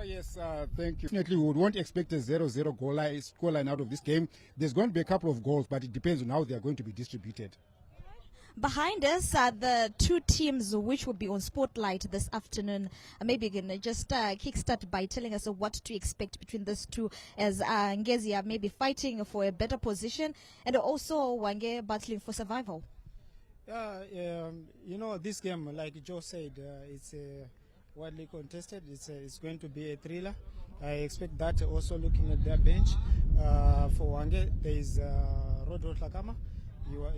Yes, thank you. Definitely, we won't expect a 0-0 scoreline out of this game. There's going to be a couple of goals, but it depends on how they are going to be distributed. Behind us are the two teams which will be on spotlight this afternoon. Maybe you can just kickstart by telling us what to expect between these two, as Ngezi are maybe fighting for a better position and also Hwange battling for survival. This game, like Joe said, it's widely contested. It's going to be a thriller. I expect that. Also looking at their bench, for Hwange, there is Rodro Tlakama.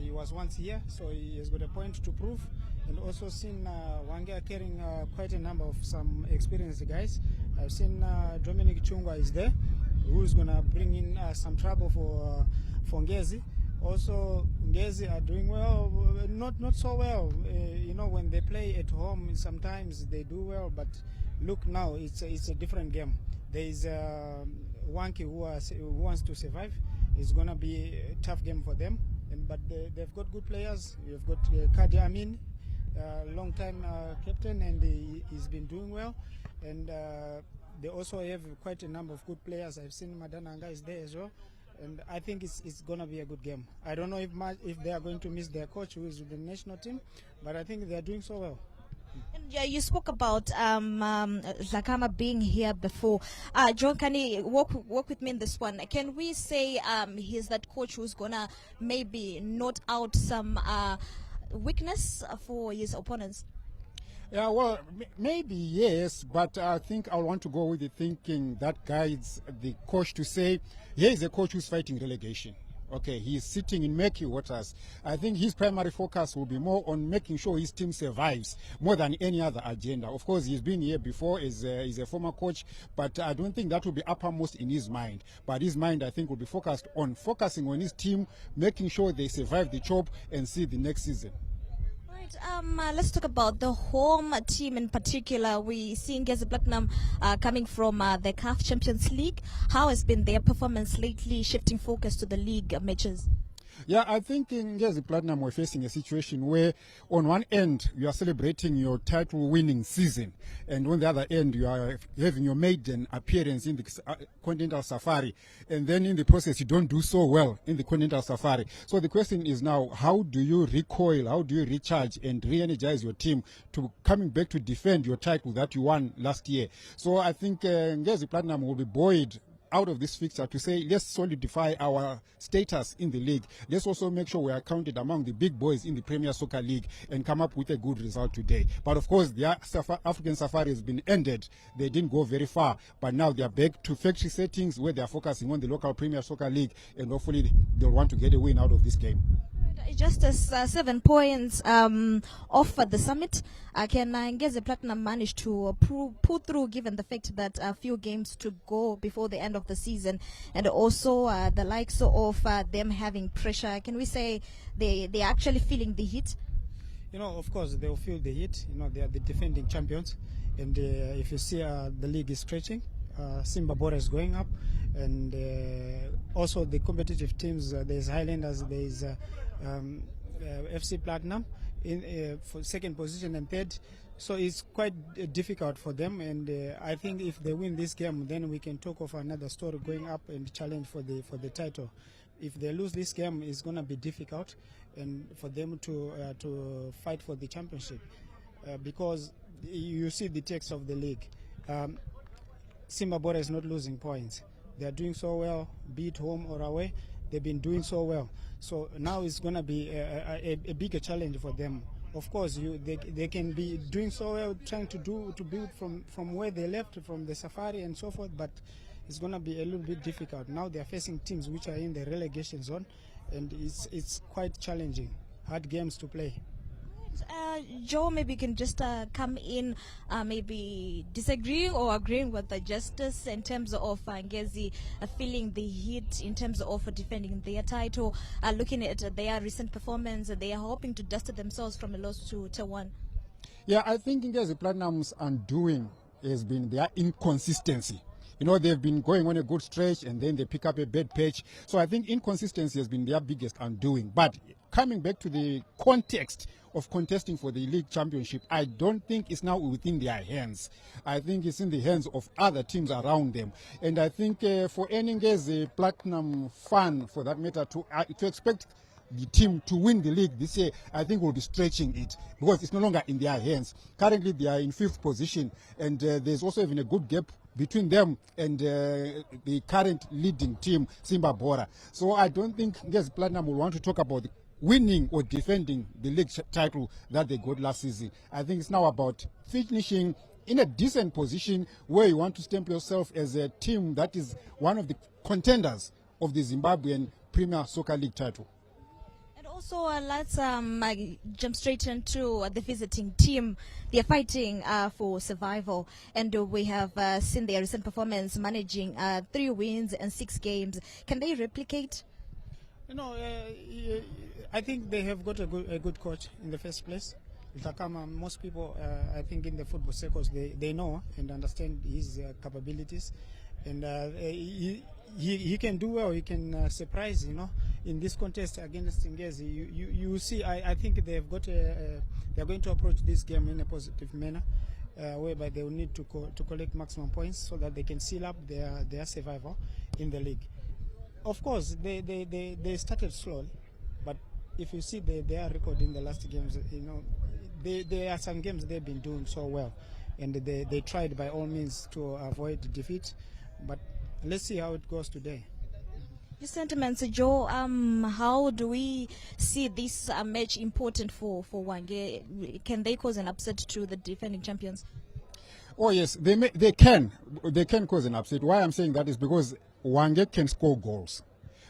He was once here, so he has got a point to prove. And also seen Hwange carrying quite a number of some experienced guys. I've seen Dominic Chungwa is there, who's going to bring in some trouble for Ngezi. Also, Ngezi are doing well, not so well. When they play at home, sometimes they do well, but look now, it's a different game. There is Hwange who wants to survive. It's going to be a tough game for them. But they've got good players. You've got Kadi Amin, long-time captain, and he's been doing well. And they also have quite a number of good players. I've seen Madananga is there as well. And I think it's going to be a good game. I don't know if they are going to miss their coach, who is with the national team, but I think they are doing so well. And you spoke about Tlakama being here before. John, can you walk with me in this one? Can we say he's that coach who's gonna maybe note out some weakness for his opponents? Yeah, well, maybe yes, but I think I want to go with the thinking that guides the coach to say, here is a coach who's fighting relegation. Okay, he's sitting in murky waters. I think his primary focus will be more on making sure his team survives more than any other agenda. Of course, he's been here before as a former coach, but I don't think that will be uppermost in his mind. But his mind, I think, will be focusing on his team, making sure they survive the chop and see the next season. Let's talk about the home team in particular. We see Ngezi Platinum coming from the CAF Champions League. How has been their performance lately, shifting focus to the league matches? Yeah, I think in Ngezi Platinum we're facing a situation where on one end you are celebrating your title winning season, and on the other end you are having your maiden appearance in the Continental Safari, and then in the process you don't do so well in the Continental Safari. So the question is now, how do you recoil, how do you recharge and re-energize your team to coming back to defend your title that you won last year? So I think Ngezi Platinum will be buoyed out of this fixture to say, let's solidify our status in the league. Let's also make sure we are counted among the big boys in the Premier Soccer League and come up with a good result today. But of course, the African Safari has been ended. They didn't go very far, but now they are back to factory settings where they are focusing on the local Premier Soccer League, and hopefully they'll want to get a win out of this game. Just as 7 points off at the summit, can Ngezi Platinum manage to pull through, given the fact that a few games to go before the end of the season, and also the likes of them having pressure? Can we say they're actually feeling the heat? Of course they'll feel the heat. They are the defending champions, and if you see the league is stretching. Simba Bora is going up, and also the competitive teams. There's Highlanders, there's FC Platinum for second position and third. So it's quite difficult for them, and I think if they win this game, then we can talk of another story going up and challenge for the title. If they lose this game, it's going to be difficult, and for them to fight for the championship, because you see the text of the league. Simba Bora is not losing points. They are doing so well, be it home or away. They've been doing so well. So now it's going to be a bigger challenge for them. Of course, they can be doing so well, trying to build from where they left, from the Safari and so forth, but it's going to be a little bit difficult. Now they are facing teams which are in the relegation zone, and it's quite challenging, hard games to play. Joe, maybe you can just come in, maybe disagreeing or agreeing with the justice in terms of Ngezi feeling the heat in terms of defending their title, looking at their recent performance. They are hoping to dust themselves from a loss to Tier 1. Yeah, I think Ngezi Platinum's undoing has been their inconsistency. You know, they've been going on a good stretch and then they pick up a bad patch. So I think inconsistency has been their biggest undoing. But coming back to the context of contesting for the league championship, I don't think it's now within their hands. I think it's in the hands of other teams around them. And I think for any Ngezi Platinum fan, for that matter, to expect the team to win the league this year, I think we'll be stretching it because it's no longer in their hands. Currently, they are in 5th position, and there's also even a good gap between them and the current leading team, Simba Bora. So I don't think Ngezi Platinum will want to talk about winning or defending the league title that they got last season. I think it's now about finishing in a decent position where you want to stamp yourself as a team that is one of the contenders of the Zimbabwean Premier Soccer League title. Also, let's jump straight into the visiting team. They're fighting for survival, and we have seen their recent performance, managing 3 wins and 6 games. Can they replicate? You know, I think they have got a good coach in the first place. Takama, most people, I think in the football circles, they know and understand his capabilities, and he can do well. He can surprise, you know, in this contest against Ngezi. You see, I think they've got they're going to approach this game in a positive manner, whereby they will need to collect maximum points so that they can seal up their survival in the league. Of course, they started slowly, but if you see their record in the last games, you know, there are some games they've been doing so well, and they tried by all means to avoid defeat, but let's see how it goes today. Your sentiments, Joe. How do we see this match important for Hwange? Can they cause an upset to the defending champions? Oh yes, they can cause an upset. Why I'm saying that is because Hwange can score goals,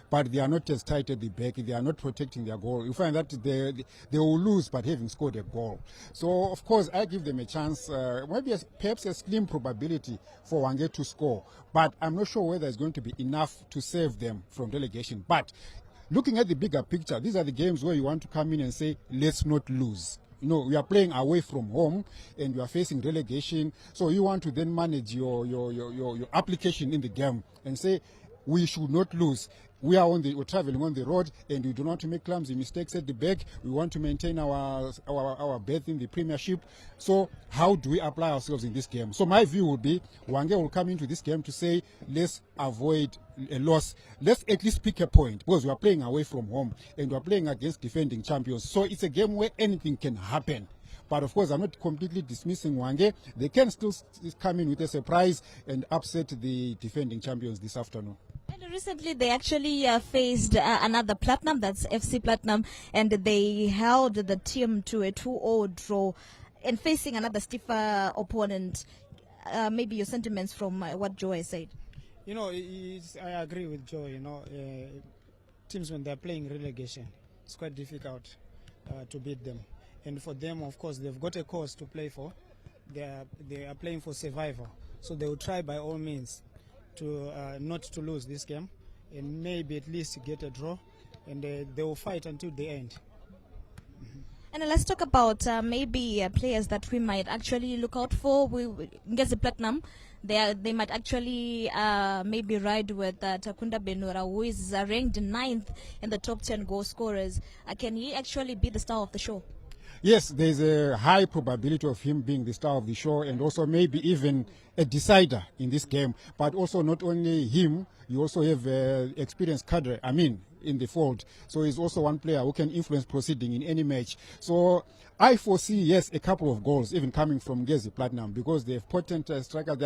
but they are not as tight at the back. They are not protecting their goal. You find that they will lose, but having scored a goal. So of course I give them a chance. Perhaps a slim probability for Hwange to score, but I'm not sure whether it's going to be enough to save them from relegation. But looking at the bigger picture, these are the games where you want to come in and say, let's not lose. You know, we are playing away from home and we are facing relegation. So you want to then manage your application in the game and say, we should not lose. We're traveling on the road, and we do not want to make clumsy mistakes at the back. We want to maintain our berth in the Premiership. So how do we apply ourselves in this game? So my view would be Hwange will come into this game to say, let's avoid a loss. Let's at least pick a point, because we are playing away from home and we are playing against defending champions. So it's a game where anything can happen. But of course, I'm not completely dismissing Hwange. They can still come in with a surprise and upset the defending champions this afternoon. And recently, they actually faced another Platinum, that's FC Platinum, and they held the team to a 2-0 draw, and facing another stiffer opponent. Maybe your sentiments from what Joe has said. You know, I agree with Joe. You know, teams when they're playing relegation, it's quite difficult to beat them. And for them, of course, they've got a cause to play for. They are playing for survival, so they will try by all means to not to lose this game, and maybe at least get a draw, and they will fight until the end. And let's talk about maybe players that we might actually look out for. We get the Platinum. They might actually maybe ride with Takunda Benura, who is ranked 9th in the top 10 goal scorers. Can he actually be the star of the show? Yes, there's a high probability of him being the star of the show, and also maybe even a decider in this game. But also not only him, you also have experienced cadre, in the fold. So he's also one player who can influence proceeding in any match. So I foresee, yes, a couple of goals even coming from Ngezi Platinum, because they have potent strikers.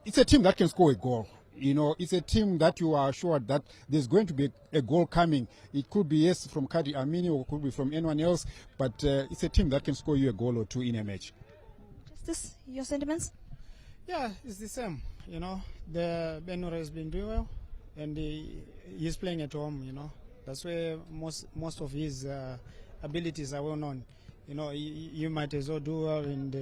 It's a team that can score a goal. You know, it's a team that you are assured that there's going to be a goal coming. It could be, yes, from Kadi Amini, or it could be from anyone else, but it's a team that can score you a goal or two in a match. Justice, your sentiments? Yeah, it's the same. You know, the Benura has been doing well, and he's playing at home. You know, that's where most of his abilities are well known. You know, you might as well do well, and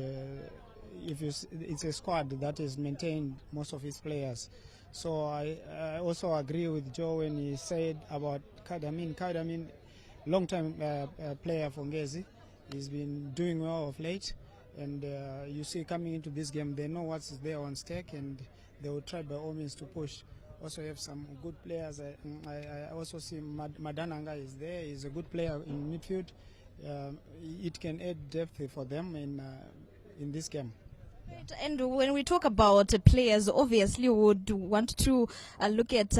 it's a squad that has maintained most of his players. So I also agree with Joe when he said about Kadamin. Kadamin, long-time player for Ngezi, he's been doing well of late, And you see, coming into this game, they know what's there on stake, and they will try by all means to push. Also have some good players. I also see Madananga is there. He's a good player in midfield. It can add depth for them in this game. Right. And when we talk about players, obviously we would want to look at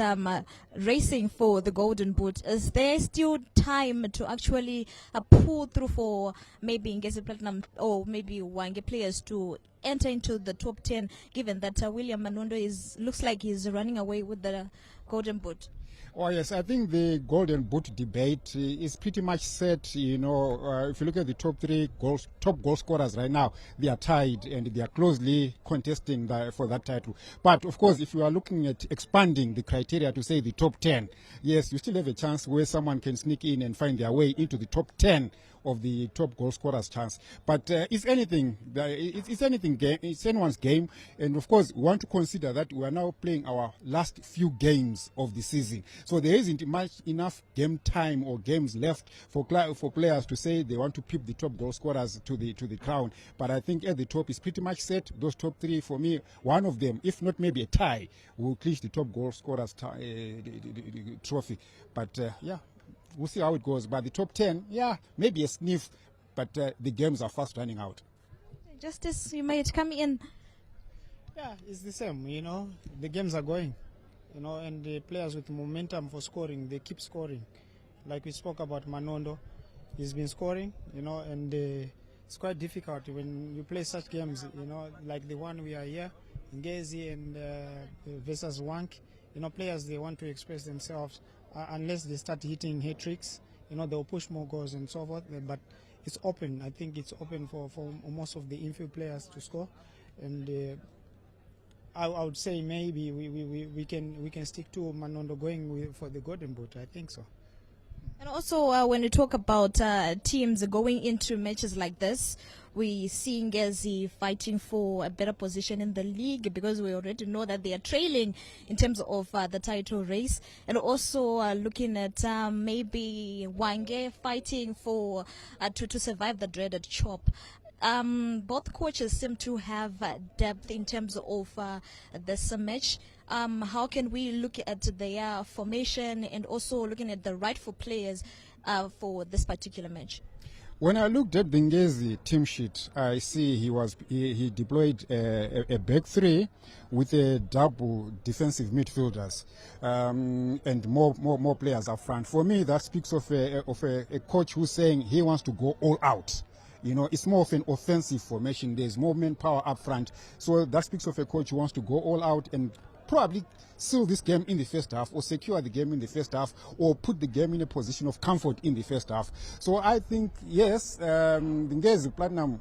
racing for the Golden Boot. Is there still time to actually pull through for maybe Ngezi Platinum or maybe Hwange players to enter into the top 10, given that William Manondo looks like he's running away with the Golden Boot? Oh yes, I think the Golden Boot debate is pretty much set. You know, if you look at the top goal scorers right now, they are tied and they are closely contesting for that title. But of course, if you are looking at expanding the criteria to say the top 10, yes, you still have a chance where someone can sneak in and find their way into the top 10 of the top goal scorers chance. But it's anything. It's anything game. It's anyone's game. And of course, we want to consider that we are now playing our last few games of the season. So there isn't enough game time or games left for players to say they want to peep the top goal scorers to the crown. But I think at the top is pretty much set. Those top three, for me, one of them, if not maybe a tie, will clinch the top goal scorers trophy. But yeah. We'll see how it goes. But the top 10, yeah, maybe a sniff, but the games are fast running out. Justice, you might come in. Yeah, it's the same, you know. The games are going, you know, and the players with momentum for scoring, they keep scoring. Like we spoke about Manondo, he's been scoring, you know, and it's quite difficult when you play such games, you know, like the one we are here, Ngezi and versus Hwange. You know, players, they want to express themselves. Unless they start hitting hat-tricks, you know, they'll push more goals and so forth. But it's open. I think it's open for most of the infield players to score. And I would say maybe we can stick to Manondo going for the Golden Boot. I think so. And also, when you talk about teams going into matches like this, we see Ngezi fighting for a better position in the league because we already know that they are trailing in terms of the title race. And also looking at maybe Hwange fighting for to survive the dreaded chop. Both coaches seem to have depth in terms of this match. How can we look at their formation and also looking at the rightful players for this particular match? When I looked at the Ngezi team sheet, I see he deployed a back three with a double defensive midfielders and more players up front. For me, that speaks of a coach who's saying he wants to go all out. You know, it's more of an offensive formation. There's more manpower up front. So that speaks of a coach who wants to go all out and probably seal this game in the first half or secure the game in the first half or put the game in a position of comfort in the first half. So I think, yes, the Ngezi Platinum,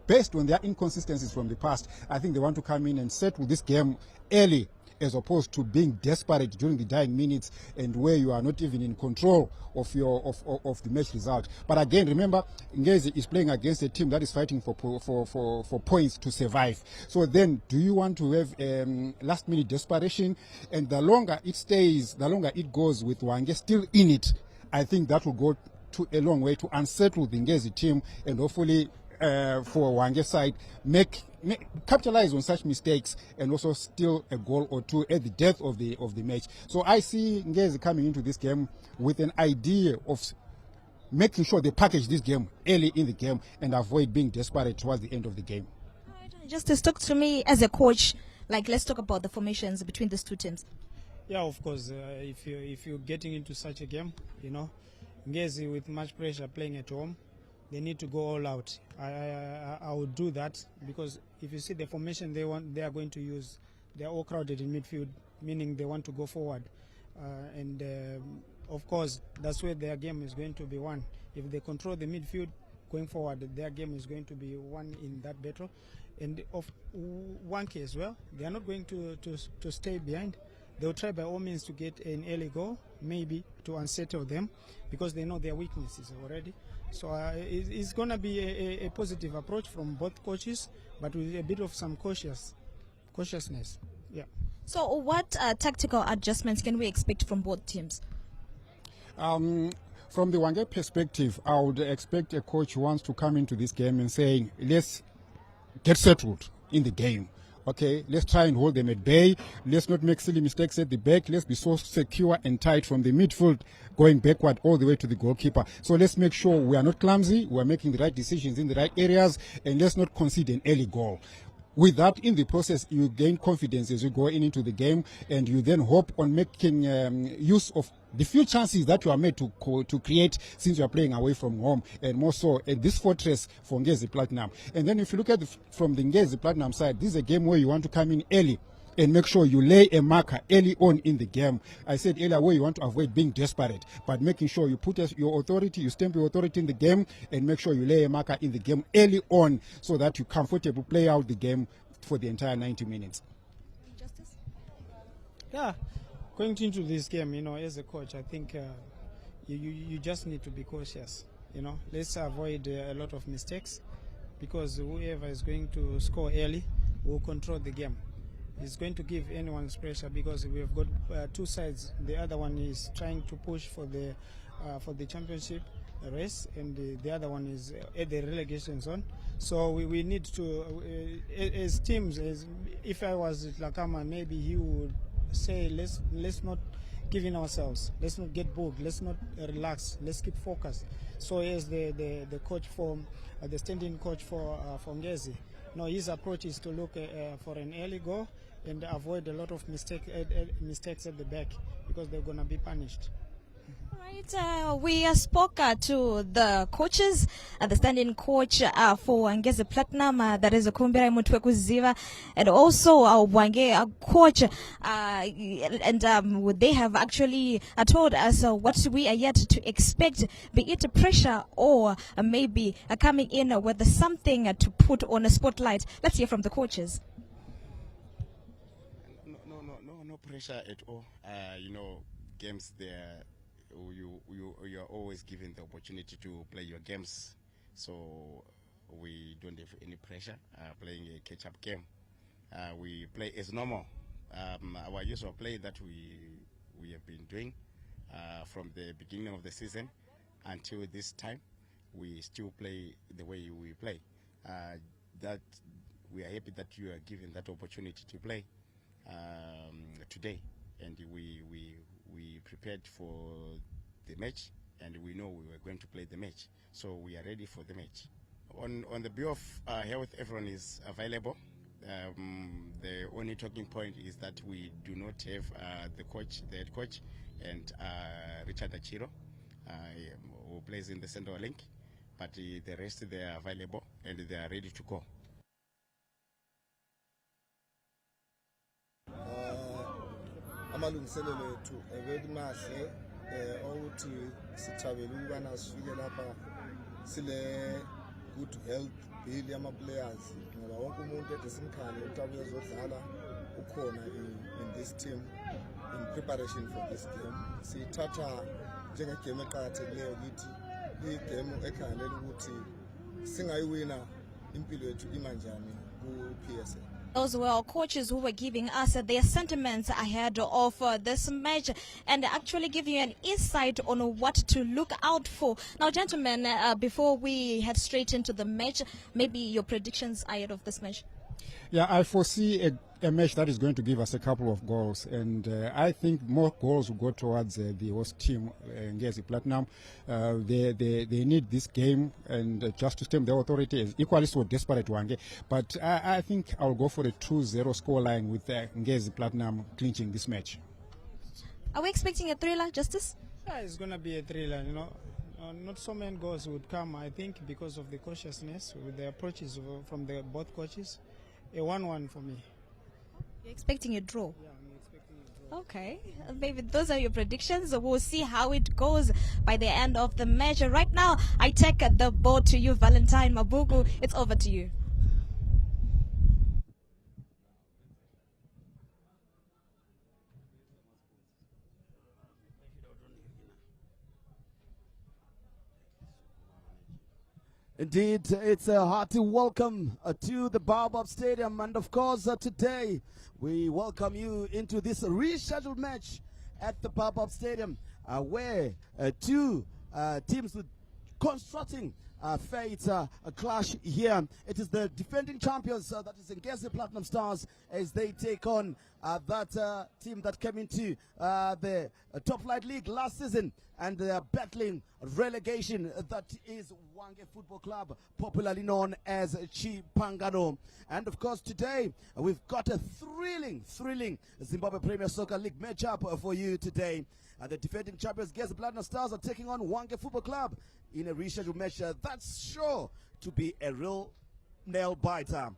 based on their inconsistencies from the past, I think they want to come in and settle this game early as opposed to being desperate during the dying minutes and where you are not even in control of the match result. But again, remember, Ngezi is playing against a team that is fighting for points to survive. So then, do you want to have last-minute desperation? And the longer it stays, the longer it goes with Hwange still in it, I think that will go to a long way to unsettle the Ngezi team and hopefully for Hwange side capitalize on such mistakes and also steal a goal or two at the death of the match. So I see Ngezi coming into this game with an idea of making sure they package this game early in the game and avoid being desperate towards the end of the game. Just to talk to me as a coach, like let's talk about the formations between these two teams. Yeah, of course. If you're getting into such a game, you know, Ngezi with much pressure playing at home, they need to go all out. I would do that because if you see the formation they are going to use, they are all crowded in midfield, meaning they want to go forward. And of course, that's where their game is going to be won. If they control the midfield going forward, their game is going to be won in that battle. And of Hwange as well, they are not going to stay behind. They'll try by all means to get an early goal, maybe to unsettle them because they know their weaknesses already. So it's going to be a positive approach from both coaches, but with a bit of some cautiousness. Yeah. So what tactical adjustments can we expect from both teams? From the Hwange perspective, I would expect a coach who wants to come into this game and saying, let's get settled in the game. Okay, let's try and hold them at bay. Let's not make silly mistakes at the back. Let's be so secure and tight from the midfield going backward all the way to the goalkeeper. So let's make sure we are not clumsy, we are making the right decisions in the right areas, and let's not concede an early goal. With that, in the process, you gain confidence as you go into the game, and you then hope on making use of the few chances that you are made to create since you are playing away from home, and more so at this fortress for Ngezi Platinum. And then if you look at from the Ngezi Platinum side, this is a game where you want to come in early and make sure you lay a marker early on in the game. I said earlier where you want to avoid being desperate, but making sure you put your authority, you stamp your authority in the game, and make sure you lay a marker in the game early on so that you comfortably play out the game for the entire 90 minutes. Justice? Yeah, going into this game, as a coach, I think you just need to be cautious. Let's avoid a lot of mistakes, because whoever is going to score early will control the game. It's going to give anyone's pressure, because we have got two sides. The other one is trying to push for the championship race, and the other one is at the relegation zone. So we need to, as teams, if I was Lakama, maybe he would say, let's not give in ourselves, let's not get bogged, let's not relax, let's keep focused. So as the coach the standing coach for Ngezi, his approach is to look for an early goal and avoid a lot of mistakes at the back, because they're going to be punished. Right, we spoke to the coaches, the standing coach for Ngezi Platinum, that is Kumbira Mutweku Ziva, and also Hwange coach, and they have actually told us what we are yet to expect, be it pressure or maybe coming in with something to put on a spotlight. Let's hear from the coaches. No pressure at all. Games there, you are always given the opportunity to play your games, so we don't have any pressure playing a catch-up game. We play as normal. Our usual play that we have been doing from the beginning of the season until this time. We still play the way we play. That we are happy that you are given that opportunity to play today, and we prepared for the match, and we know we were going to play the match, so we are ready for the match. On the bill of health, everyone is available. The only talking point is that we do not have the head coach, and Richard Achiro, who plays in the central link, but the rest, they are available and they are ready to go. Amalungiselelo ethu very mahle ukuthi sithabele ukubana sifike lapha sile good health bill yama players, ngoba wonke umuntu edesimkhali ukuthi abuye ezodlala ukhona in this team in preparation for this game. Sithatha njengegame eqhakathekileyo kithi, igame ekhangelela ukuthi singayiwina impilo yethu imanjani ku PSL. Those were our coaches who were giving us their sentiments ahead of this match and actually giving you an insight on what to look out for. Now, gentlemen, before we head straight into the match, maybe your predictions ahead of this match? Yeah, I foresee a match that is going to give us a couple of goals, and I think more goals will go towards the host team, Ngezi Platinum. They need this game, and just to stem their authority is equally so desperate Hwange. But I think I'll go for a 2-0 scoreline with Ngezi Platinum clinching this match. Are we expecting a thriller, Justice? Yeah, it's going to be a thriller, not so many goals would come, I think, because of the cautiousness with the approaches from both coaches. A 1-1 for me. You're expecting a draw? Yeah, I'm expecting a draw. Okay, maybe those are your predictions. We'll see how it goes by the end of the match. Right now, I take the ball to you, Valentine Mabugu. It's over to you. Indeed, it's a hearty welcome to the Baobab Stadium, and of course today we welcome you into this rescheduled match at the Baobab Stadium where two teams with constructing fate a clash here. It is the defending champions, that is Ngezi Platinum Stars, as they take on that team that came into the top flight league last season, and they are battling relegation. That is Hwange Football Club, popularly known as Chipangano. And of course today we've got a thrilling Zimbabwe Premier Soccer League matchup for you today. The defending champions Ngezi Platinum Stars are taking on Hwange Football Club in a rescheduled match that's sure to be a real nail biter.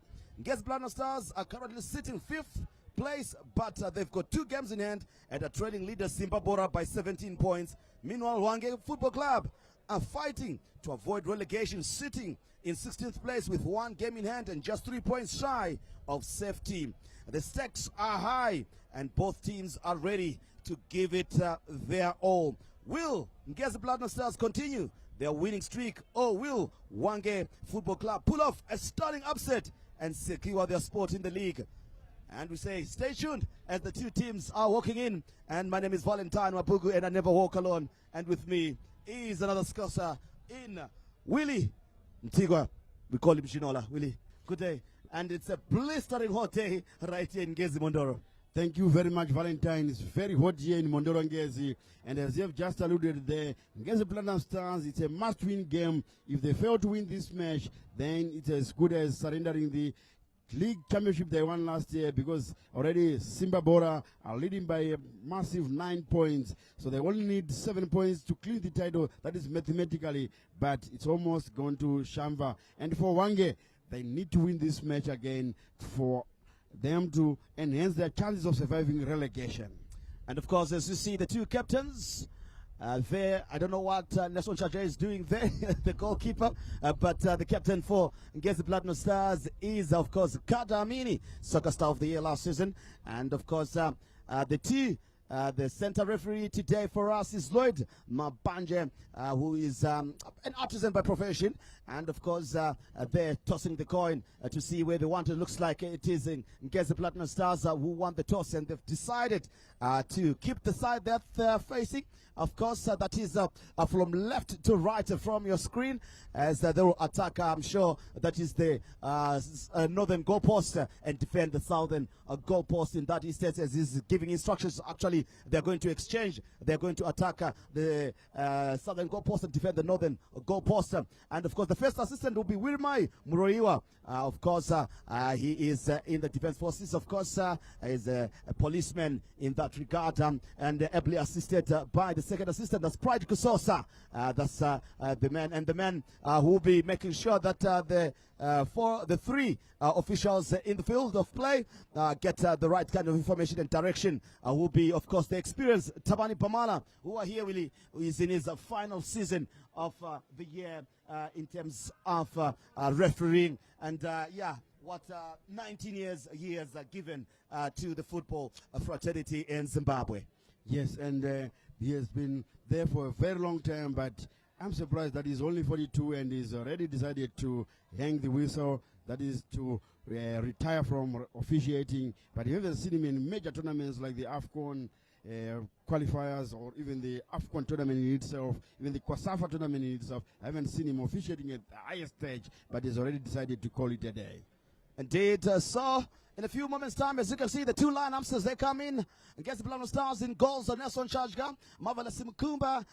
Ngezi Platinum Stars are currently sitting 5th place, but they've got 2 games in hand and are trailing leader Simbabora by 17 points. Meanwhile, Hwange Football Club are fighting to avoid relegation, sitting in 16th place with 1 game in hand and just 3 points shy of safety. The stakes are high and both teams are ready to give it their all. Will Ngezi Platinum Stars continue their winning streak, or will Hwange Football Club pull off a stunning upset and secure their spot in the league? And we say stay tuned as the 2 teams are walking in. And my name is Valentine Wapugu, and I never walk alone. And with me is another scouser in Willie Mtigwa. We call him Shinola. Willie, good day. And it's a blistering hot day right here in Ngezi, Mondoro. Thank you very much, Valentine. It's very hot here in Mondoro, Ngezi. And as you've just alluded there, Ngezi Platinum Stars, it's a must-win game. If they fail to win this match, then it's as good as surrendering the league championship they won last year, because already Simbabora are leading by a massive 9 points. So they only need 7 points to clean the title. That is mathematically, but it's almost gone to Shamva. And for Hwange, they need to win this match again for them to enhance their chances of surviving relegation. And of course, as you see, the 2 captains there, I don't know what Nelson Chaja is doing there, the goalkeeper, but the captain for Ngezi Platinum Stars is, of course, Kada Amini, Soccer Star of the Year last season. And of course, the center referee today for us is Lloyd Mabanje, who is an artisan by profession. And of course, they're tossing the coin to see where they want it. Looks like it is in Ngezi Platinum Stars who won the toss, and they've decided to keep the side that they're facing. Of course, that is from left to right from your screen, as they will attack. I'm sure that is the northern goalpost and defend the southern goalpost in that instance, as he's giving instructions. Actually, they're going to exchange. They're going to attack the southern goalpost and defend the northern goalpost. And of course, the first assistant will be Wilmai Muroiwa. Of course, he is in the defense forces. Of course, is a policeman in that regard, and ably assisted by the second assistant, that's Pride Kusosa. That's the man, and the man who will be making sure that the 3 officials in the field of play get the right kind of information and direction. Will be, of course, the experienced Tabani Pamala, who are here really, who is in his final season of the year in terms of refereeing. And yeah, what 19 years he has given to the football fraternity in Zimbabwe. Yes, and he has been there for a very long time, but I'm surprised that he's only 42 and he's already decided to hang the whistle, that is to retire from officiating. But you haven't seen him in major tournaments like the AFCON qualifiers, or even the AFCON tournament in itself, even the Kwasafa tournament in itself. I haven't seen him officiating at the highest stage, but he's already decided to call it a day. Indeed, so in a few moments' time, as you can see, the 2 lineups as they come in. Ngezi Platinum Stars in goals, Nelson Chajga, Marvelous Simukumba,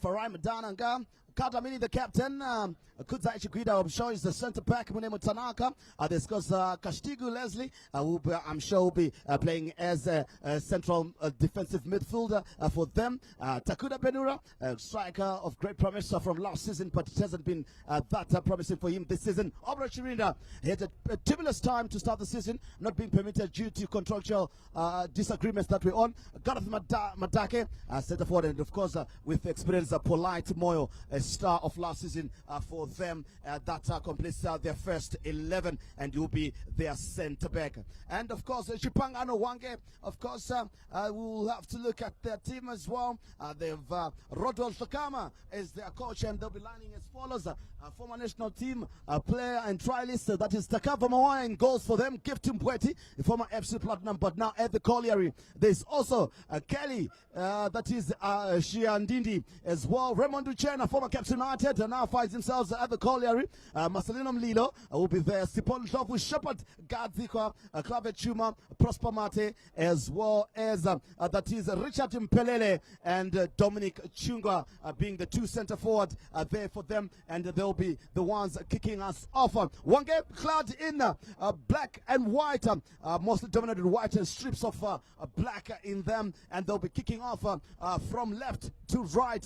Farai Madananga, Kadamini, the captain, Kudza Ichiguida, I'm sure is the center back, Munemo Tanaka. There's Kashtigu Leslie, who I'm sure will be playing as a central defensive midfielder for them. Takuda Benura, striker of great promise from last season, but it hasn't been that promising for him this season. Obra Chirinda, he had a tumultuous time to start the season, not being permitted due to contractual disagreements that we're on. Gareth Madake, center forward, and of course, with experience, Polite Moyo, a star of last season for them, that completes their first 11, and you'll be their center back. And of course, Chipangano Hwange, of course, we'll have to look at their team as well. They've Rodwell Thakama as their coach, and they'll be lining as follows. Former national team player and trialist, that is Takava Mawaya in goals for them. Gift Mbweti, the former FC Platinum, but now at the colliery. There's also Kelly, that is Shiandindi as well. Raymond Uchena, former Caps United now finds themselves at the colliery. Marcelino Mlilo will be there. Sipon Love with Shepherd Gadzikwa, Clave Chuma, Prosper Mate, as well as that is Richard Mpelele and Dominic Chunga being the two center forward there for them, and they'll be the ones kicking us off. Hwange clad in black and white, mostly dominated white and strips of black in them, and they'll be kicking off from left to right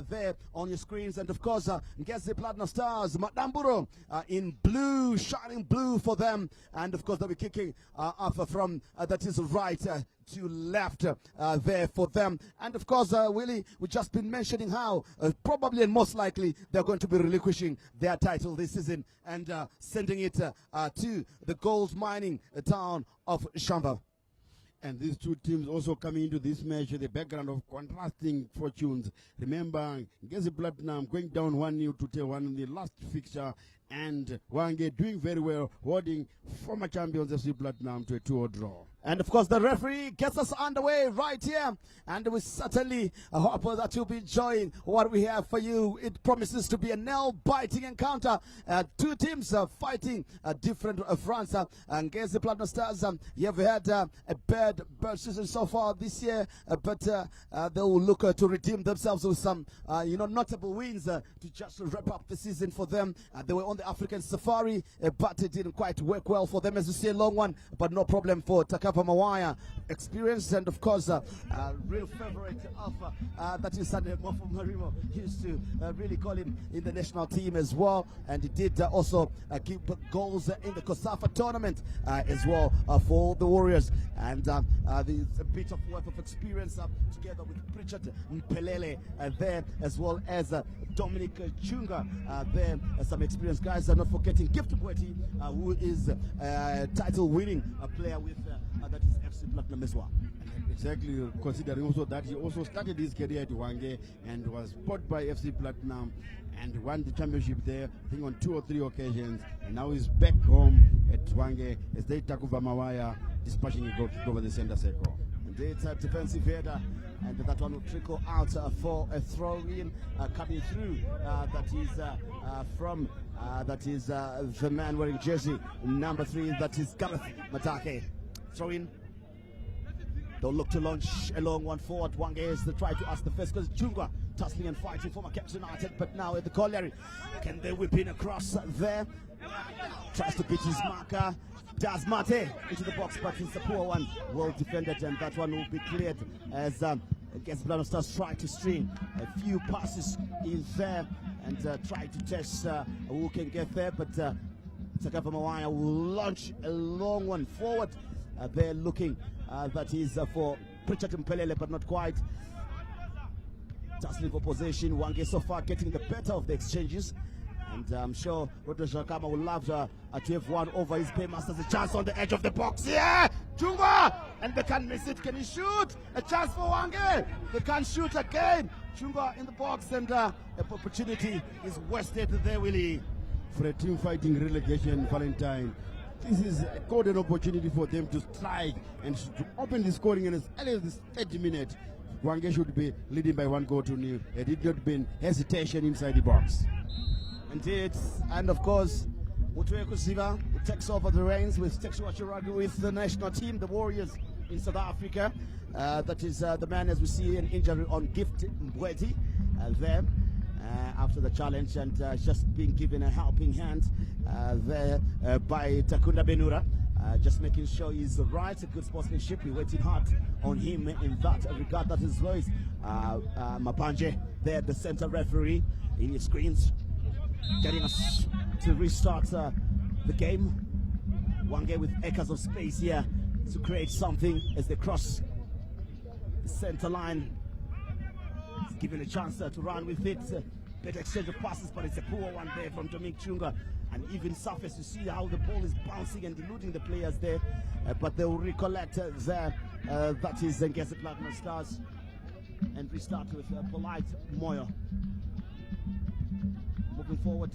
there on your screens. And of course, Ngezi Platinum Stars, Madamburo in blue, shining blue for them, and of course they'll be kicking off from that is right to left there for them. And of course, Willie, we've just been mentioning how probably and most likely they're going to be relinquishing their title this season and sending it to the gold mining town of Shamba. And these two teams also coming into this match with a background of contrasting fortunes. Remember, Ngezi Platinum going down 1-0 to T1 in the last fixture, and Hwange doing very well, holding former champions FC Platinum to a 2-0 draw. And of course, the referee gets us underway right here, and we certainly hope that you'll be enjoying what we have for you. It promises to be a nail-biting encounter. Two teams fighting different fronts. Ngezi Platinum Stars, you've had a bad season so far this year, but they will look to redeem themselves with some, notable wins to just wrap up the season for them. They were on the African Safari, but it didn't quite work well for them, as you see, a long one, but no problem for Takapa Mawaya. Experience, and of course, real favorite of that is Sunday Mofo Marimo. He used to really call him in the national team as well, and he did also keep goals in the Kosafa tournament as well for the Warriors. And there's a bit of worth of experience together with Richard Mpelele there, as well as Dominic Chunga there. Some experienced guys. Not forgetting Gift Bweti, who is a title-winning player with that is FC Platinum as well. Exactly, considering also that he also started his career at Hwange and was bought by FC Platinum and won the championship there, I think on 2 or 3 occasions, and now he's back home at Hwange as they tackle Mawaya, dispatching a goal kick over the center circle. Indeed, defensive header, and that one will trickle out for a throw-in coming through. That is from that is the man wearing jersey number 3. That is Gareth Matake. Throw-in. They'll look to launch a long one forward. Hwange is the try to ask the first, because Chunga tussling and fighting for Caps United, but now at the colliery. Can they whip in across there? Tries to beat his marker. Does Mate into the box, but it's a poor one. Well defended, and that one will be cleared as against Platinum Stars try to string a few passes in there and try to test who can get there, but Takapa Mawaya will launch a long one forward. They're looking, that is for Richard Mpelele, but not quite. Tussling for possession. Hwange so far getting the better of the exchanges. And I'm sure Roto Shakama will love to have one over his paymasters. A chance on the edge of the box. Yeah! Chunga! And they can't miss it. Can he shoot? A chance for Hwange. They can't shoot again. Chunga in the box, and the opportunity is wasted there, Willie. For a team fighting relegation, Valentine, this is a golden opportunity for them to strike and to open the scoring in as early as this 30 minutes. Hwange should be leading by 1-0. There did not been hesitation inside the box. Indeed, and of course, Mutwe Kusiva takes over the reins with Texua Chiragu with the national team, the Warriors in South Africa. That is the man, as we see, an injury on Gift Mbweti there after the challenge, and just being given a helping hand there by Takunda Benura. Just making sure he's right, a good sportsmanship. We're waiting hard on him in that regard. That is Lois Mapanje there, the center referee in his screens, getting us to restart the game. Hwange with acres of space here to create something as they cross the center line. It's given a chance to run with it. Better exchange of passes, but it's a poor one there from Dominic Chunga. And even surface, you see how the ball is bouncing and eluding the players there. But they will recollect there. That is Ngezi Platinum Stars. And restart with Polite Moyo. Moving forward.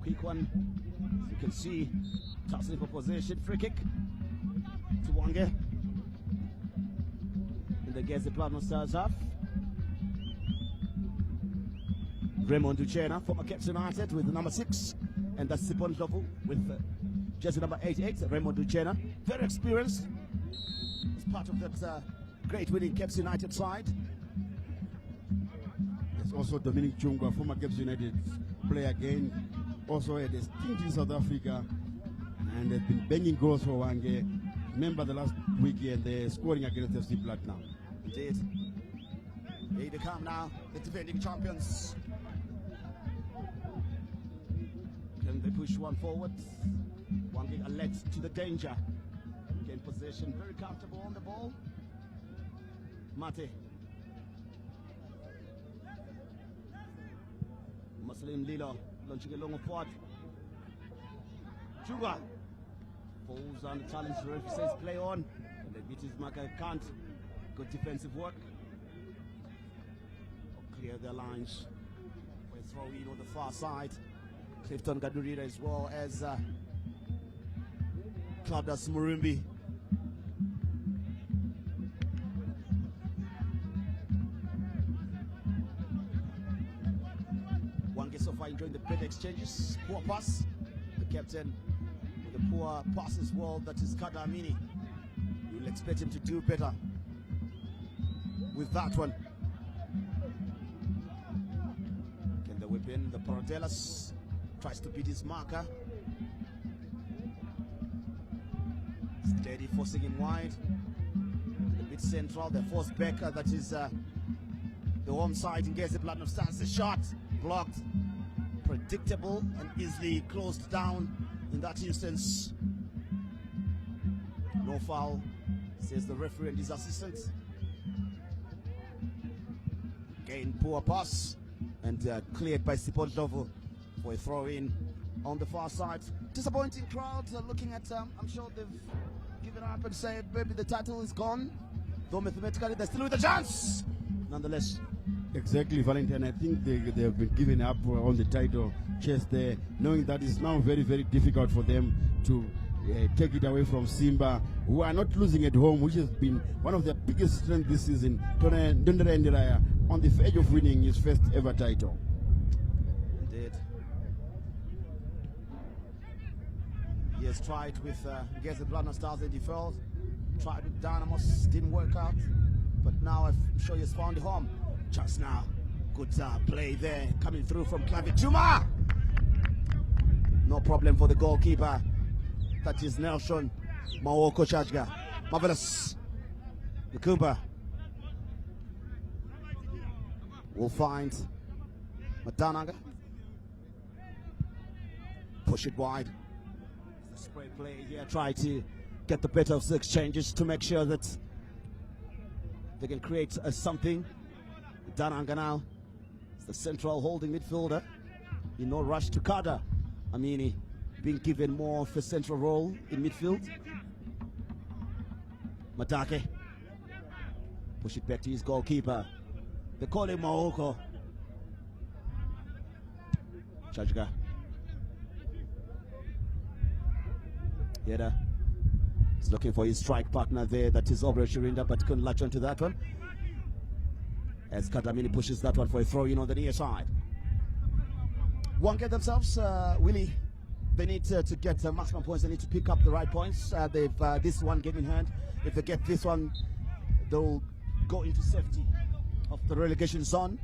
Quick one. As you can see, tussling for possession. Free kick to Hwange. the Ngezi Platinum Stars half. Raymond Duchena, former Captain United with number 6, and that's Sipon Lofu with jersey number 88. Raymond Duchena, very experienced, as part of that great winning Caps United side. There's also Dominic Chungwa, former Caps United player again, also had a stint in South Africa and has been banging goals for Hwange. Remember the last weekend, they're scoring against FC Platinum. Indeed. Here they come now, the defending champions. Can they push one forward? Hwange alert to the danger. Gain possession, very comfortable on the ball. Mate. Muslim Lilo, launching a long forward. Juga falls on the challenge. The referee says play on. And the beat his marker can't. Good defensive work. Clear their lines. We throw in on the far side. Clifton Gadurira as well as Claudius Murumbi. Hwange so far enjoying the big exchanges. Poor pass. The captain with a poor pass as well. That is Kadamini. You'll expect him to do better with that one. Can the whip in? The Paratellas tries to beat his marker. Steady, forcing him wide. A bit central, the forced back, that is the home side in Ngezi Platinum Stars. The shot blocked. Predictable and easily closed down in that instance. No foul, says the referee and his assistant. Again, poor pass and cleared by Sipon for a throw in on the far side. Disappointing crowd looking at, I'm sure they've given up and say maybe the title is gone. Though mathematically they're still with a chance. Nonetheless. Exactly, Valentine. I think they have been given up on the title chase there, knowing that it's now very, very difficult for them to take it away from Simba, who are not losing at home, which has been one of their biggest strengths this season. Dondera Ndiraya on the verge of winning his first ever title. Indeed. He has tried with Ngezi Platinum Stars and he failed. Tried with Dynamos, didn't work out. But now I'm sure he's found a home. Just now, good play there, coming through from Klavi Chuma. No problem for the goalkeeper. That is Nelson Maoko Chajga. Marvelous. The Cooper will find Matanaga. Push it wide. The spray play here. Try to get the better of the exchanges to make sure that they can create something. Dananga now is the central holding midfielder. In no rush to Kada Amini, being given more of a central role in midfield. Matake. Push it back to his goalkeeper. They call him Maoko. Chajga. Yeda is looking for his strike partner there. That is Obre Shirinda, but couldn't latch onto that one. As Kadamini pushes that one for a throw in on the near side. Hwange themselves, Willie, they need to get maximum points. They need to pick up the right points. They've this one game in hand. If they get this one, they'll go into safety of the relegation zone.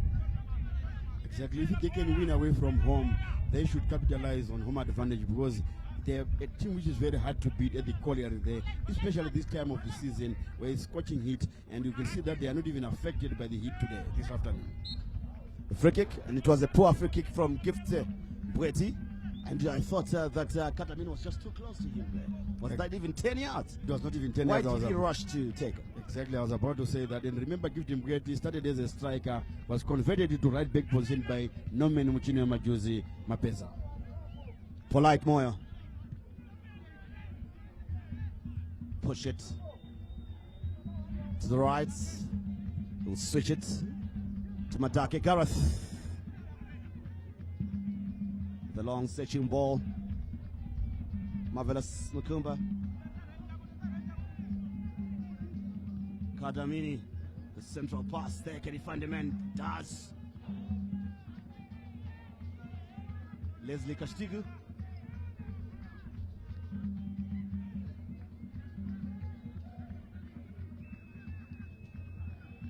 Exactly. If they can win away from home, they should capitalize on home advantage, because they're a team which is very hard to beat at the colliery there, especially this time of the season where it's scorching heat, and you can see that they are not even affected by the heat today, this afternoon. A free kick, and it was a poor free kick from Gift Bweti, and I thought that Katamini was just too close to him there. Was that even 10 yards? It was not even 10 Why yards. Why did he rush to take it? Exactly, I was about to say that. And remember, Gift Bweti started as a striker, was converted into right back position by Norman Muchino Majuzi Mapesa. Polite Moyo. Push it to the right. We'll switch it to Madake Gareth. The long searching ball. Marvelous Mukumba. Kadamini The central pass there. Can he find the man? Does. Leslie Kastigu.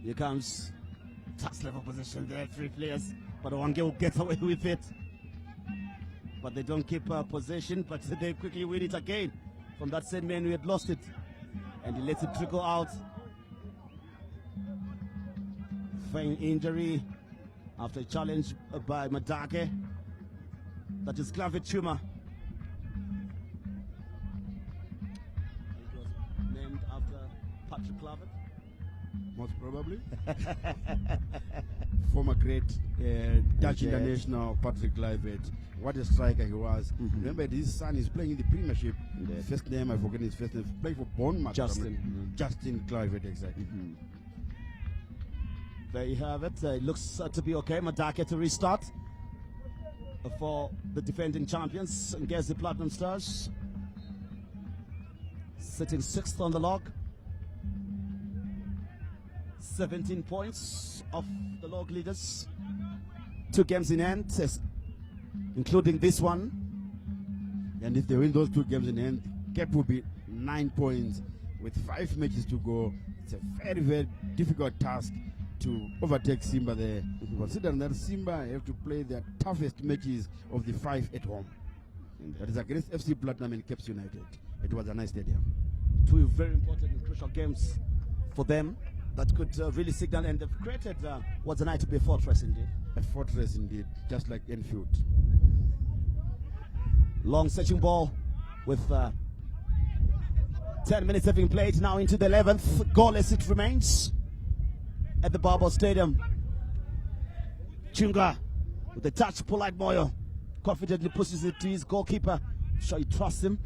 Here comes touch level position there, 3 players, but Hwange will get away with it. But they don't keep possession, but they quickly win it again from that same man who had lost it. And he lets it trickle out. Feign injury after a challenge by Madake. That is clavicle tumor. It was named after Patrick Clavet. Most probably. Former great Dutch international Patrick Kluivert. What a striker he was. Remember, his son is playing in the Premiership. First name, I forget his first name. Playing for Bournemouth. Justin. Justin Kluivert, exactly. There you have it. It looks to be okay. Madake to restart for the defending champions, Ngezi Platinum Stars. Sitting 6th on the log. 17 points of the log leaders. 2 games in hand, including this one. And if they win those 2 games in hand, gap will be 9 points with 5 matches to go. It's a very, very difficult task to overtake Simba there. Considering that Simba have to play their toughest matches of the 5 at home. That is against FC Platinum and Cape United. It was a nice stadium. 2 very important and crucial games for them that could really signal, and they've created what's a night to be a fortress indeed. A fortress indeed, just like Enfield. Long searching ball with 10 minutes having played, now into the 11th. Goalless it remains at the Barbo Stadium. Chunga with a touch, Polite Moyo confidently pushes it to his goalkeeper. Sure he trusts him,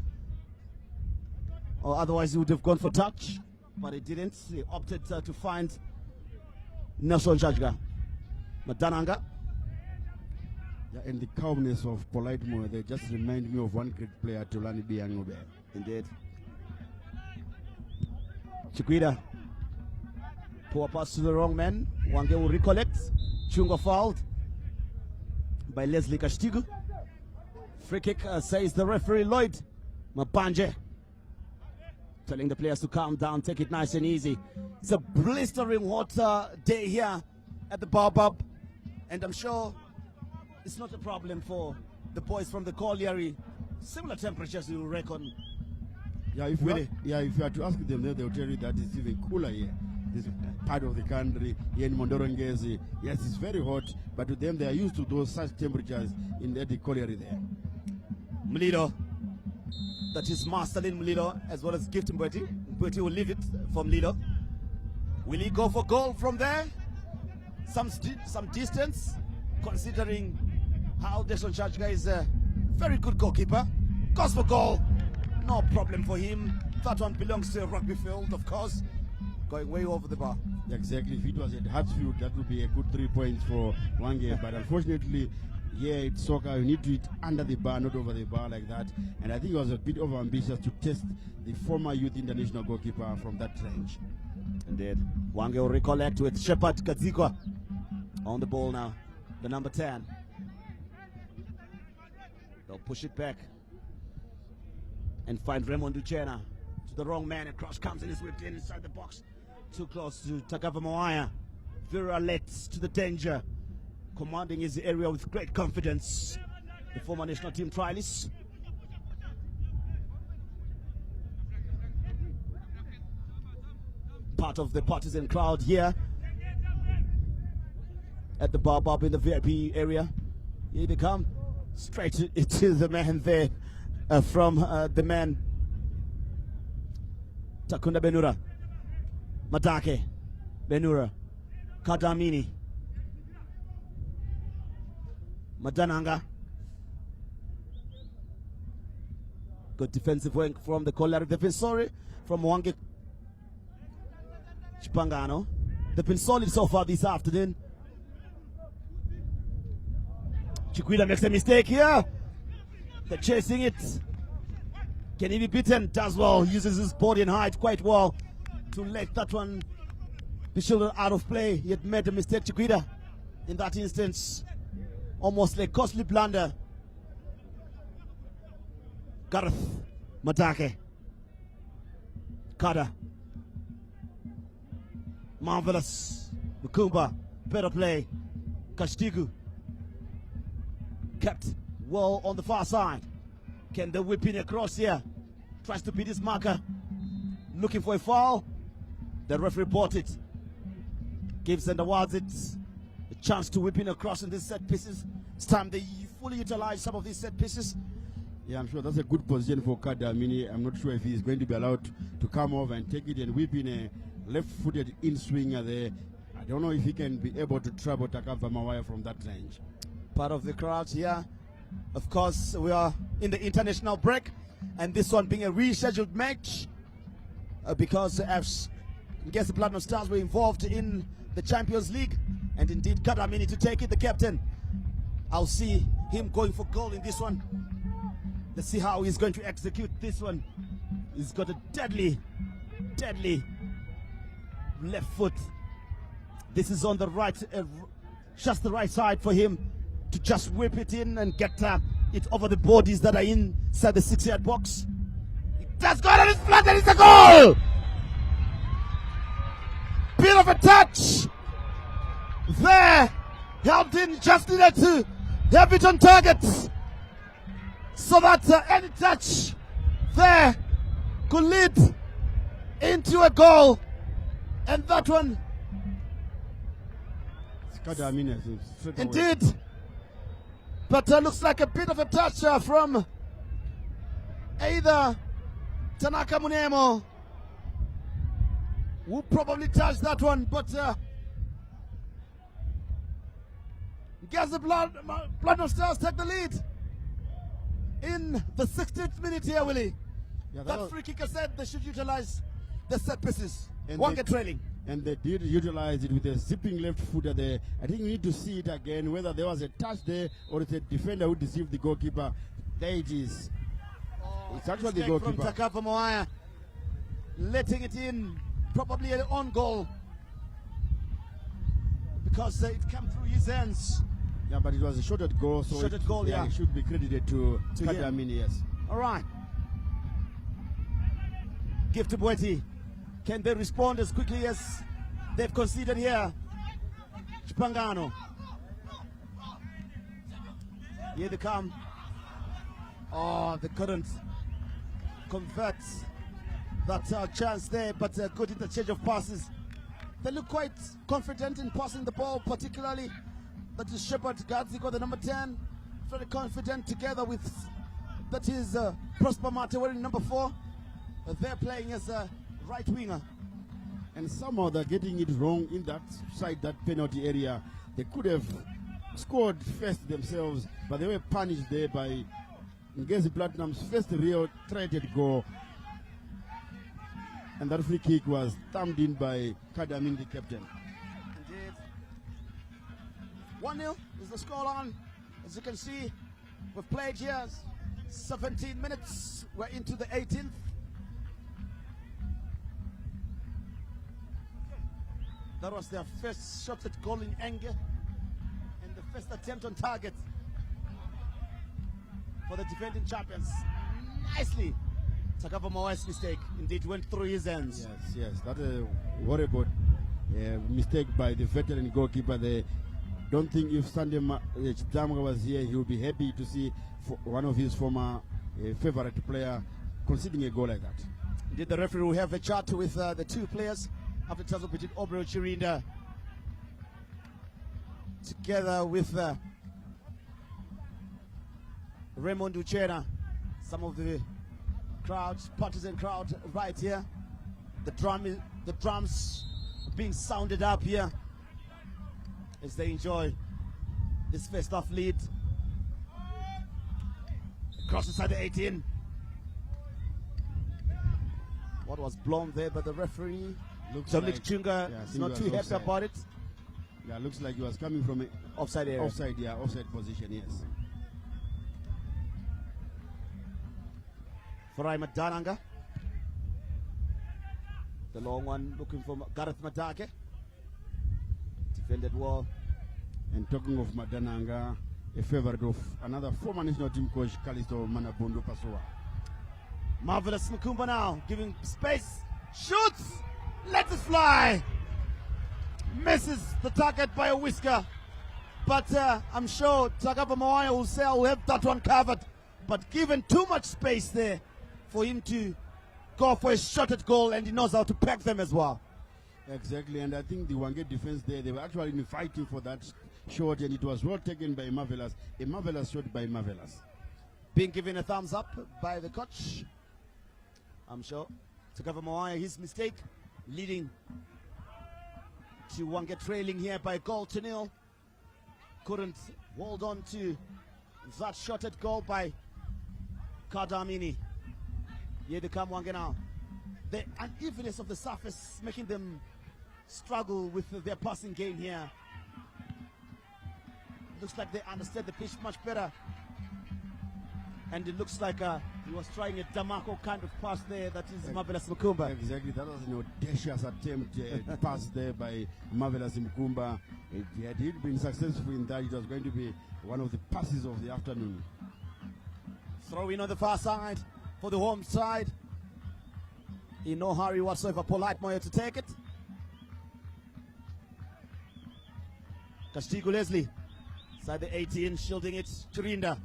or otherwise he would have gone for touch, but he didn't. He opted to find Nelson Jajga. Madananga. Yeah, and the calmness of Polite Moyo, they just remind me of one great player, Tulani Biangobe. Indeed. Chikwida. Poor pass to the wrong man. Hwange will recollect. Chunga fouled by Leslie Kastigu. Free kick, says the referee Lloyd Mapanje. Telling the players to calm down, take it nice and easy. It's a blistering hot day here at the Baobab, and I'm sure it's not a problem for the boys from the colliery. Similar temperatures you reckon. Yeah, if you are to ask them, they'll tell you that it's even cooler here. This part of the country, here in Mondoro Ngezi. Yes, it's very hot, but to them, they are used to those such temperatures in the colliery there. Mlido, that is Masterlin Mlido, as well as Gift Mbweti. Mbweti will leave it for Mlido. Will he go for goal from there? Some distance, considering how Deson Chachka is a very good goalkeeper. Goes for goal, no problem for him. That one belongs to a rugby field, of course. Going way over the bar. Exactly. If it was at Hartsfield, that would be a good 3 points for Hwange. But unfortunately, here it's soccer. You need to hit under the bar, not over the bar like that. And I think it was a bit over ambitious to test the former youth international goalkeeper from that range. Indeed. Hwange will recollect with Shepard Kadzikwa on the ball now. The number 10. They'll push it back and find Raymond Uchena. To the wrong man, and cross comes and is whipped in inside the box. Too close to Takava Moaya. Very alert to the danger. Commanding his area with great confidence. The former national team trialist. Part of the partisan crowd here at the Baobab in the VIP area. Here they come. Straight to the man there from the man Takunda Benura. Madake Benura. Kadamini. Madananga. Good defensive work from the colliery. They've been sorry from Hwange Chipangano. They've been solid so far this afternoon. Chikwila makes a mistake here. They're chasing it. Can he be beaten? Does well. Uses his body and height quite well to let that one The shoulder out of play. He had made a mistake, Chiquita, in that instance. Almost like costly blunder. Gareth Matake. Kada. Marvelous. Mukumba. Better play. Kashtigu. Kept well on the far side. Can they whip in across here? Tries to beat his marker. Looking for a foul. The referee bought it. Gives and awards it a chance to whip in across in these set pieces. It's time they fully utilize some of these set pieces. Yeah, I'm sure that's a good position for Kadamini. I'm not sure if he's going to be allowed to come over and take it and whip in a left-footed in-swinger there. I don't know if he can be able to trouble Takava Mawaya from that range. Part of the crowd here. Of course, we are in the international break, and this one being a rescheduled match because as Ngezi Platinum Stars were involved in the Champions League, and indeed Kadamini to take it, the captain. I'll see him going for goal in this one. Let's see how he's going to execute this one. He's got a deadly left foot. This is on the right, just the right side for him to just whip it in and get it over the bodies that are inside the 6-yard box. He does go on his flat and it's a goal! Bit of a touch there. Helped in, just needed to have it on target. So that any touch there could lead into a goal. And that one, indeed. But looks like a bit of a touch from either Tanaka Munemo, who probably touched that one. But Ngezi Platinum Stars take the lead in the 16th minute here, Willie. Yeah, that free kicker said they should utilize the set pieces. And Hwange trailing. And they did utilize it with a zipping left footer there. I think we need to see it again, whether there was a touch there or it's a defender who deceived the goalkeeper. There it is. It's actually the goalkeeper. From Takava Moaya, letting it in, probably an own goal, because it came through his hands. Yeah, but it was a shorted goal, so yeah. It should be credited to Kadamini, yes. All right. Give to Bweti. Can they respond as quickly as they've conceded here? Chipangano. Here they come. Oh, they couldn't convert that chance there, but good interchange of passes. They look quite confident in passing the ball, particularly that is Shepard Gadziko, the number 10. Very confident together with, that is Prosper Mate wearing number 4. They're playing as a right winger. And somehow they're getting it wrong in that side, that penalty area. They could have scored first themselves, but they were punished there by Ngezi Platinum's first real threatened goal. And that free kick was thumbed in by Kadamin, the captain. Indeed. 1-0 is the scoreline. As you can see, we've played here 17 minutes. We're into the 18th. That was their first shot at goal in anger and the first attempt on target for the defending champions. Nicely. Takava Mawa's mistake indeed went through his hands. Yes, that's a horrible mistake by the veteran goalkeeper there. Don't think if Sunday Chidamga was here, he would be happy to see one of his former favorite player conceding a goal like that. Indeed, the referee will have a chat with the two players after the tussle between Obro Chirinda together with Raymond Uchena. Some of the crowd, partisan crowd right here. The drums being sounded up here as they enjoy this first half lead. Cross inside the 18. What was blown there by the referee? Dominic Chunga is not too happy about it. Yeah, looks like he was coming from an offside area. Offside position, yes. Farai Madananga. The long one looking for Gareth Matake. Defended well. And talking of Madananga, a favorite of another former national team coach, Kalisto Manabondo Pasoa. Marvelous Mukumba now, giving space. Shoots! Let it fly! Misses the target by a whisker. But I'm sure Tagava Mawaya will say I'll have that one covered. But given too much space there for him to go for a shot at goal, and he knows how to pack them as well. Exactly, and I think the Hwange defense there, they were actually fighting for that shot, and it was well taken by Marvelous. A marvelous shot by Marvelous. Being given a thumbs up by the coach. I'm sure Tagava Mawaya, his mistake, leading to Hwange trailing here by a goal to nil. Couldn't hold on to that shot at goal by Kadamini. Here they come Hwange now. The unevenness of the surface making them struggle with their passing game here. Looks like they understand the pitch much better. And it looks like he was trying a Damako kind of pass there. That is Marvelous Mukumba. Exactly, that was an audacious attempt pass there by Marvelous Mukumba. Had he been successful in that, it was going to be one of the passes of the afternoon. Throw in on the far side for the home side. In no hurry whatsoever, Polite Moyo to take it. Kastigo Leslie, side the 18, shielding it. Chirinda,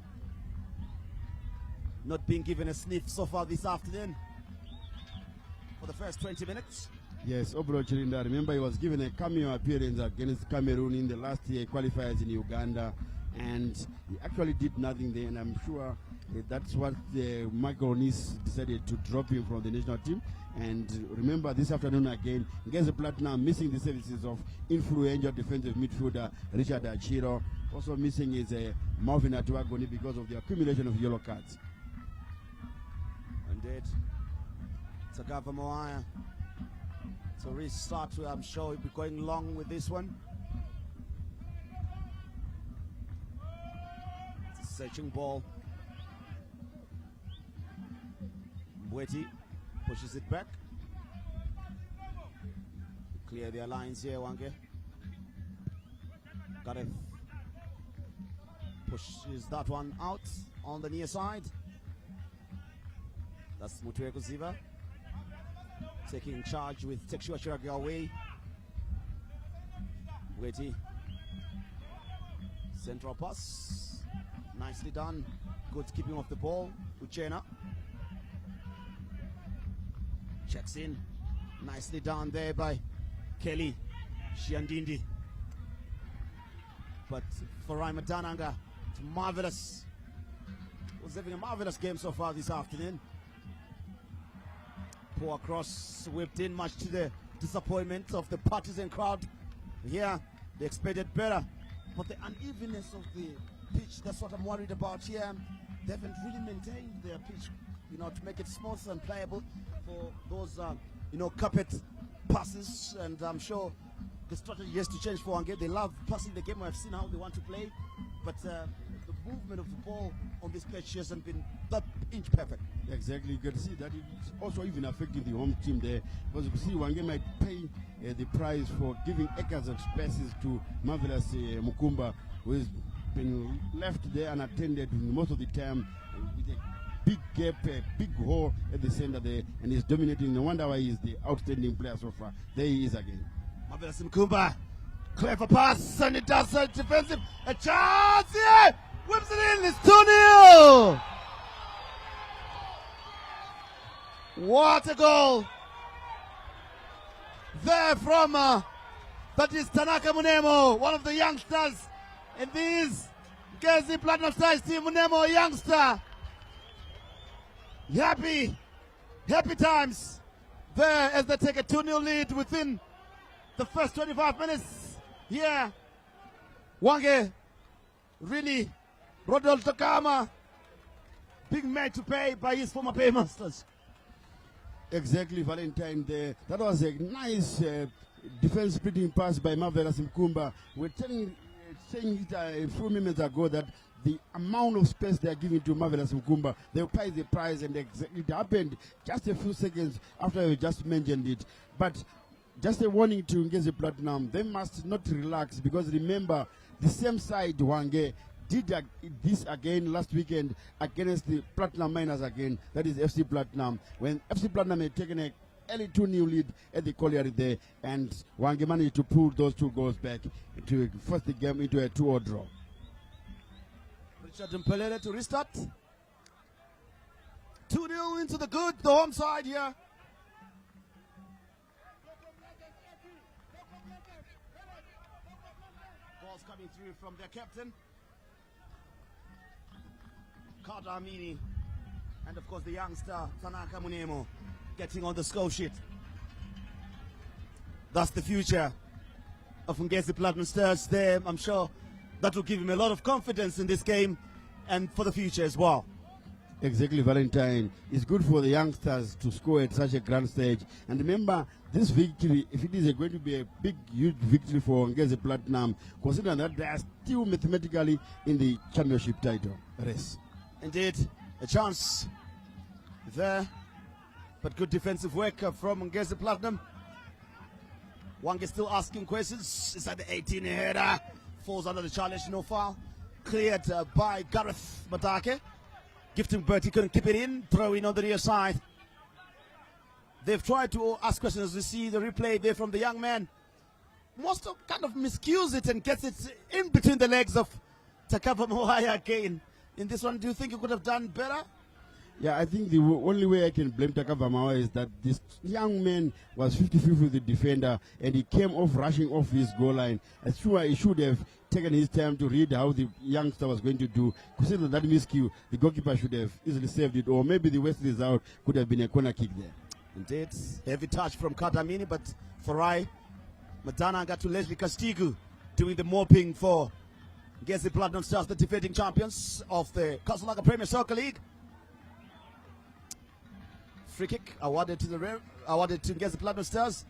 not being given a sniff so far this afternoon for the first 20 minutes. Yes, Obro Chirinda, remember he was given a cameo appearance against Cameroon in the last year qualifiers in Uganda, and he actually did nothing there, and I'm sure that's what Michael Nis decided to drop him from the national team. And remember this afternoon again, Ngezi Platinum missing the services of influential defensive midfielder Richard Achiro. Also missing is Marvin Atuagoni because of the accumulation of yellow cards. Indeed. Tagava Moaya to restart. I'm sure he'll be going long with this one. It's a searching ball. Mbweti pushes it back. Clear their lines here, Hwange. Gareth pushes that one out on the near side. That's Mutwe Kuziva taking charge with Tekshua Chiragi away. Mbweti. Central pass. Nicely done. Good keeping of the ball. Uchena checks in. Nicely done there by Kelly Shiandindi. But for Raima Dananga, it's marvelous. Was having a marvelous game so far this afternoon. Poor cross whipped in, much to the disappointment of the partisan crowd. Here, they expected better. But the unevenness of the pitch, that's what I'm worried about here. They haven't really maintained their pitch, to make it smooth and playable for those, carpet passes. And I'm sure the strategy has to change for Hwange. They love passing the game. I've seen how they want to play. But the movement of the ball on this pitch hasn't been that inch perfect. Exactly, you can see that it's also even affecting the home team there. Because you can see Hwange might pay the price for giving acres of spaces to Marvelous Mukumba, who has been left there unattended most of the time with a big gap, a big hole at the center there, and he's dominating. No wonder why he's the outstanding player so far. There he is again. Marvelous Mukumba, clever pass, and it does a defensive. A chance here! Whips it in, it's 2-0! What a goal! There from, that is Tanaka Munemo, one of the youngsters in this Ngezi Platinum Stars team. Munemo, a youngster. Happy times there as they take a 2-0 lead within the first 25 minutes. Yeah, Hwange really, Rodolfo Takama, big man to pay by his former paymasters. Exactly, Valentine there. That was a nice defense splitting pass by Marvelous Mukumba. We're saying it a few minutes ago that the amount of space they are giving to Marvelous Mukumba, they'll pay the price, and it happened just a few seconds after you just mentioned it. But just a warning to Ngezi Platinum. They must not relax because remember, the same side, Hwange, did this again last weekend against the Platinum Miners again. That is FC Platinum. When FC Platinum had taken a early 2-0 lead at the colliery there, and Hwange managed to pull those 2 goals back to force the game into a 2-0 draw. Richard Mpelele to restart. 2-0 into the home side here. Balls coming through from their captain, Carter Amini, and of course the youngster Tanaka Munemo getting on the score sheet. That's the future of Ngezi Platinum Stars there. I'm sure that will give him a lot of confidence in this game and for the future as well. Exactly, Valentine. It's good for the youngsters to score at such a grand stage. And remember, this victory, if it is going to be a big, huge victory for Ngezi Platinum, considering that they are still mathematically in the championship title race. Indeed, a chance there, but good defensive work from Ngezi Platinum. Hwange still asking questions. Is that the 18 header? Falls under the challenge, no foul. Cleared by Gareth Matake. Gifting Bertie couldn't keep it in. Throw in on the near side. They've tried to ask questions. We see the replay there from the young man. Must have kind of miscues it and gets it in between the legs of Takava Moaya again. In this one, do you think you could have done better? Yeah, I think the only way I can blame Takava Moaya is that this young man was 50-50 with the defender and he came off rushing off his goal line. I'm sure he should have taken his time to read how the youngster was going to do. Considering that miscue, the goalkeeper should have easily saved it, or maybe the West result could have been a corner kick there. Indeed, heavy touch from Katamini, but Farai Madana got to Leslie Castigu doing the mopping for Ngezi Platinum Stars, the defending champions of the Kasalaka Premier Soccer League. Free kick awarded to Ngezi Platinum Stars.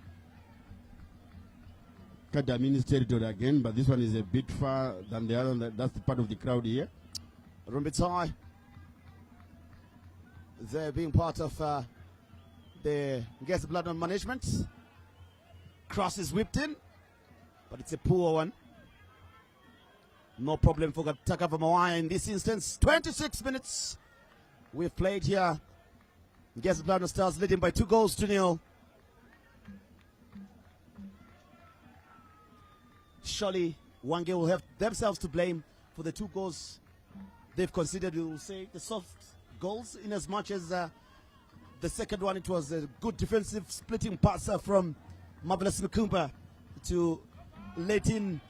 Kadamini's territory again, but this one is a bit far than the other. That's the part of the crowd here. Rumbitai, they're being part of the Ngezi Platinum management. Cross is whipped in, but it's a poor one. No problem for Takava Moaya in this instance. 26 minutes we've played here. Ngezi Platinum Stars leading by 2-0. Surely Hwange will have themselves to blame for the 2 goals they've considered. We will say the soft goals, in as much as the second one, it was a good defensive splitting pass from Marvelous Mukumba to let in,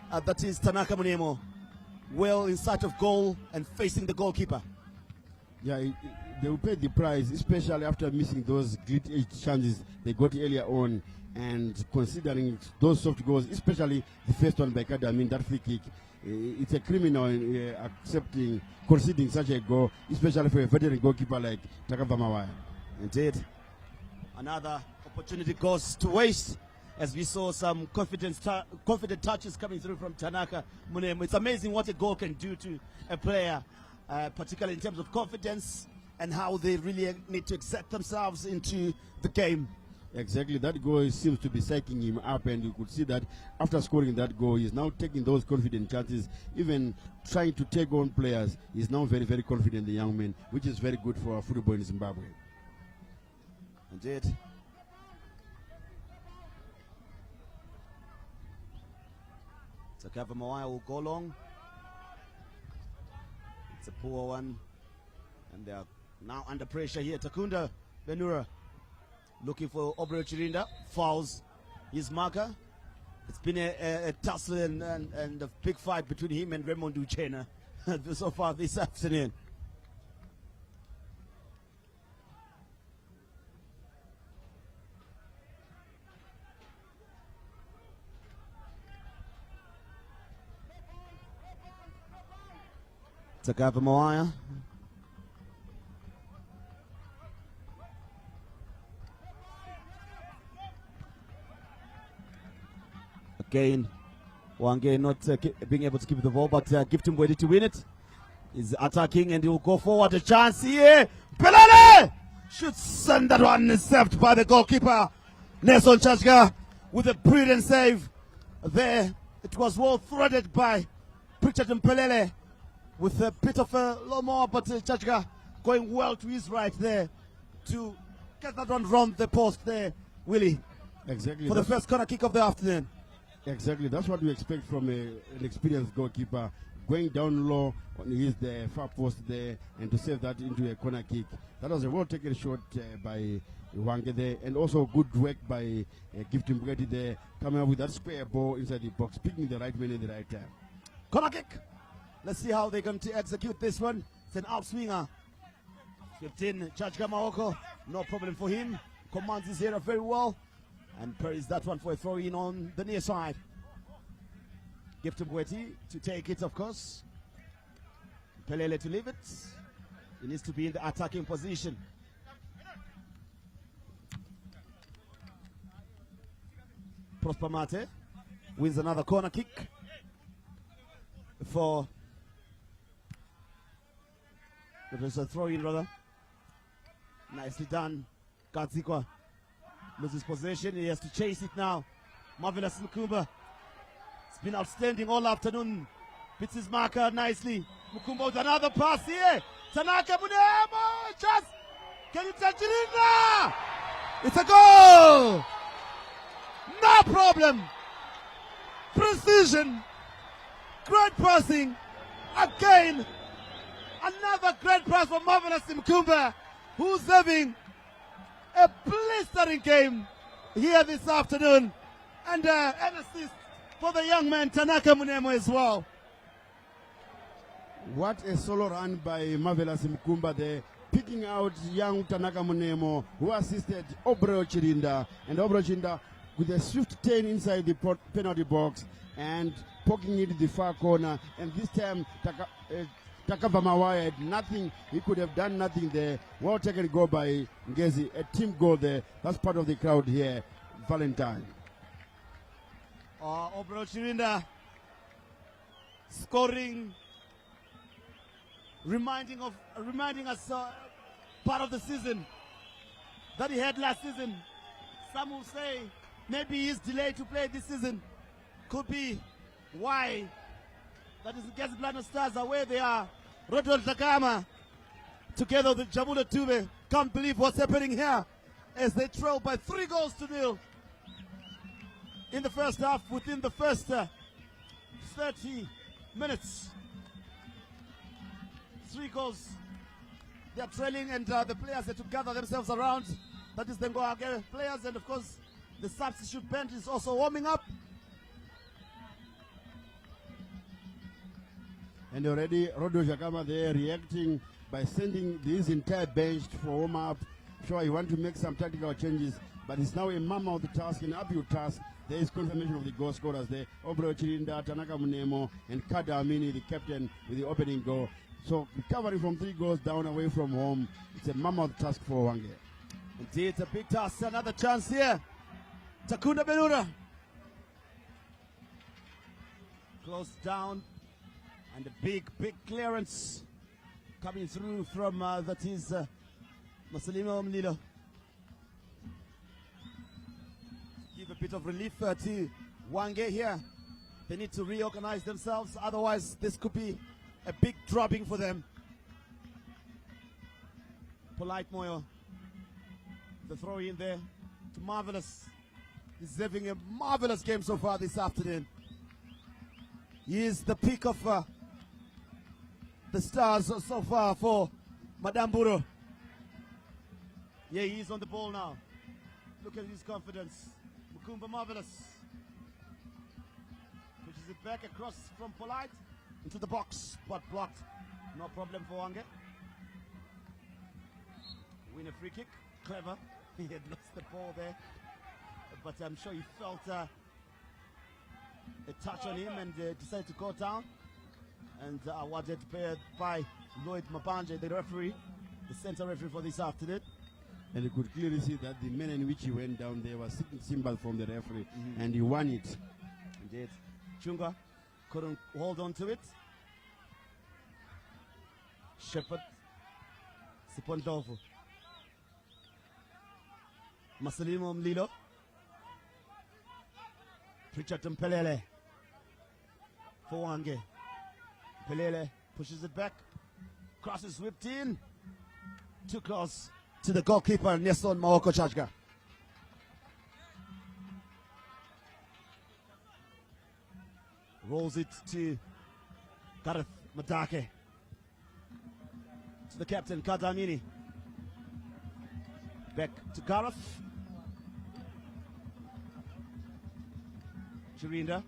that is Tanaka Munemo, well in sight of goal and facing the goalkeeper. Yeah, they will pay the price, especially after missing those great chances they got earlier on. And considering those soft goals, especially the first one by Kadamin, that free kick, it's a criminal conceding such a goal, especially for a veteran goalkeeper like Takava Moaya. Indeed. Another opportunity goes to waste, as we saw some confident touches coming through from Tanaka Munemo. It's amazing what a goal can do to a player, particularly in terms of confidence and how they really need to accept themselves into the game. Exactly, that goal seems to be psyching him up, and you could see that after scoring that goal, he's now taking those confident chances, even trying to take on players. He's now very, very confident, the young man, which is very good for football in Zimbabwe. Indeed. Takava Moaya will go long. It's a poor one, and they are now under pressure here. Takunda Benura looking for Obreo Chirinda, fouls his marker. It's been a tussle and a big fight between him and Raymond Uchena so far this afternoon. Takava Moaya. Again, Hwange not being able to keep the ball, but Gift him ready to win it. He's attacking and he will go forward. A chance here. Pelele shoots, and that one is saved by the goalkeeper, Nelson Chachka. with a brilliant save there. It was well threaded by Pritchard Mpelele with a bit of a low more, but Chachka going well to his right there to get that one round the post there, Willie. Exactly. For the first corner kick of the afternoon. Exactly. That's what we expect from an experienced goalkeeper. Going down low on his far post there and to save that into a corner kick. That was a well taken shot by Hwange there, and also good work by Gift Mbugati there, coming up with that square ball inside the box, picking the right man at the right time. Corner kick. Let's see how they're going to execute this one. It's an outswinger. 15, Chachka Maoko. No problem for him. Commands his area very well. And parries that one for a throw in on the near side. Gift Mbugati to take it, of course. Pelele to leave it. He needs to be in the attacking position. Prosper Mate wins another corner kick for there's a throw in, rather. Nicely done. Katsikwa loses possession. He has to chase it now. Marvelous Mukumba. It's been outstanding all afternoon. Hits his marker nicely. Mukumba with another pass here. Tanaka Munemo. Just can you touch it in now? It's a goal. No problem. Precision. Great passing. Again. Another great pass for Marvelous Mkumba, who's having a blistering game here this afternoon. And an assist for the young man Tanaka Munemo as well. What a solo run by Marvelous Mkumba there, picking out young Tanaka Munemo, who assisted Obreo Chirinda. And Obreo Chirinda with a swift turn inside the penalty box and poking it in the far corner. And this time, Takava Mawaya had nothing. He could have done nothing there. Well taken goal by Ngezi. A team goal there. That's part of the crowd here. Valentine. Obreo Chirinda scoring, reminding us part of the season that he had last season. Some will say maybe his delay to play this season could be why that is Ngezi Black Stars are where they are. Rodolfo Takama together with Jabula Tube can't believe what's happening here as they trail by 3-0 in the first half within the first 30 minutes. 3 goals. They are trailing, and the players have to gather themselves around. That is the Ngoage players, and of course the substitute bench is also warming up. And already Rodo Jakama there reacting by sending his entire bench for warm-up. Sure, he wants to make some tactical changes, but it's now a mama of the task, an uphill task. There is confirmation of the goal scorers there. Obreo Chirinda, Tanaka Munemo, and Kada Amini, the captain, with the opening goal. So recovering from 3 goals down away from home, it's a mama of the task for Hwange. Indeed, it's a big task. Another chance here. Takunda Benura. Closed down. And a big clearance coming through from that is Masalimo Mlilo. Give a bit of relief to Hwange here. They need to reorganize themselves, otherwise this could be a big dropping for them. Polite Moyo. The throw in there to Marvelous. He's having a marvelous game so far this afternoon. He is the pick of the Stars so far for Madame Buro. Yeah, he's on the ball now. Look at his confidence. Mukumba Marvelous. Pushes it back across from Polite into the box, but blocked. No problem for Hwange. Win a free kick. Clever. He had lost the ball there, but I'm sure he felt a touch on him and decided to go down. And awarded by Lloyd Mabanje, the referee, the center referee for this afternoon. And you could clearly see that the manner in which he went down there was seeking symbol from the referee, and he won it. Indeed. Chunga couldn't hold on to it. Shepherd, Sipondovo, Masalimo Mlilo. Richard Mpelele for Hwange. Mpelele pushes it back. Cross is whipped in. Too close to the goalkeeper, Nelson Maoko Chachka. Rolls it to Gareth Madake. To the captain, Kadamini. Back to Gareth. Chirinda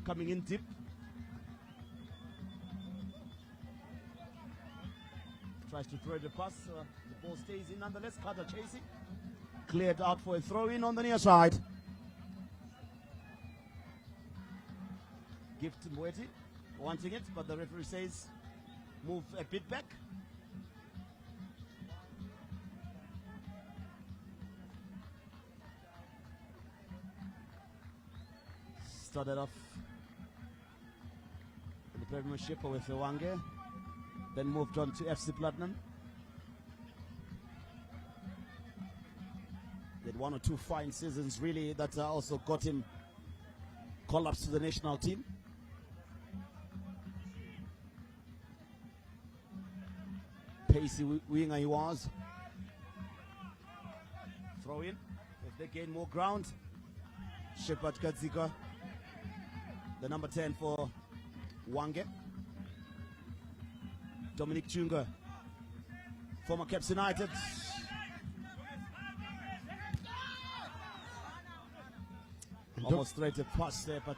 coming in deep. Tries to throw the pass. The ball stays in nonetheless. Carter chasing. Cleared out for a throw in on the near side. Gift to Mweti, wanting it, but the referee says move a bit back. Started off in the Premiership with Hwange, then moved on to FC Platinum. Did 1 or 2 fine seasons really that also got him called up to the national team. Pacey winger he was. Throw in. If they gain more ground. Shepard Kadzika, the number 10 for Hwange. Dominic Chunga, former Caps United. Almost straight a pass there, but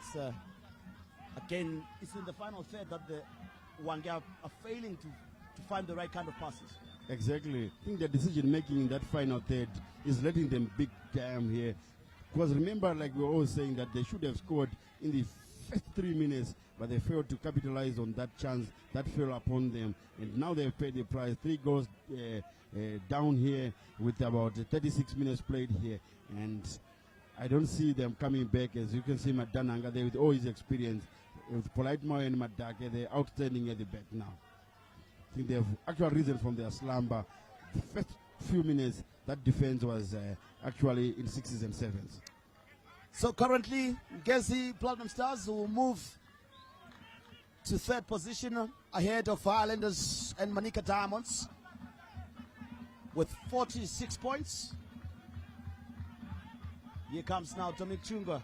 again, it's in the final third that the Hwange are failing to find the right kind of passes. Exactly. I think the decision making in that final third is letting them big time here. Because remember, like we were always saying, that they should have scored in the first 3 minutes, but they failed to capitalize on that chance that fell upon them. And now they've paid the price. 3 goals down here with about 36 minutes played here. And I don't see them coming back. As you can see, Madananga there with all his experience. With Polite Moyo and Madake, they're outstanding at the back now. I think they have actual reason from their slumber. The first few minutes, that defense was actually in 6s and 7s. So currently, Ngezi Platinum Stars will move to 3rd position ahead of Highlanders and Manika Diamonds with 46 points. Here comes now Dominic Chunga.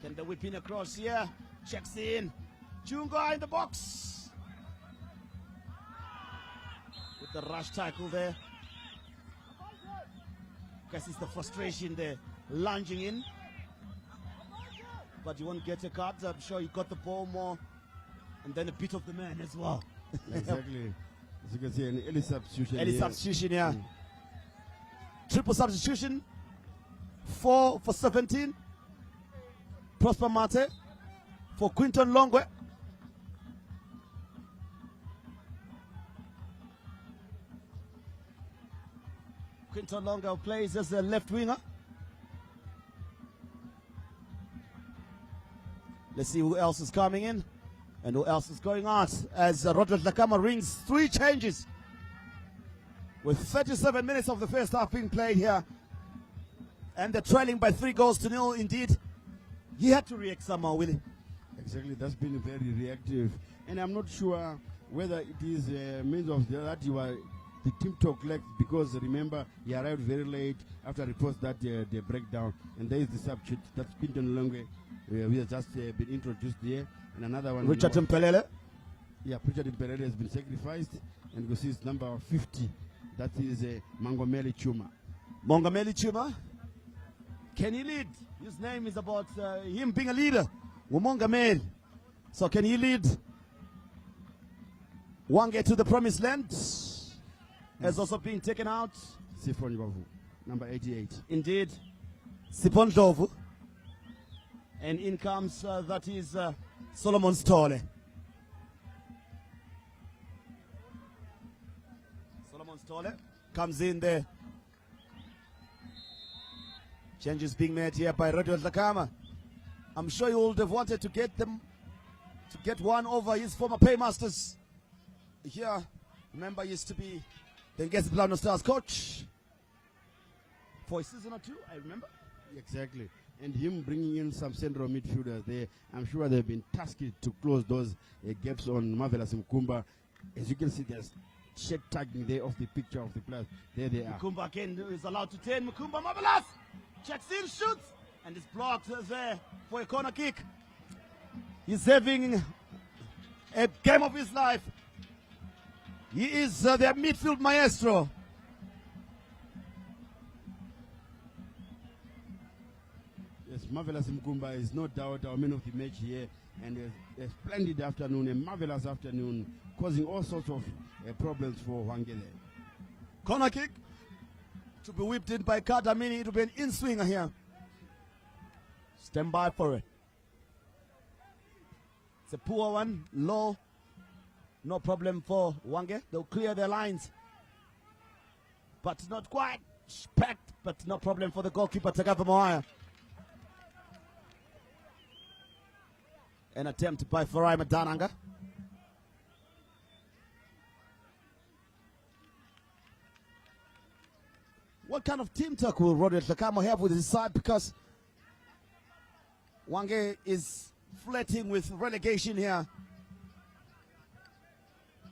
Can the whip in across here? Checks in. Chunga in the box. The rush tackle there. Guess it's the frustration there, lunging in. But you won't get a card. I'm sure you got the ball more, and then a bit of the man as well. Exactly. As you can see, an early substitution. Early substitution, yeah. Triple substitution. 4 for 17. Prosper Mate for Quinton Longwe. Quinton Longo plays as a left winger. Let's see who else is coming in and who else is going out as Roderick Lakama rings 3 changes with 37 minutes of the first half being played here, and they're trailing by 3-0 indeed. He had to react somehow, Willie. Exactly, that's been very reactive, and I'm not sure whether it is means of that you are the team talk left, because remember he arrived very late after reports that the breakdown, and there is the substitute, that's Quinton Longue. We have just been introduced there, and another one. Richard Mpelele. Yeah, Richard Mpelele has been sacrificed, and we see his number 50. That is Mangomeli Chuma. Mangomeli Chuma. Can he lead? His name is about him being a leader. Mangomeli. So can he lead Hwange to the promised land? Has also been taken out. Sifon Bavu, number 88. Indeed. Sipon Dovu. And in comes, that is Solomon Stole. Solomon Stole comes in there. Changes being made here by Radio Lakama. I'm sure you would have wanted to get them, to get one over his former paymasters. Here, remember, he used to be the Ngezi Platinum Stars coach for a season or 2, I remember. Exactly. And him bringing in some central midfielders there, I'm sure they've been tasked to close those gaps on Marvelous Mkumba. As you can see, there's shed tagging there of the picture of the players. There they are. Mkumba again is allowed to turn. Mkumba, Marvelous! Checks in, shoots, and it's blocked there for a corner kick. He's having a game of his life. He is their midfield maestro. Yes, Marvelous Mkumba is no doubt our man of the match here, and a splendid afternoon, a marvelous afternoon, causing all sorts of problems for Hwange there. Corner kick to be whipped in by Kadamini. It will be an in-swinger here. Stand by for it. It's a poor one, low. No problem for Hwange. They'll clear their lines. But not quite. Packed, but no problem for the goalkeeper, Tagava Moaya. An attempt by Farai Madananga. What kind of team talk will Roderick Lakamo have with his side? Because Hwange is flirting with relegation here.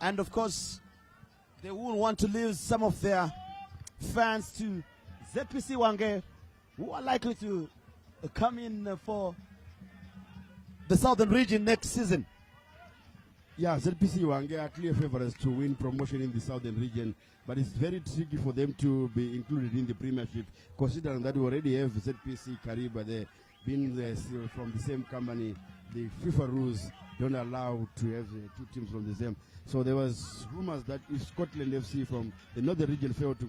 And of course, they won't want to lose some of their fans to ZPC Hwange, who are likely to come in for the southern region next season. Yeah, ZPC Hwange are clear favorites to win promotion in the southern region, but it's very tricky for them to be included in the premiership, considering that we already have ZPC Kariba there, being from the same company. The FIFA rules don't allow to have two teams from the same. So there was rumors that if Scotland FC from the northern region failed to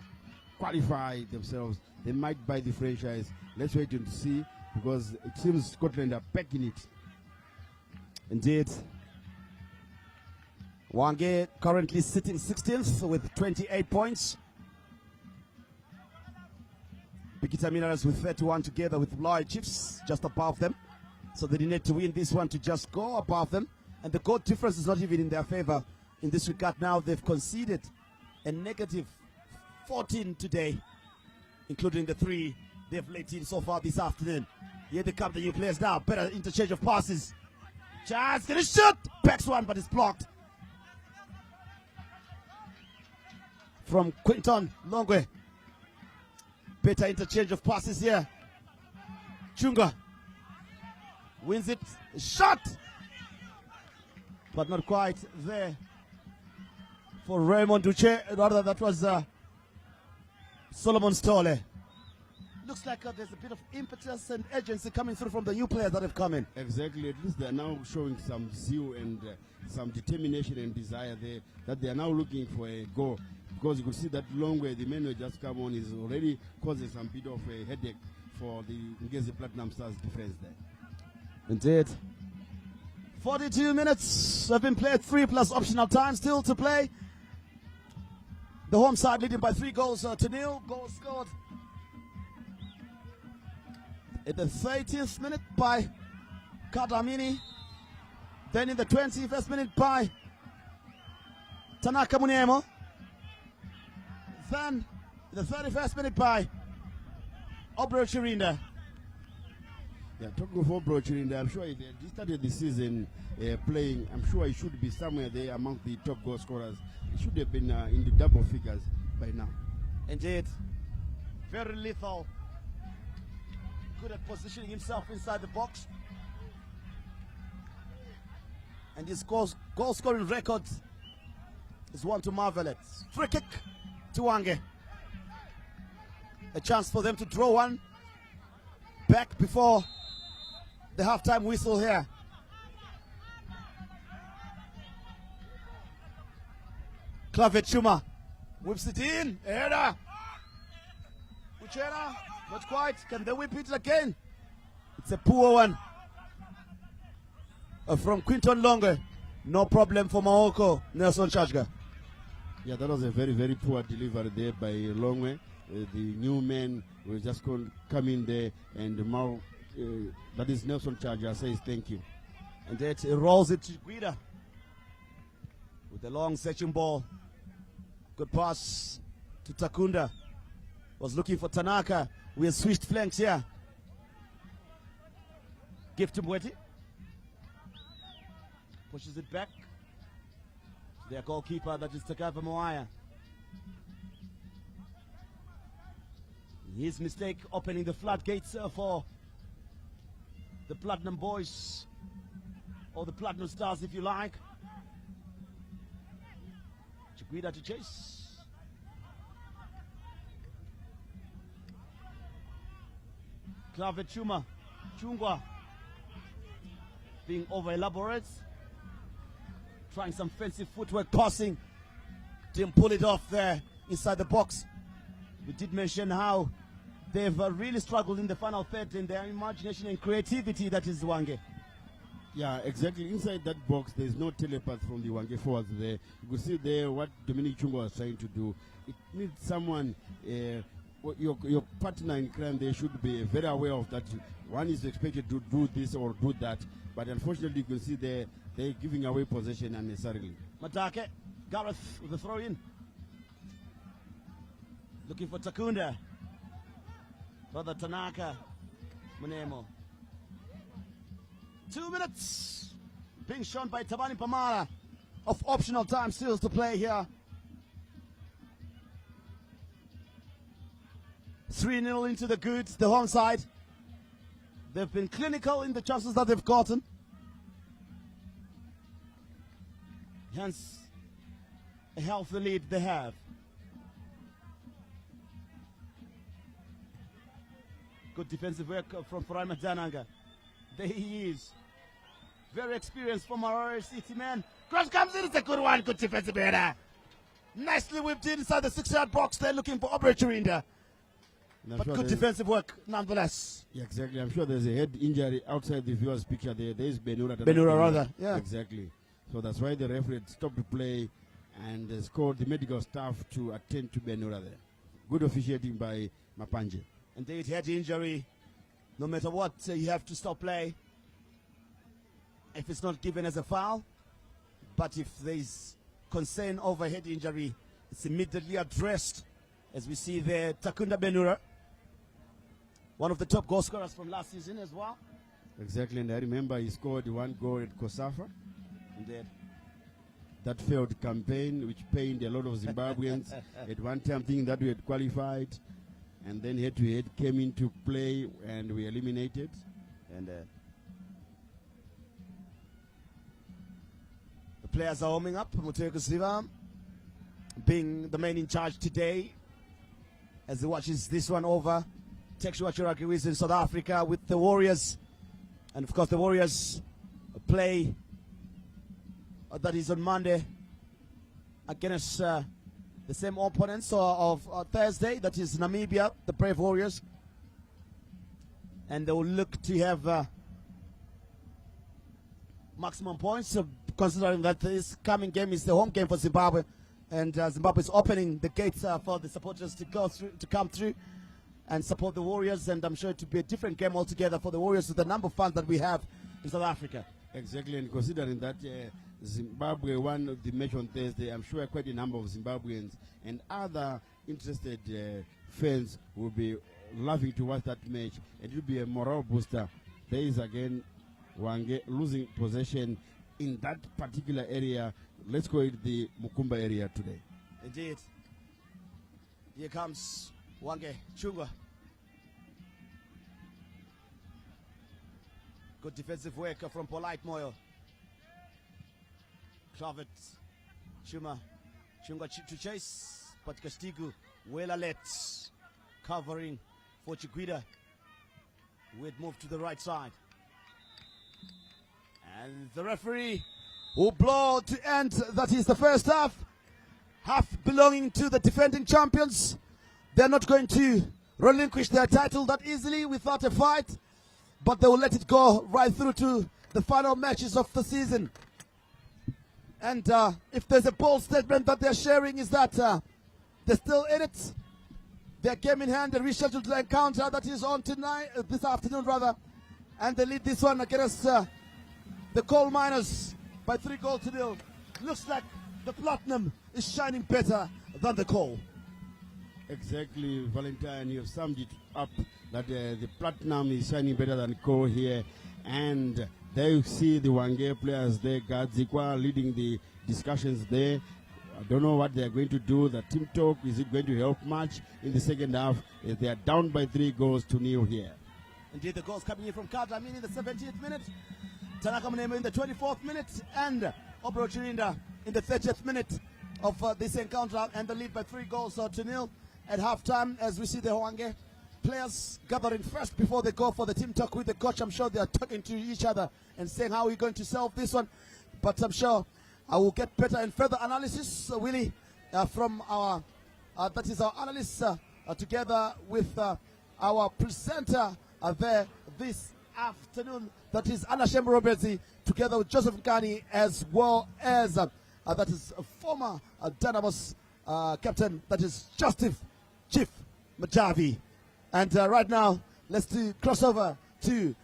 qualify themselves, they might buy the franchise. Let's wait and see, because it seems Scotland are backing it. Indeed. Hwange currently sitting 16th with 28 points. Bikita Minerals with 31 together with Lloyd Chiefs just above them. So they need to win this one to just go above them. And the goal difference is not even in their favor. In this regard now, they've conceded a negative 14 today, including the 3 they've let in so far this afternoon. Here they come, the new players now. Better interchange of passes. Chance, gonna shoot! Backs one, but it's blocked. From Quinton Longwe. Better interchange of passes here. Chunga wins it. Shot! But not quite there for Raymond Duce. Rather, that was Solomon Stole. Looks like there's a bit of impetus and urgency coming through from the new players that have come in. Exactly. At least they're now showing some zeal and some determination and desire there, that they are now looking for a goal. Because you could see that long way the man who just come on is already causing some bit of a headache for the Ngezi Platinum Stars defense there. Indeed. 42 minutes have been played, 3 plus optional time still to play. The home side leading by 3 goals to nil. Goal scored at the 30th minute by Kadamini. Then in the 21st minute by Tanaka Muniemo. Then in the 31st minute by Obro Chirinda. Yeah, talking of Obro Chirinda, I'm sure he started the season playing. I'm sure he should be somewhere there among the top goal scorers. He should have been in the double figures by now. Indeed. Very lethal. Good at positioning himself inside the box. And his goal scoring record is one to marvel at. Free kick to Hwange. A chance for them to draw one back before the halftime whistle here. Clavet Chuma whips it in. Header. Uchera, not quite. Can they whip it again? It's a poor one. From Quinton Longe. No problem for Maoko. Nelson Chachga. Yeah, that was a very, very poor delivery there by Longwe. The new man will just come in there, and now that is Nelson Charger says thank you. And that he rolls it to Guida with a long searching ball. Good pass to Takunda. Was looking for Tanaka. We have switched flanks here. Gift to Mweti. Pushes it back. Their goalkeeper, that is Takava Moaya. His mistake opening the floodgates for the Platinum Boys, or the Platinum Stars if you like. Chikwida to chase. Clave Chungwa being over elaborate, trying some fancy footwork, passing, didn't pull it off there inside the box. We did mention how they've really struggled in the final third in their imagination and creativity, that is Hwange. Yeah, exactly. Inside that box, there's no telepath from the Hwange forwards there. You could see there what Dominic Chungwa was trying to do. It needs someone, your partner in crime, they should be very aware of that. One is expected to do this or do that, but unfortunately you can see they're giving away possession unnecessarily. Matake, Gareth with the throw in. Looking for Takunda. Brother Tanaka, Munemo. 2 minutes being shown by Tabani Pamara of optional time still to play here. 3-0 into the goods, the home side. They've been clinical in the chances that they've gotten. Hence, a healthy lead they have. Good defensive work from Faraima Dananga. There he is. Very experienced from our City man. Cross comes in, it's a good one. Good defensive header. Nicely whipped in inside the 6-yard box. They're looking for Oberchurinda. But Sure good defensive work nonetheless. Yeah, exactly. I'm sure there's a head injury outside the viewer's picture there. There's Benura. Benura rather, yeah. Exactly. So that's why the referee stopped the play and called the medical staff to attend to Benura there. Good officiating by Mapanje. Indeed, head injury. No matter what, you have to stop play. If it's not given as a foul. But if there's concern over head injury, it's immediately addressed. As we see there, Takunda Benura, one of the top goal scorers from last season as well. Exactly, and I remember he scored 1 goal at Kosafa. Indeed. That failed campaign, which pained a lot of Zimbabweans. At one time, thinking that we had qualified, and then head-to-head came into play, and we eliminated. And the players are warming up. Muteko Siva being the man in charge today, as he watches this one over. Texua Chiraki is in South Africa with the Warriors. And of course the Warriors play, that is on Monday, against the same opponents of Thursday, that is Namibia, the Brave Warriors. And they will look to have maximum points, considering that this coming game is the home game for Zimbabwe. And Zimbabwe is opening the gates for the supporters to go through, to come through and support the Warriors. And I'm sure it will be a different game altogether for the Warriors with the number of fans that we have in South Africa. Exactly, and considering that Zimbabwe won the match on Thursday, I'm sure quite a number of Zimbabweans and other interested fans will be loving to watch that match. It will be a morale booster. There is again Hwange losing possession in that particular area. Let's call it the Mukumba area today. Indeed. Here comes Hwange Chungwa. Good defensive work from Polite Moyo. Clavet, Chungwa to chase, but Castigu well alert, covering for Chikwida. We'd move to the right side. And the referee will blow to end. That is the first half. Half belonging to the defending champions. They're not going to relinquish their title that easily without a fight, but they will let it go right through to the final matches of the season. And if there's a bold statement that they're sharing is that they're still in it. Their game in hand, the rescheduled encounter that is on tonight, this afternoon rather, and they lead this one against the coal miners by 3-0. Looks like the platinum is shining better than the coal. Exactly, Valentine, you have summed it up that the platinum is shining better than coal here. And there you see the Hwange players there, Gadzikwa leading the discussions there. I don't know what they are going to do. The team talk, is it going to help much in the second half? They are down by 3-0 here. Indeed, the goals coming in from Kadra Amini in the 17th minute, Tanaka Mnemo in the 24th minute, and Obro Chirinda in the 30th minute of this encounter, and the lead by 3-0 at halftime. As we see the Hwange players gathering first before they go for the team talk with the coach. I'm sure they are talking to each other and saying how we're going to solve this one, but I'm sure I will get better and further analysis, Willie, from our that is our analyst together with our presenter there this afternoon, that is Anna Shembrobezi, together with Joseph Nkani, as well as that is a former Dynamos captain, that is Chief Majavi. And right now, let's cross over to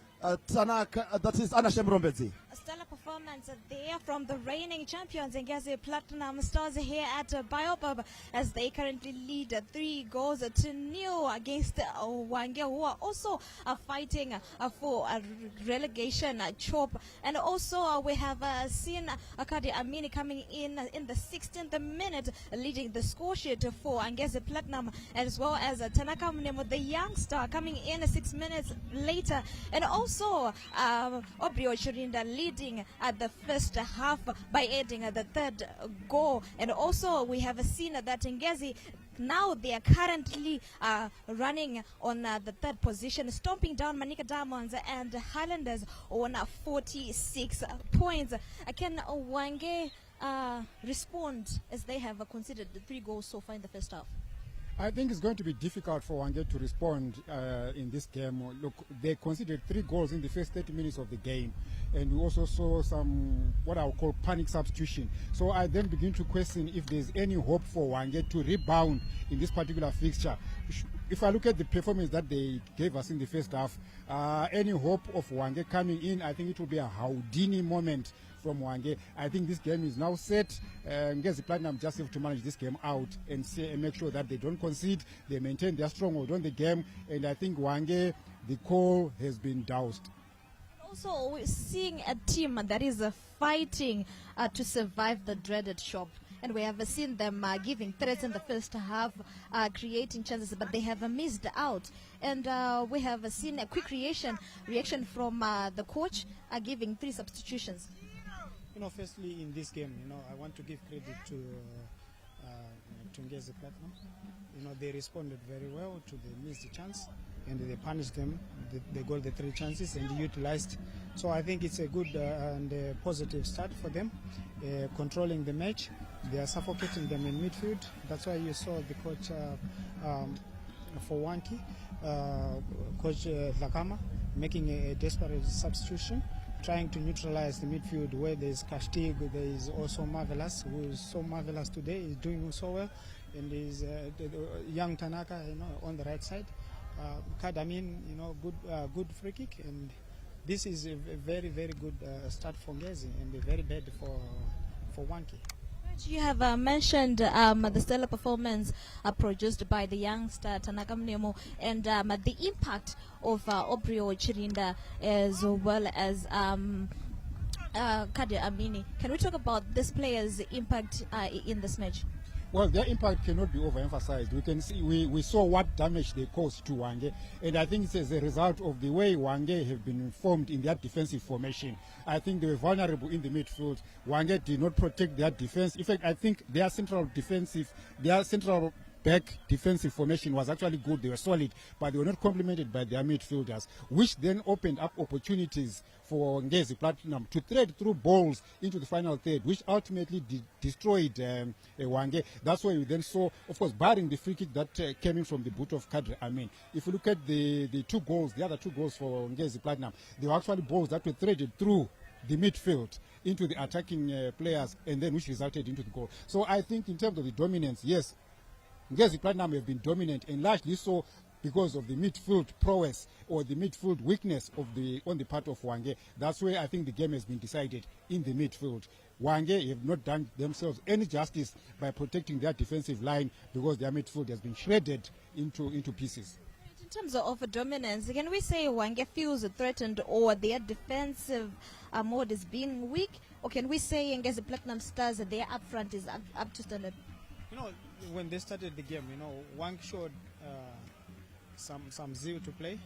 Tanaka, that is Anna Shembrobezi. A stellar performance there from the reigning champions Ngezi Platinum Stars here at Biobab, as they currently lead 3-0 against Hwange, who are also fighting for a relegation chop. And also we have seen Akadi Amini coming in the 16th minute, leading the score sheet for Ngezi Platinum, as well as Tanaka Mnemo, the youngster, coming in 6 minutes later. And also Obrio Chirinda leading at the first half by adding the third goal. And also we have seen that Ngezi, now they are currently running on the third position, stomping down Manika Diamonds and Highlanders on 46 points. Can Hwange respond, as they have conceded the 3 goals so far in the first half? I think it's going to be difficult for Hwange to respond in this game. Look, they conceded 3 goals in the first 30 minutes of the game, and we also saw some what I would call panic substitution. So I then begin to question if there's any hope for Hwange to rebound in this particular fixture. If I look at the performance that they gave us in the first half, any hope of Hwange coming in, I think it will be a Houdini moment from Hwange. I think this game is now set. Ngezi Platinum just have to manage this game out and make sure that they don't concede, they maintain their stronghold on the game, and I think Hwange, the call has been doused. Also, we're seeing a team that is fighting to survive the dreaded shock. And we have seen them giving threats in the first half, creating chances, but they have missed out. And we have seen a quick reaction from the coach, giving 3 substitutions. Firstly, in this game, I want to give credit to Ngezi Platinum. They responded very well to the missed chance, and they punished them. They got the 3 chances and utilized. So I think it's a good and a positive start for them, controlling the match. They are suffocating them in midfield. That's why you saw the coach for Hwange, Coach Lakama, making a desperate substitution, trying to neutralize the midfield where there's Kastig, there is also Marvelous, who is so marvelous today, is doing so well, and there's young Tanaka, on the right side. Kadamin, good free kick, and this is a very, very good start for Ngezi, and very bad for Hwange. You have mentioned the stellar performance produced by the youngster Tanaka Mnemo, and the impact of Obrio Chirinda, as well as Kadir Amini. Can we talk about this player's impact in this match? Well, their impact cannot be overemphasized. We can see, we saw what damage they caused to Hwange, and I think it's as a result of the way Hwange have been formed in their defensive formation. I think they were vulnerable in the midfield. Hwange did not protect their defense. In fact, I think their central back defensive formation was actually good. They were solid, but they were not complemented by their midfielders, which then opened up opportunities for Ngezi Platinum to thread through balls into the final third, which ultimately destroyed Hwange. That's why we then saw, of course, barring the free kick that came in from the boot of Kadri Amin. If you look at the 2 goals, the other 2 goals for Ngezi Platinum, they were actually balls that were threaded through the midfield into the attacking players, and then which resulted into the goal. So I think in terms of the dominance, yes, Ngezi Platinum have been dominant, and largely so because of the midfield prowess or the midfield weakness on the part of Hwange. That's where I think the game has been decided, in the midfield. Hwange have not done themselves any justice by protecting their defensive line, because their midfield has been shredded into pieces. In terms of dominance, can we say Hwange feels threatened or their defensive mode is being weak? Or can we say Ngezi Platinum Stars, their upfront is up to standard? When they started the game, Hwange showed some zeal to play.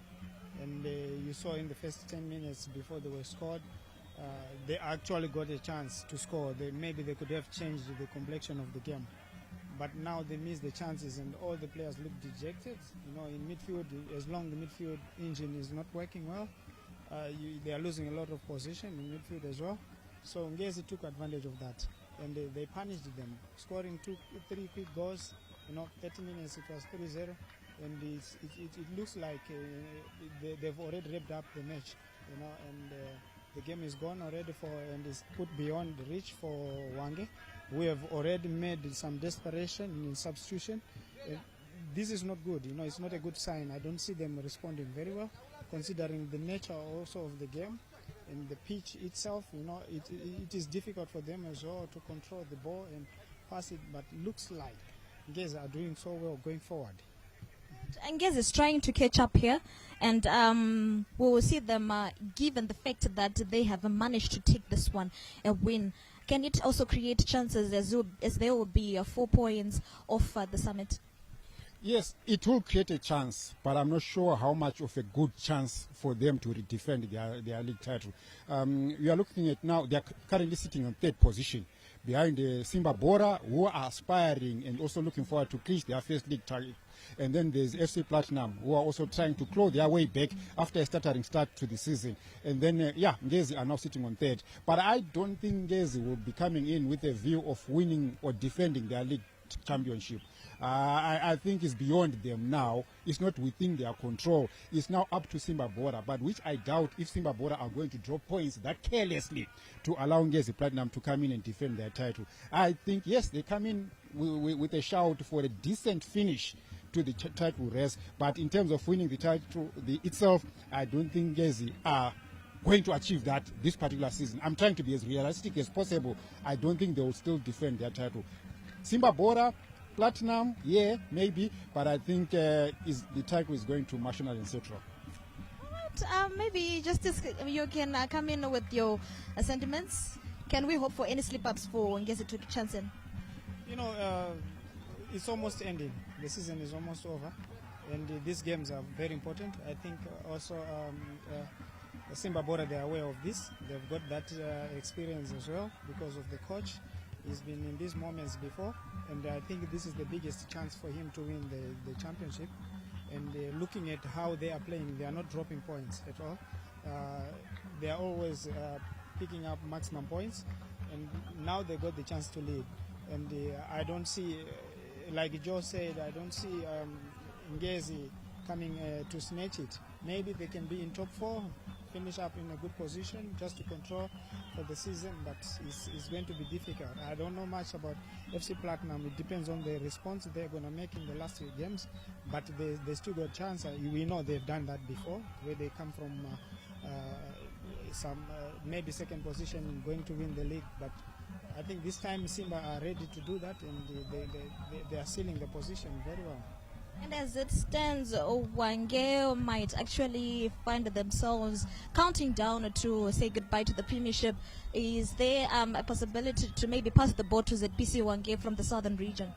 And you saw in the first 10 minutes before they were scored, they actually got a chance to score. Maybe they could have changed the complexion of the game. But now they miss the chances and all the players look dejected. In midfield, as long as the midfield engine is not working well, they are losing a lot of position in midfield as well. So Ngezi took advantage of that and they punished them, scoring 3 quick goals. 30 minutes it was 3-0, and it looks like they've already wrapped up the match. And the game is gone already and is put beyond reach for Hwange. We have already made some desperation in substitution. This is not good. It's not a good sign. I don't see them responding very well, considering the nature also of the game and the pitch itself. It is difficult for them as well to control the ball and pass it. But looks like Ngezi are doing so well going forward. Ngezi is trying to catch up here, and we will see them given the fact that they have managed to take this one a win. Can it also create chances as there will be 4 points off the summit? Yes, it will create a chance, but I'm not sure how much of a good chance for them to defend their league title. We are looking at now, they are currently sitting on 3rd position behind Simba Bora, who are aspiring and also looking forward to clinch their first league title. And then there's FC Platinum, who are also trying to claw their way back after a stuttering start to the season. And then, Ngezi are now sitting on 3rd. But I don't think Ngezi will be coming in with a view of winning or defending their league championship. I think it's beyond them now. It's not within their control. It's now up to Simba Bora, but which I doubt if Simba Bora are going to drop points that carelessly to allow Ngezi Platinum to come in and defend their title. I think, yes, they come in with a shout for a decent finish to the title race, but in terms of winning the title itself, I don't think Ngezi are going to achieve that this particular season. I'm trying to be as realistic as possible. I don't think they will still defend their title. Simba Bora, Platinum, yeah, maybe, but I think the title is going to National and Central. Maybe Justice, you can come in with your sentiments. Can we hope for any slip-ups for Ngezi to chance in? It's almost ending. The season is almost over, and these games are very important. I think also Simba Bora, they are aware of this. They've got that experience as well because of the coach. He's been in these moments before, and I think this is the biggest chance for him to win the championship. And looking at how they are playing, they are not dropping points at all. They are always picking up maximum points, and now they got the chance to lead. And I don't see, like Joe said, I don't see Ngezi coming to snatch it. Maybe they can be in top 4, finish up in a good position just to control for the season, but it's going to be difficult. I don't know much about FC Platinum. It depends on the response they're going to make in the last 2 games, but they still got a chance. We know they've done that before, where they come from some maybe 2nd position going to win the league, but I think this time Simba are ready to do that, and they are sealing the position very well. And as it stands, Hwange might actually find themselves counting down to say goodbye to the Premiership. Is there a possibility to maybe pass the ball to ZPC Hwange from the southern region?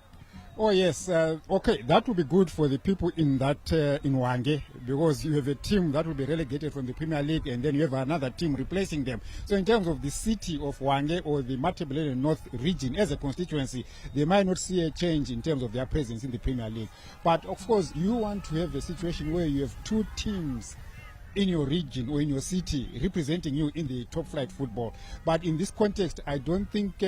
Oh yes, okay, that would be good for the people in that in Hwange, because you have a team that will be relegated from the Premier League, and then you have another team replacing them. So in terms of the city of Hwange or the Matabele North region as a constituency, they might not see a change in terms of their presence in the Premier League. But of course, you want to have a situation where you have 2 teams in your region or in your city representing you in the top flight football. But in this context, I don't think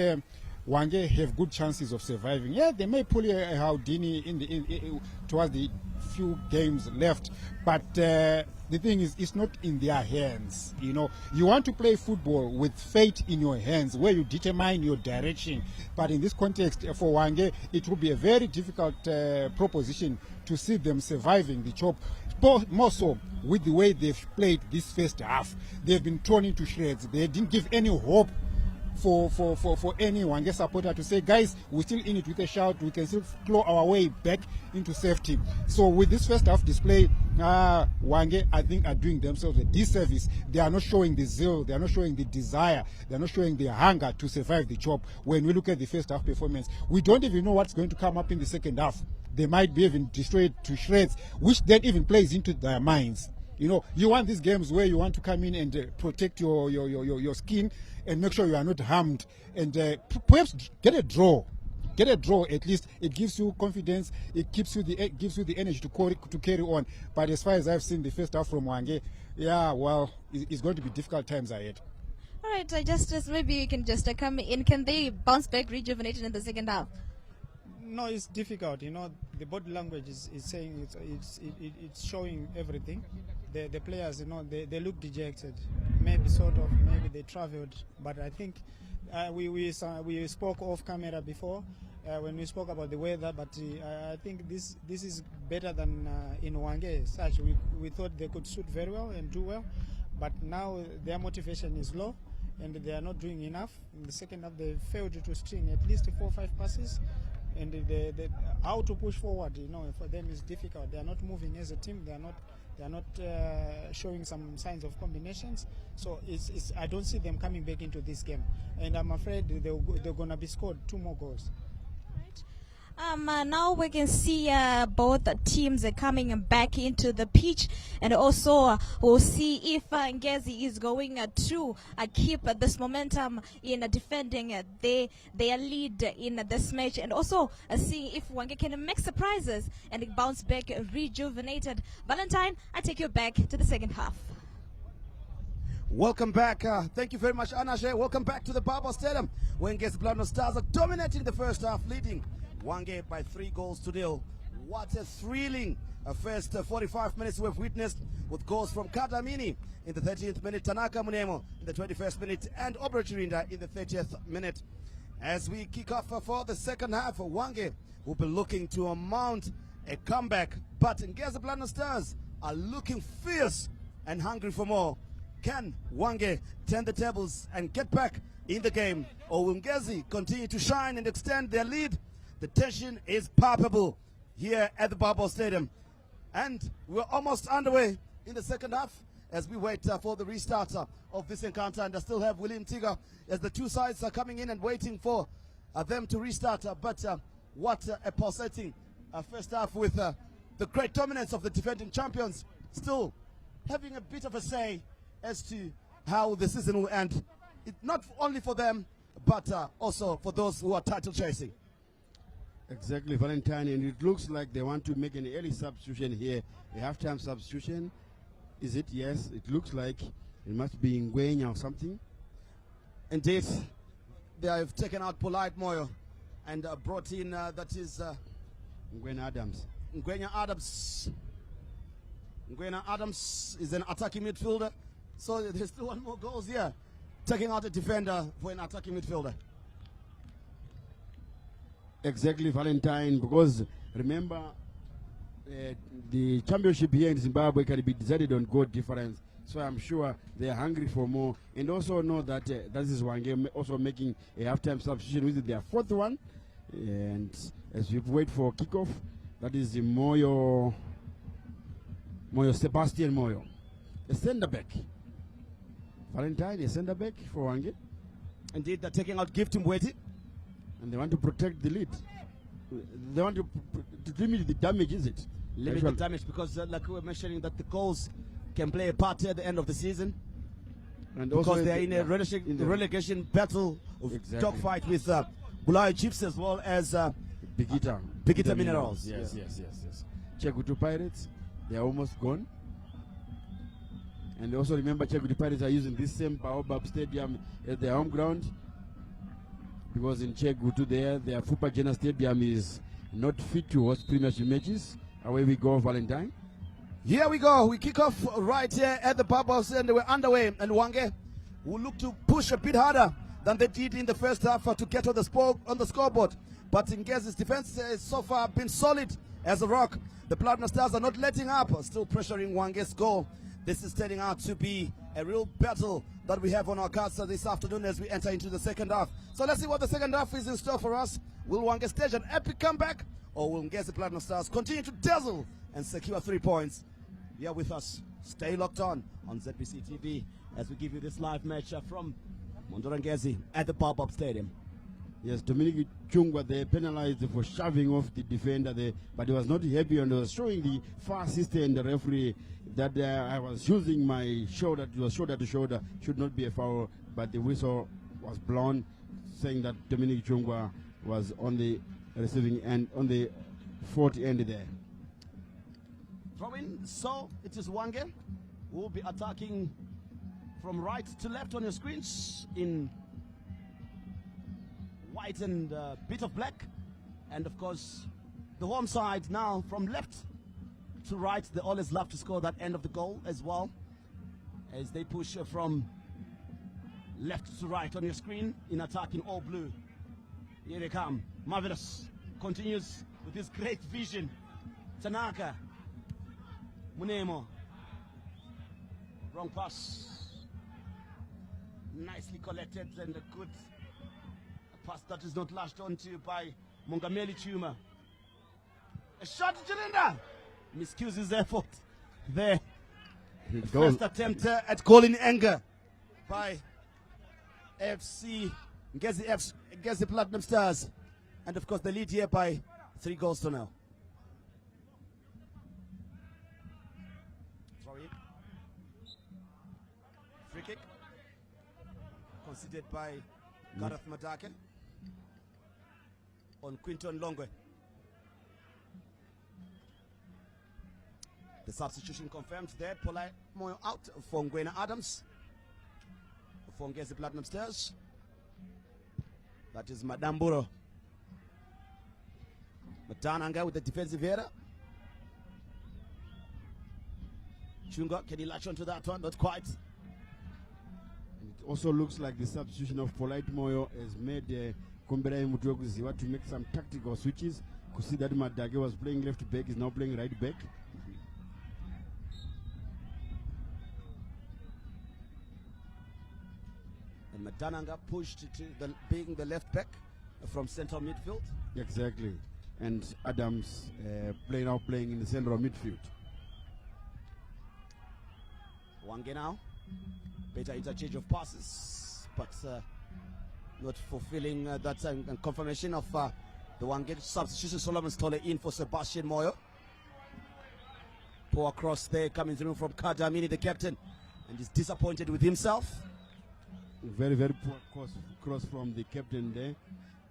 Hwange have good chances of surviving. Yeah, they may pull a Houdini towards the few games left, but the thing is, it's not in their hands. You want to play football with fate in your hands, where you determine your direction. But in this context, for Hwange, it will be a very difficult proposition to see them surviving the chop. More so with the way they've played this first half. They've been torn into shreds. They didn't give any hope for any Hwange supporter to say, guys, we're still in it with a shout, we can still claw our way back into safety. So with this first half display, Hwange, I think, are doing themselves a disservice. They are not showing the zeal, they are not showing the desire, they are not showing the hunger to survive the job. When we look at the first half performance, we don't even know what's going to come up in the second half. They might be even destroyed to shreds, which then even plays into their minds. You know, you want these games where you want to come in and protect your skin and make sure you are not harmed, and perhaps get a draw. Get a draw at least. It gives you confidence. It gives you the energy to carry on. But as far as I've seen the first half from Hwange, yeah, well, it's going to be difficult times ahead. All right, Justice, maybe you can just come in. Can they bounce back, rejuvenated in the second half? No, it's difficult. You know, the body language is saying it's showing everything. The players, you know, they look dejected. Maybe they traveled. But I think we spoke off camera before when we spoke about the weather. But I think this is better than in Hwange. Such we thought they could shoot very well and do well, but now their motivation is low and they are not doing enough. In the second half, they failed to string at least 4 or 5 passes. And how to push forward, you know, for them is difficult. They are not moving as a team. They are not showing some signs of combinations. So I don't see them coming back into this game. And I'm afraid they're going to be scored 2 more goals. Now we can see both teams coming back into the pitch, and also we'll see if Ngezi is going to keep this momentum in defending their lead in this match, and also see if Hwange can make surprises and bounce back rejuvenated. Valentine, I take you back to the second half. Welcome back. Thank you very much, Anashe. Welcome back to the Baba Stadium, where Ngezi Platinum Stars are dominating the first half, leading Hwange by 3 goals to 0. What a thrilling first 45 minutes we've witnessed, with goals from Kadamini in the 13th minute, Tanaka Munemo in the 21st minute, and Obrechirinda in the 30th minute. As we kick off for the second half, Hwange will be looking to mount a comeback, but Ngezi Platinum Stars are looking fierce and hungry for more. Can Hwange turn the tables and get back in the game, or will Ngezi continue to shine and extend their lead? The tension is palpable here at the Baba Stadium. And we're almost underway in the second half as we wait for the restart of this encounter. And I still have William Tiga as the two sides are coming in and waiting for them to restart. But what a pulsating first half, with the great dominance of the defending champions still having a bit of a say as to how the season will end. Not only for them, but also for those who are title chasing. Exactly, Valentine, and it looks like they want to make an early substitution here, a halftime substitution. Is it? Yes, it looks like it must be Ngwenya or something. Indeed, they have taken out Polite Moyo and brought in, that is Ngwenya Adams. Ngwenya Adams. Ngwenya Adams is an attacking midfielder, so there's still 1 more goal here, taking out a defender for an attacking midfielder. Exactly, Valentine, because remember, the championship here in Zimbabwe can be decided on goal difference. So I'm sure they are hungry for more, and also know that that is Hwange also making a halftime substitution with their 4th one. And as we wait for kickoff, that is the Moyo Sebastian Moyo, a centre back. Valentine, a centre back for Hwange. Indeed, they're taking out Gift Mbweti. And they want to protect the lead. They want to limit the damage, is it? Limit the damage, because like we were mentioning, that the goals can play a part at the end of the season. And because also they're in a relegation battle of dogfight with Bulawayo Chiefs as well as Bigita Minerals. Yes. Chegutu Pirates, they are almost gone. And also remember, Chegutu Pirates are using this same Baobab Stadium as their home ground. Because in Chegutu their Fupa Jena Stadium is not fit to host premiership matches. Away we go, Valentine. Here we go. We kick off right here at the Bubbles, and we're underway. And Hwange will look to push a bit harder than they did in the first half to get on the scoreboard. But Ngezi's defense has so far been solid as a rock. The Platinum Stars are not letting up, still pressuring Hwange's goal. This is turning out to be a real battle that we have on our cards this afternoon as we enter into the second half. So let's see what the second half is in store for us. Will Hwange stage an epic comeback, or will Ngezi Platinum Stars continue to dazzle and secure 3 points You're with us. Stay locked on ZBC TV as we give you this live match from Ngezi at the Bob Stadium. Yes, Dominic Chungwa, they penalized for shoving off the defender there, but he was not happy and was showing the far assistant, the referee, that I was using my shoulder, it was shoulder to shoulder, should not be a foul, but the whistle was blown, saying that Dominic Chungwa was on the receiving end, on the 40 end there. Throw in, so it is Hwange who will be attacking from right to left on your screens in white and a bit of black, and of course the home side now from left to right. They always love to score that end of the goal as well, as they push from left to right on your screen in attacking all blue. Here they come. Marvelous continues with his great vision. Tanaka, Munemo, wrong pass, nicely collected, and a good pass that is not lashed onto by Mongameli Chuma. A shot to Chirinda. Miscues his effort there. First attempt at calling anger by FC Ngezi Platinum Stars. And of course the lead here by 3 goals to 0. Throw in. Free kick. Considered by Gareth Madake on Quinton Longwe. The substitution confirmed there. Polai Moyo out for Ngwena Adams for Ngezi Platinum Stars. That is Madamburo. Matananga with the defensive error. Chunga, can he latch onto that one? Not quite. It also looks like the substitution of Polite Moyo has made Kombera Mutwekuziwa to make some tactical switches. Could see that Madage was playing left back, is now playing right back. And Matananga pushed to being the left back from central midfield. Exactly. And Adams playing in the central midfield. Hwange now. Better interchange of passes, but not fulfilling that confirmation of the Hwange substitution. Solomon Stole in for Sebastian Moyo. Poor cross there coming through from Kadamini, the captain, and he's disappointed with himself. Very, very poor cross from the captain there.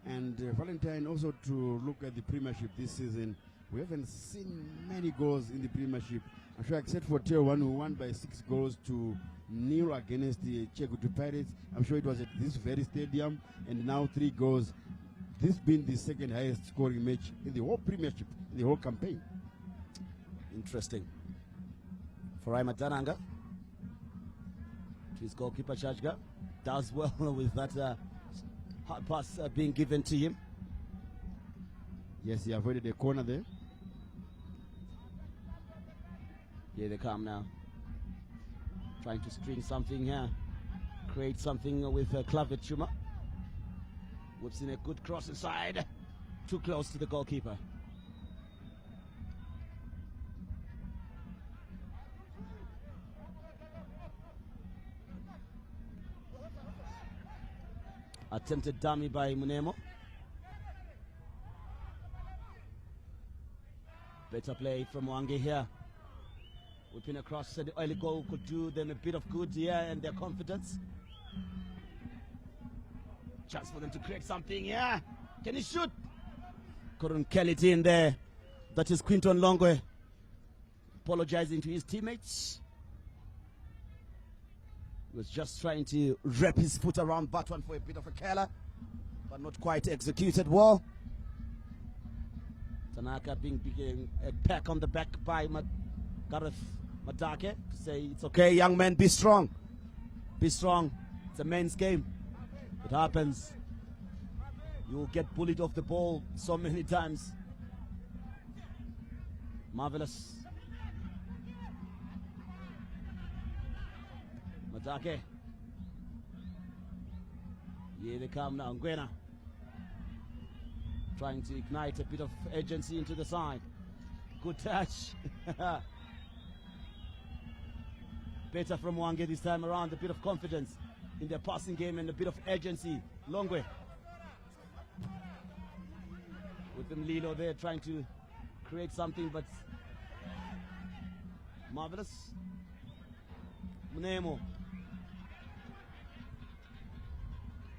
And Valentine, also to look at the Premiership this season, we haven't seen many goals in the Premiership. I'm sure except for Tier 1 who won by 6 goals to nil against the Chekutu Pirates. I'm sure it was at this very stadium, and now 3 goals. This being the second highest scoring match in the whole Premiership, in the whole campaign. Interesting. Farai Matananga, to his goalkeeper Chajga, does well with that hard pass being given to him. Yes, he avoided the corner there. Here they come now. Trying to string something here. Create something with Clavet Chuma. Whips in a good cross inside. Too close to the goalkeeper. Attempted dummy by Munemo. Better play from Hwange here. Whipping across, and the early goal could do them a bit of good here and their confidence. Chance for them to create something here. Can he shoot? Couldn't kill it in there. That is Quinton Longwe apologizing to his teammates. He was just trying to wrap his foot around that one for a bit of a killer, but not quite executed well. Tanaka being a peck on the back by Gareth Madake to say, it's okay, young man, be strong. Be strong. It's a men's game. It happens. You'll get bullied off the ball so many times. Marvelous. Madake. Here they come now. Ngwena trying to ignite a bit of urgency into the side. Good touch. Better from Hwange this time around. A bit of confidence in their passing game and a bit of urgency. Longwe. With them Lilo there trying to create something, but marvelous. Mnemo.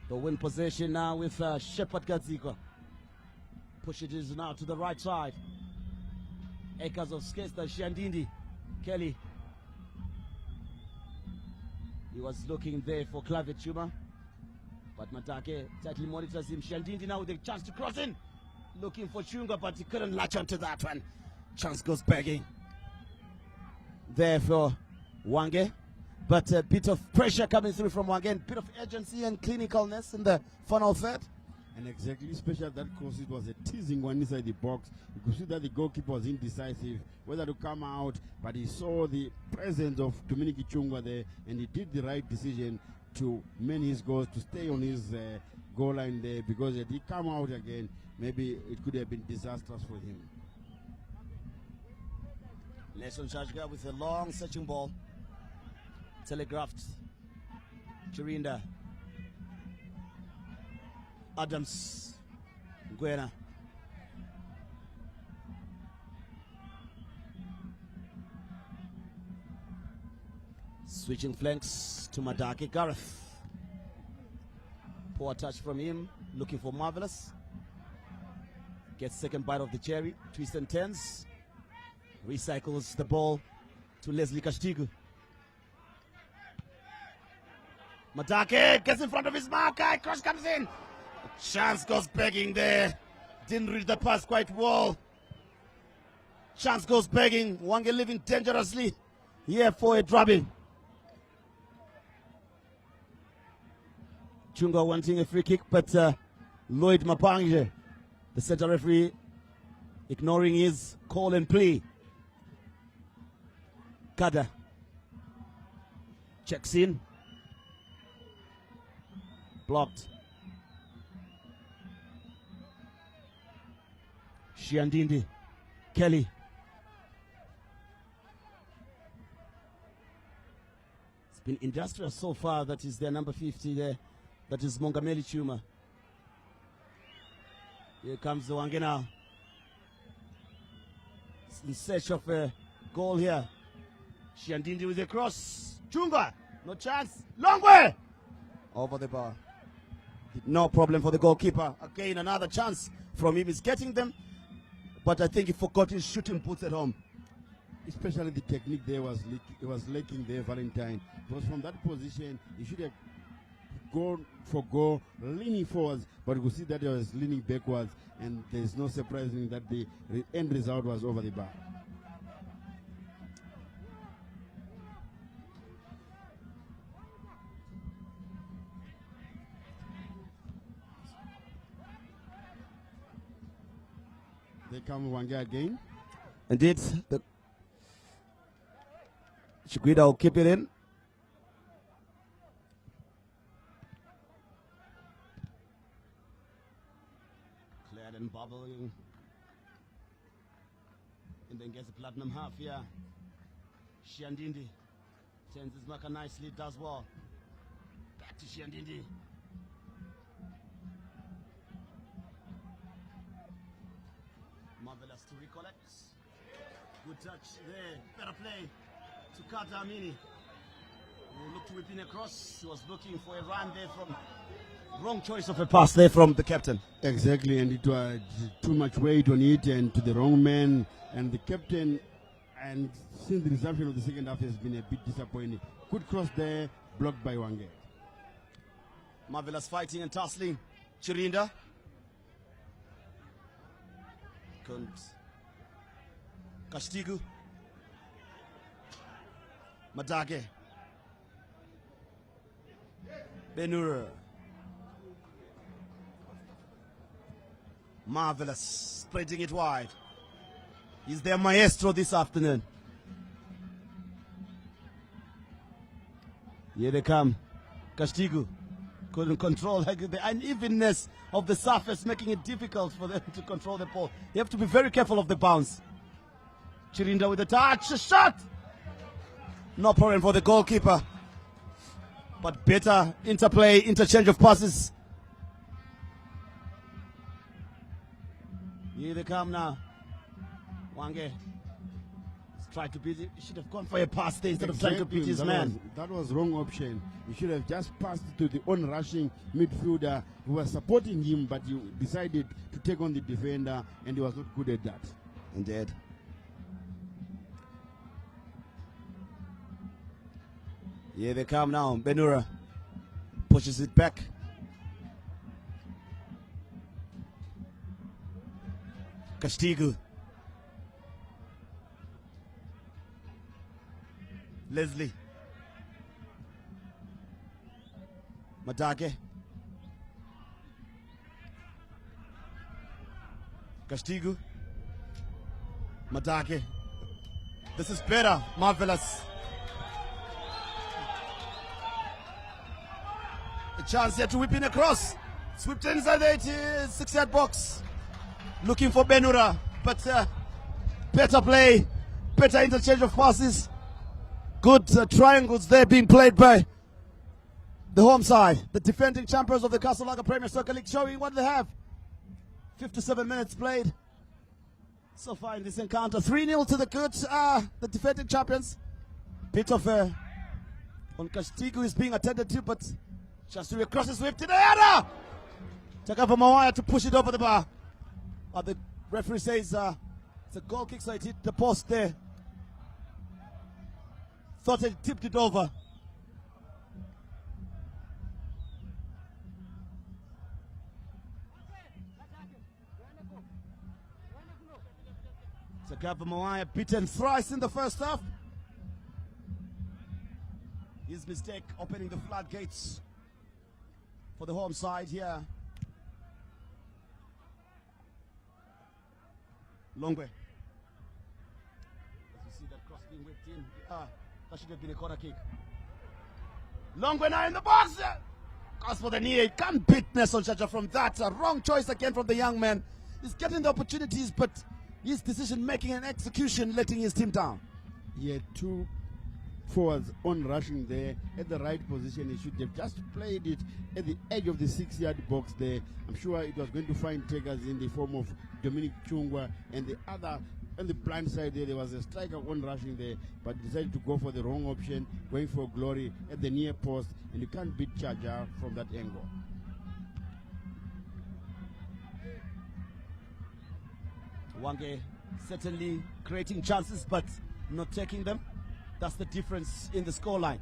The win possession now with Shepard Gadzikwa. Push it is now to the right side. Acres of Skesta, Shandindi, Kelly. He was looking there for Clavet Chuma, but Matake tightly monitors him. Shandindi now with a chance to cross in. Looking for Chunga, but he couldn't latch onto that one. Chance goes begging. There for Hwange. But a bit of pressure coming through from Hwange. A bit of urgency and clinicalness in the final third. And exactly, especially that course, it was a teasing one inside the box. You could see that the goalkeeper was indecisive whether to come out, but he saw the presence of Dominic Ichungwa there, and he did the right decision to man his goals, to stay on his goal line there, because if he come out again, maybe it could have been disastrous for him. Nelson Shajga with a long searching ball. Telegraphed. Chirinda. Adams. Gwena. Switching flanks to Madake. Gareth. Poor touch from him. Looking for Marvelous. Gets second bite of the cherry. Twists and turns. Recycles the ball to Leslie Kashtigu. Madake gets in front of his marker. Cross comes in. Chance goes begging there. Didn't read the pass quite well. Chance goes begging. Hwange living dangerously here for a drubbing. Chunga wanting a free kick, but Lloyd Mapange, the center referee, ignoring his call and plea. Kada checks in. Blocked. Shiandindi. Kelly. It's been industrious so far. That is their number 50 there. That is Mongameli Chuma. Here comes the Hwange now. In search of a goal here. Shiandindi with a cross. Chunga. No chance. Long way. Over the bar. No problem for the goalkeeper. Again, another chance from him. He's getting them, but I think he forgot his shooting boots at home. Especially the technique there was lacking there, Valentine. Because from that position, he should have gone for goal, leaning forwards, but you could see that he was leaning backwards, and there's no surprising that the end result was over the bar. They come Hwange again. Indeed, the Chiguida will keep it in. Cleared and bubbling. And then gets the platinum half here. Shiandindi turns his marker nicely, does well. Back to Shiandindi. Marvelous to recollect. Good touch there. Better play to Kata Amini, who looked to whip in across. He was looking for a run there from. Wrong choice of a pass there from the captain. Exactly, and it was too much weight on it and to the wrong man. And the captain, and since the resumption of the second half, has been a bit disappointing. Good cross there, blocked by Hwange. Marvelous fighting and tussling. Chirinda. Kashtigu. Madake. Benur. Marvelous. Spreading it wide. He's their maestro this afternoon. Here they come. Kashtigu. Couldn't control the unevenness of the surface, making it difficult for them to control the ball. You have to be very careful of the bounce. Chirinda with a touch, a shot! No problem for the goalkeeper. But better interplay, interchange of passes. Here they come now. Hwange. Tried to beat it. He should have gone for a pass there instead of trying to beat his man. That was wrong option. He should have just passed to the on-rushing midfielder who was supporting him, but he decided to take on the defender, and he was not good at that. Indeed. Here they come now. Benura pushes it back. Castigo. Leslie. Matake. Castigo. Matake. This is better. Marvelous. A chance here to whip in across. Swept inside the 6-yard box. Looking for Benura. But better play. Better interchange of passes. Good triangles there being played by the home side. The defending champions of the Castle Lager Premier Soccer League, showing what they have. 57 minutes played so far in this encounter. 3-0 to the good, the defending champions. Bit of on Castigo is being attended to, but just to cross his whip to the header. Takava Mawaya to push it over the bar. But the referee says it's a goal kick, so it hit the post there. Thought he tipped it over. Takava Mawaya beaten thrice in the first half. His mistake opening the floodgates for the home side here. Longwe. As you see that cross being whipped in. That should have been a corner kick. Longwe now in the box. Goes for the knee. He can't beat Nelson Chacha from that. A wrong choice again from the young man. He's getting the opportunities, but his decision making and execution letting his team down. He had two forwards on rushing there at the right position. He should have just played it at the edge of the 6-yard box there. I'm sure it was going to find takers in the form of Dominic Chungwa, and the other on the blind side there was a striker on rushing there, but decided to go for the wrong option, going for glory at the near post, and you can't beat Chaja from that angle. Hwange certainly creating chances but not taking them. That's the difference in the scoreline.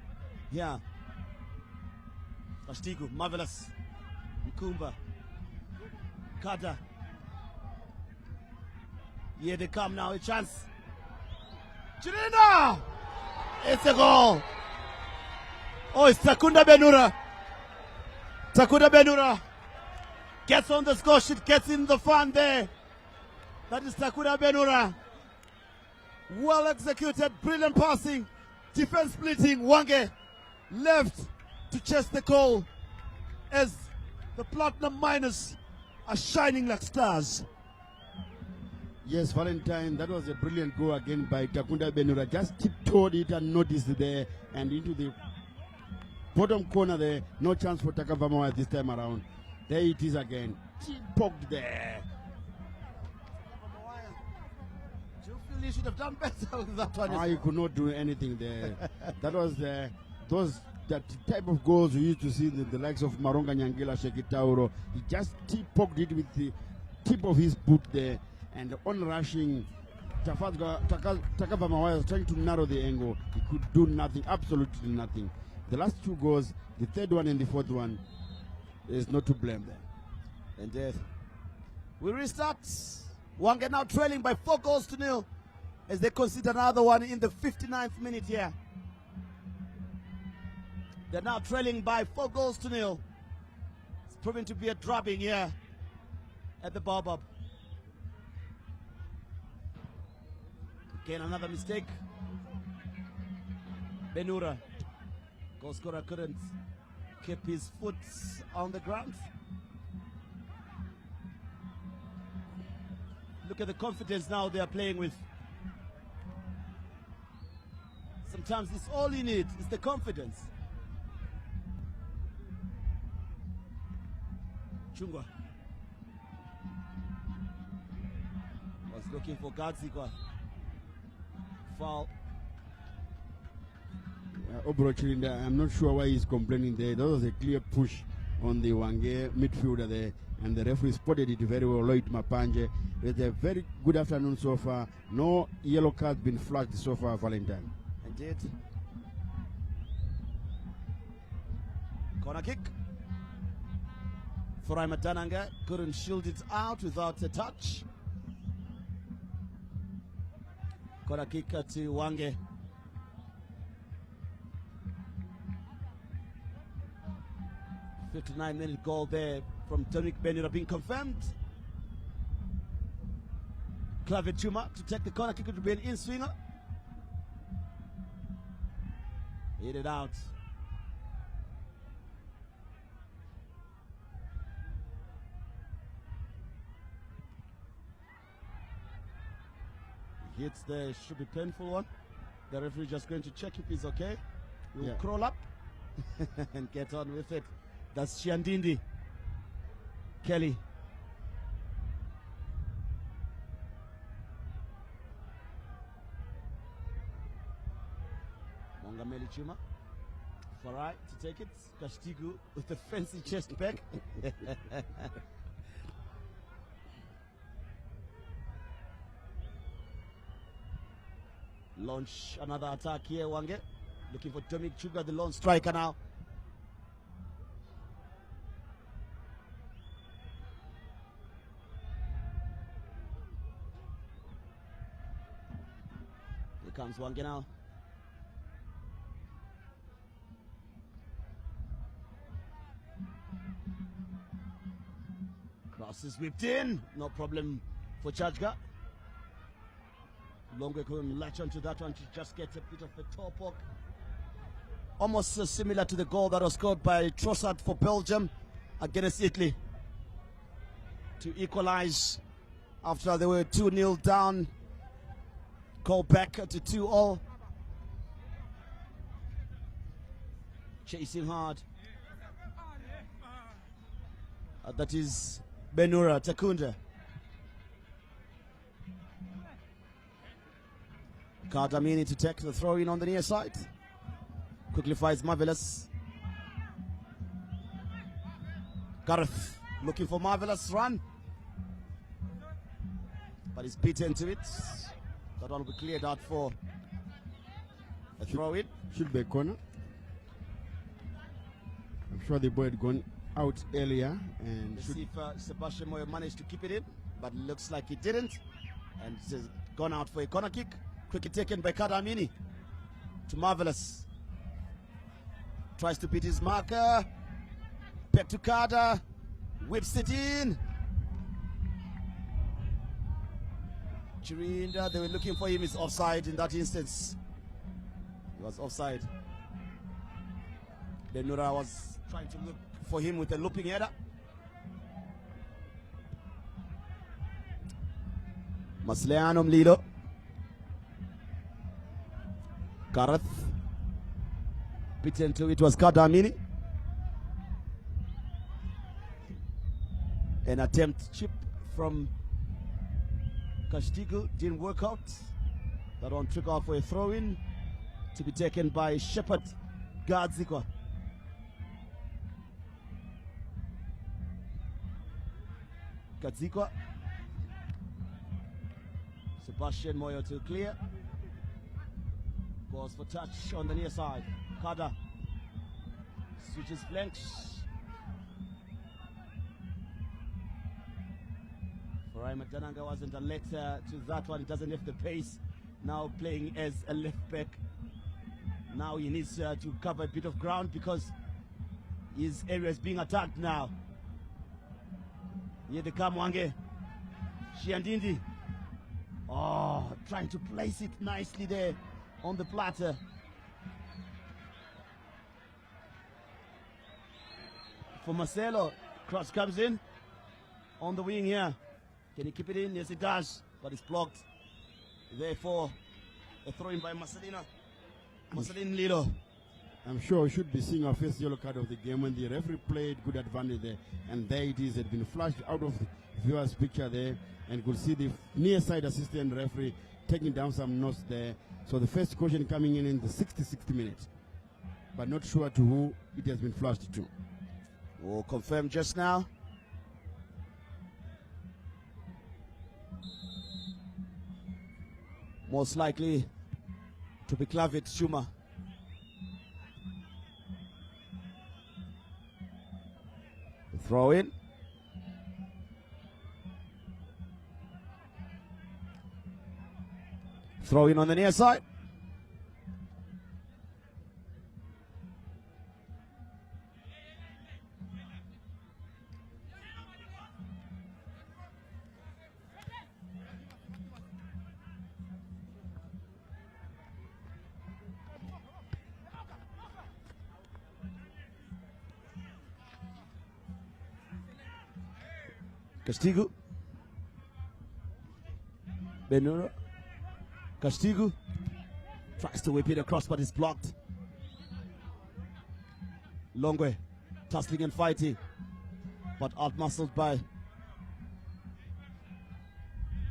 Yeah. Castigo, marvelous. Nkumba. Kada. Here they come now, a chance. Chirina! It's a goal. Oh, it's Takunda Benura. Takunda Benura gets on the score sheet, gets in the fun there. That is Takunda Benura. Well executed, brilliant passing, defense splitting. Hwange left to chase the goal as the Platinum Miners are shining like stars. Yes, Valentine, that was a brilliant goal again by Takunda Benura. Just tiptoed it and noticed there and into the bottom corner there. No chance for Takavamawa this time around. There it is again. Poked there. You should have done better with that one. You could not do anything there. That was that type of goals we used to see the likes of Maronga Nyangela Shekitauro. He just poked it with the tip of his boot there, and on rushing Takava Mawaya was trying to narrow the angle. He could do nothing, absolutely nothing. The last two goals, the third one and the fourth one, is not to blame there. And we restart. Hwange now trailing by 4-0 as they consider another one in the 59th minute here. They're now trailing by 4-0. It's proving to be a drubbing here at the Baobab. Again, another mistake. Benura. Goal scorer couldn't keep his foot on the ground. Look at the confidence now they are playing with. Some sometimes it's all you need. It's the confidence. Chungwa was looking for Gadzikwa. Foul. Obrochirinda, I'm not sure why he's complaining there. That was a clear push on the Hwange midfielder there, and the referee spotted it very well. Lloyd Mapanje. It's a very good afternoon so far. No yellow card been flagged so far, Valentine. Indeed. Corner kick. Furaima Dananga couldn't shield it out without a touch. Corner kick to Hwange. .59-minute goal there from Dominic Benura being confirmed. Clave Chuma to take the corner kick. It will be an in-swinger. Hit it out. Hits there, should be painful one. The referee just going to check if he's okay. He will crawl up and get on with it. That's Chiandindi. Kelly. Mongameli Chuma. Farai to take it. Kashtigu with the fancy chest back. Launch another attack here, Hwange. Looking for Dominic Chuga, the lone striker now. Here comes Hwange now. Cross is whipped in. No problem for Chajga. Longwe couldn't latch onto that one to just get a bit of the toe poke. Almost similar to the goal that was scored by Trossard for Belgium against Italy to equalize after they were 2-0 down. Call back to 2-0. Chasing hard. That is Benura Takunda. Kadamini to take the throw in on the near side. Quickly finds Marvelous. Gareth looking for Marvelous run. But he's beaten to it. That one will be cleared out for a throw in. Should be a corner. I'm sure the boy had gone out earlier. And let's see if Sebastian Moyo managed to keep it in. But looks like he didn't. And it's gone out for a corner kick. Quickly taken by Kadamini to Marvelous. Tries to beat his marker. Back to Kada. Whips it in. Chirinda, they were looking for him, is offside in that instance. He was offside. Benura was trying to look for him with a looping header. Masleano Mlilo. Gareth. Beaten to it was Kadamini. An attempt chip from Kashtigu didn't work out. That one took off for a throw in to be taken by Shepard Gadzikwa. Gadzikwa. Sebastian Moyo to clear. Goes for touch on the near side. Kada switches flanks. Furaima Dananga wasn't alert to that one. He doesn't have the pace. Now playing as a left back. Now he needs to cover a bit of ground because his area is being attacked now. Here they come, Hwange. Chiandindi. Oh, trying to place it nicely there on the platter. For Marcelo, cross comes in on the wing here. Can he keep it in? Yes, he does, but it's blocked. Therefore, a throw in by Marcelina. Marcelin Lilo. I'm sure we should be seeing our first yellow card of the game when the referee played good advantage there. And there it is, it had been flashed out of the viewer's picture there. And could see the near side assistant referee taking down some notes there. So the first caution coming in the 60 minutes. But not sure to who it has been flashed to. We'll confirm just now. Most likely to be Clavit Shuma. Throw in. Throw in on the near side. Castigo. Benura. Castigo tries to whip it across, but it's blocked. Longwe tussling and fighting, but out-muscled by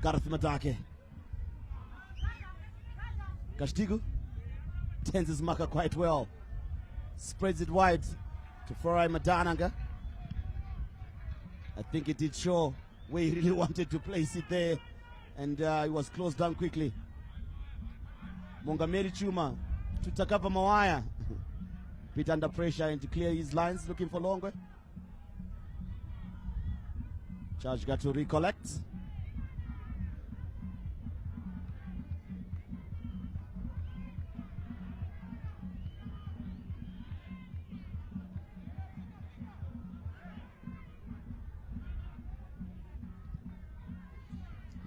Gareth Madake. Castigo tends his marker quite well, spreads it wide to Farai Madananga. I think it did show where he really wanted to place it there, and it was closed down quickly. Mongameli Chuma to Takapa Mawaya. Bit under pressure and to clear his lines, looking for Longwe. Charge got to recollect.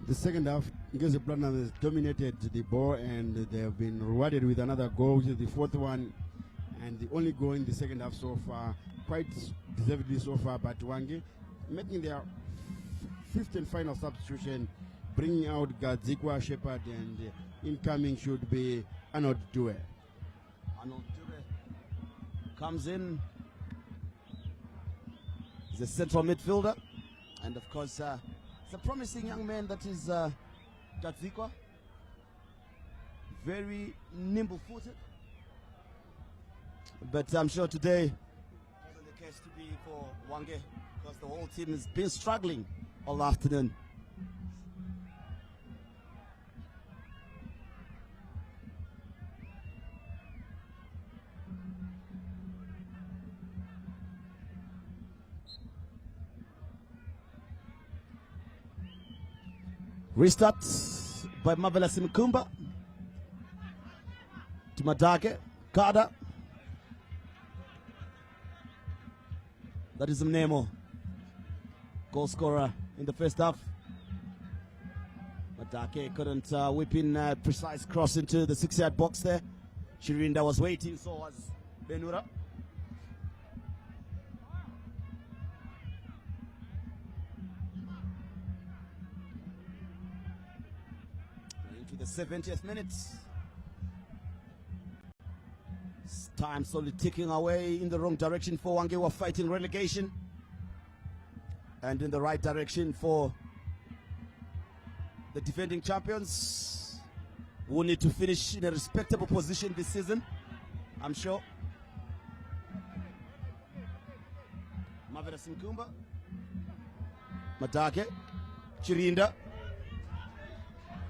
The second half, Ngezi Platinum has dominated the ball and they have been rewarded with another goal, which is the fourth one and the only goal in the second half so far, quite deservedly so far. But Hwange making their fifth and final substitution, bringing out Gadzikwa Shepard, and incoming should be Arnold Due. Arnold Due comes in. He's a central midfielder, and of course it's a promising young man that is Gadzikwa. Very nimble-footed. But I'm sure today wasn't the case to be for Hwange, because the whole team has been struggling all afternoon. Restart by Marvelous Mkumba to Madake, Kada. That is Mnemo, goal scorer in the first half. Madake couldn't whip in a precise cross into the 6-yard box there. Chirinda was waiting, so was Benura. Into the 70th minute. Time slowly ticking away in the wrong direction for Hwange, who are fighting relegation, and in the right direction for the defending champions, who need to finish in a respectable position this season, I'm sure. Marvelous Mkumba, Madake, Chirinda,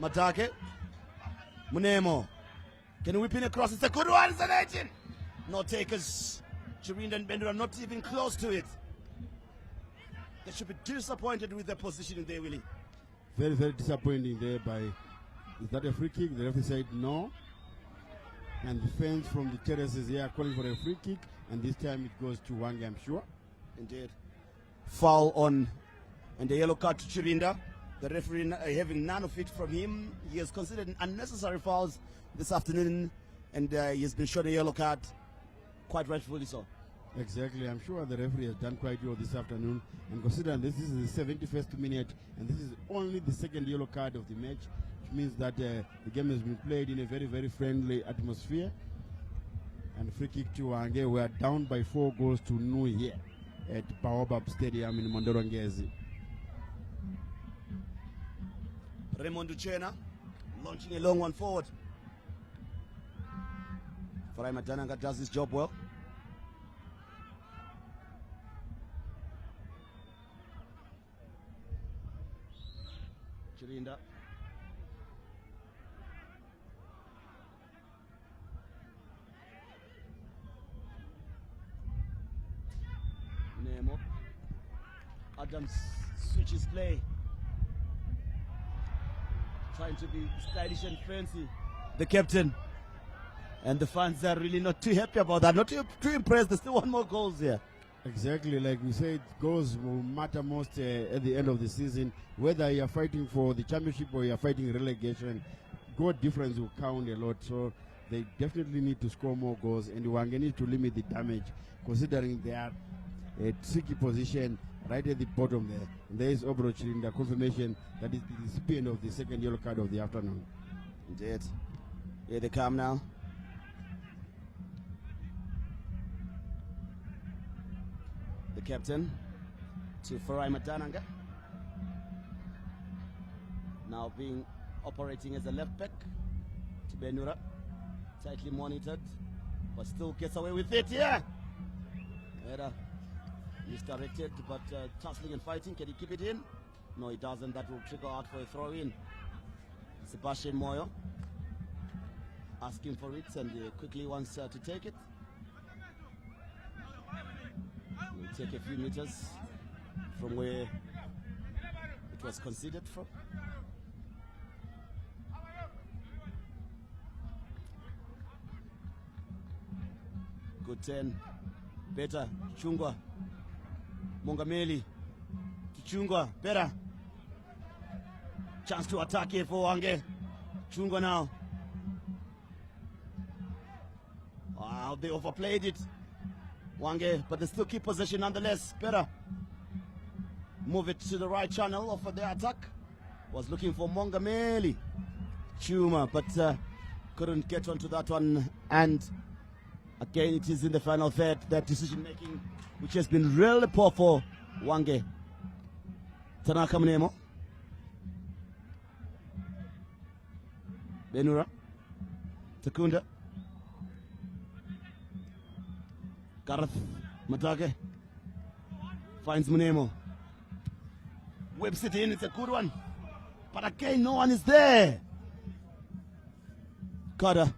Madake, Munemo. Can you whip in across? It's a good one, it's an engine. No takers. Chirinda and Bender are not even close to it. They should be disappointed with their position there, Willie. Very, very disappointing there by, is that a free kick? The referee said no. And the fans from the terraces here are calling for a free kick, and this time it goes to Hwange, I'm sure. Indeed. Foul on, and the yellow card to Chirinda. The referee having none of it from him. He has considered unnecessary fouls this afternoon, and he has been shown a yellow card, quite rightfully so. Exactly, I'm sure the referee has done quite well this afternoon, and considering this is the 71st minute and this is only the second yellow card of the match, which means that the game has been played in a very, very friendly atmosphere, and free kick to Hwange. We are down by 4 goals to 0 here at Baobab Stadium in Mondoro Ngezi. Raymond Uchena launching a long one forward. Farai Matananga does his job well. Chirinda. Nemo. Adams switches play. Trying to be stylish and fancy. The captain. And the fans are really not too happy about that. Not too impressed. There's still 1 more goals here. Exactly, like we said, goals will matter most at the end of the season. Whether you are fighting for the championship or you are fighting relegation, goal difference will count a lot. So they definitely need to score more goals, and Hwange need to limit the damage, considering they are a tricky position right at the bottom there. And there is Obroch in the confirmation that is the recipient of the 2nd yellow card of the afternoon. Indeed. Here they come now. The captain to Farai Matananga. Now operating as a left back to Benura. Tightly monitored, but still gets away with it. Yeah. Misdirected, but tussling and fighting. Can he keep it in? No, he doesn't. That will trigger out for a throw in. Sebastian Moyo asking for it, and he quickly wants to take it. We'll take a few meters from where it was considered from. Good 10. Better. Chungwa. Mongameli. Chungwa. Better. Chance to attack here for Hwange. Chungwa now. Wow, they overplayed it. Hwange, but they still keep possession nonetheless. Better. Move it to the right channel of the attack. Was looking for Mongameli. Chuma, but couldn't get onto that one. And again, it is in the final third, that decision making, which has been really poor for Hwange. Tanaka Mnemo. Benura. Takunda. Gareth Matake. Finds Mnemo. Whips it in, it's a good one. But again, no one is there. Carter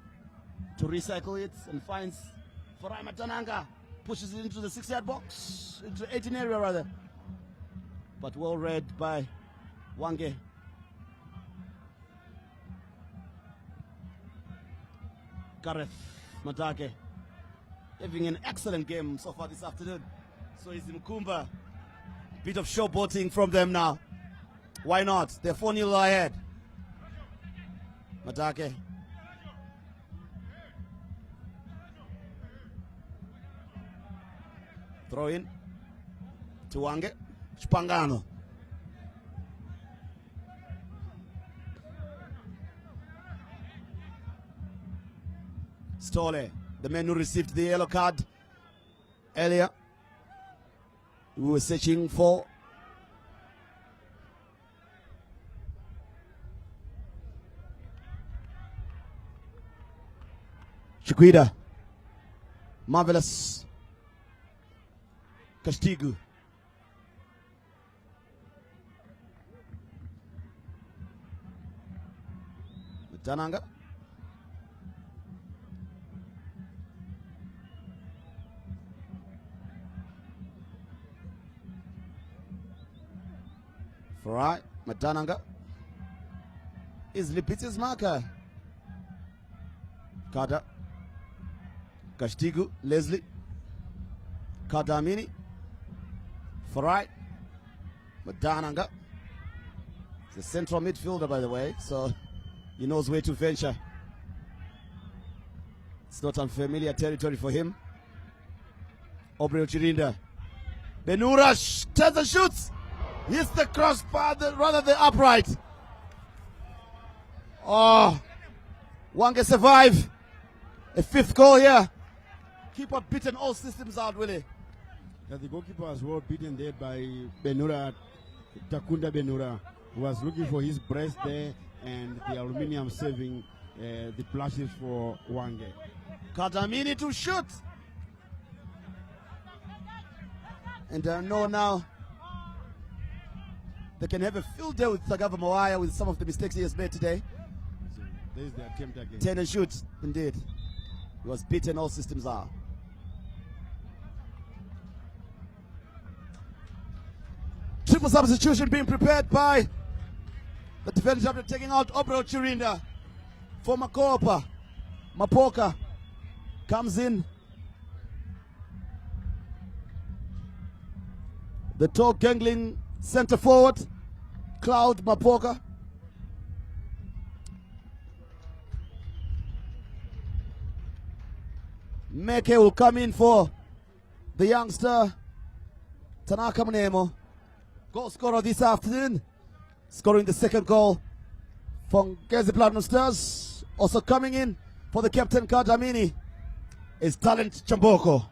to recycle it and finds Farai Matananga. Pushes it into the 6-yard box, into the 18 area rather. But well read by Hwange. Gareth Matake having an excellent game so far this afternoon. So is Mkumba. Bit of showboating from them now. Why not? They're 4-0 ahead. Matake. Throw in to Hwange. Spangano. Stole, the man who received the yellow card earlier. We were searching for Chiquita. Marvelous. Castigo. Tananga. Farai Matananga easily beats his marker. Carter. Castigo. Leslie. Carter Amini. Farai Matananga. He's a central midfielder, by the way, so he knows where to venture. It's not unfamiliar territory for him. Obreo Chirinda. Benura turns and shoots. Hits the crossbar, rather the upright. Oh, Hwange survive. A 5th goal here Keeper beaten all systems out, Willie. Yeah, the goalkeeper was well beaten there by Benura, Takunda Benura, who was looking for his breast there, and the aluminium saving the flashes for Hwange. Kadamini to shoot. And I know now they can have a field day with Sagava Mawaya with some of the mistakes he has made today. So there's the attempt again. 10 and shoot, indeed. He was beaten, all systems are. Triple substitution being prepared by the defense champion, taking out Obro Chirinda for Makopa. Mapoka comes in. The tall gangling center forward, Cloud Mapoka. Meke will come in for the youngster Tanaka Mnemo, goal scorer this afternoon, scoring the second goal for Ngezi Platinum Stars. Also coming in for the captain Kadamini is Talent Chamboko.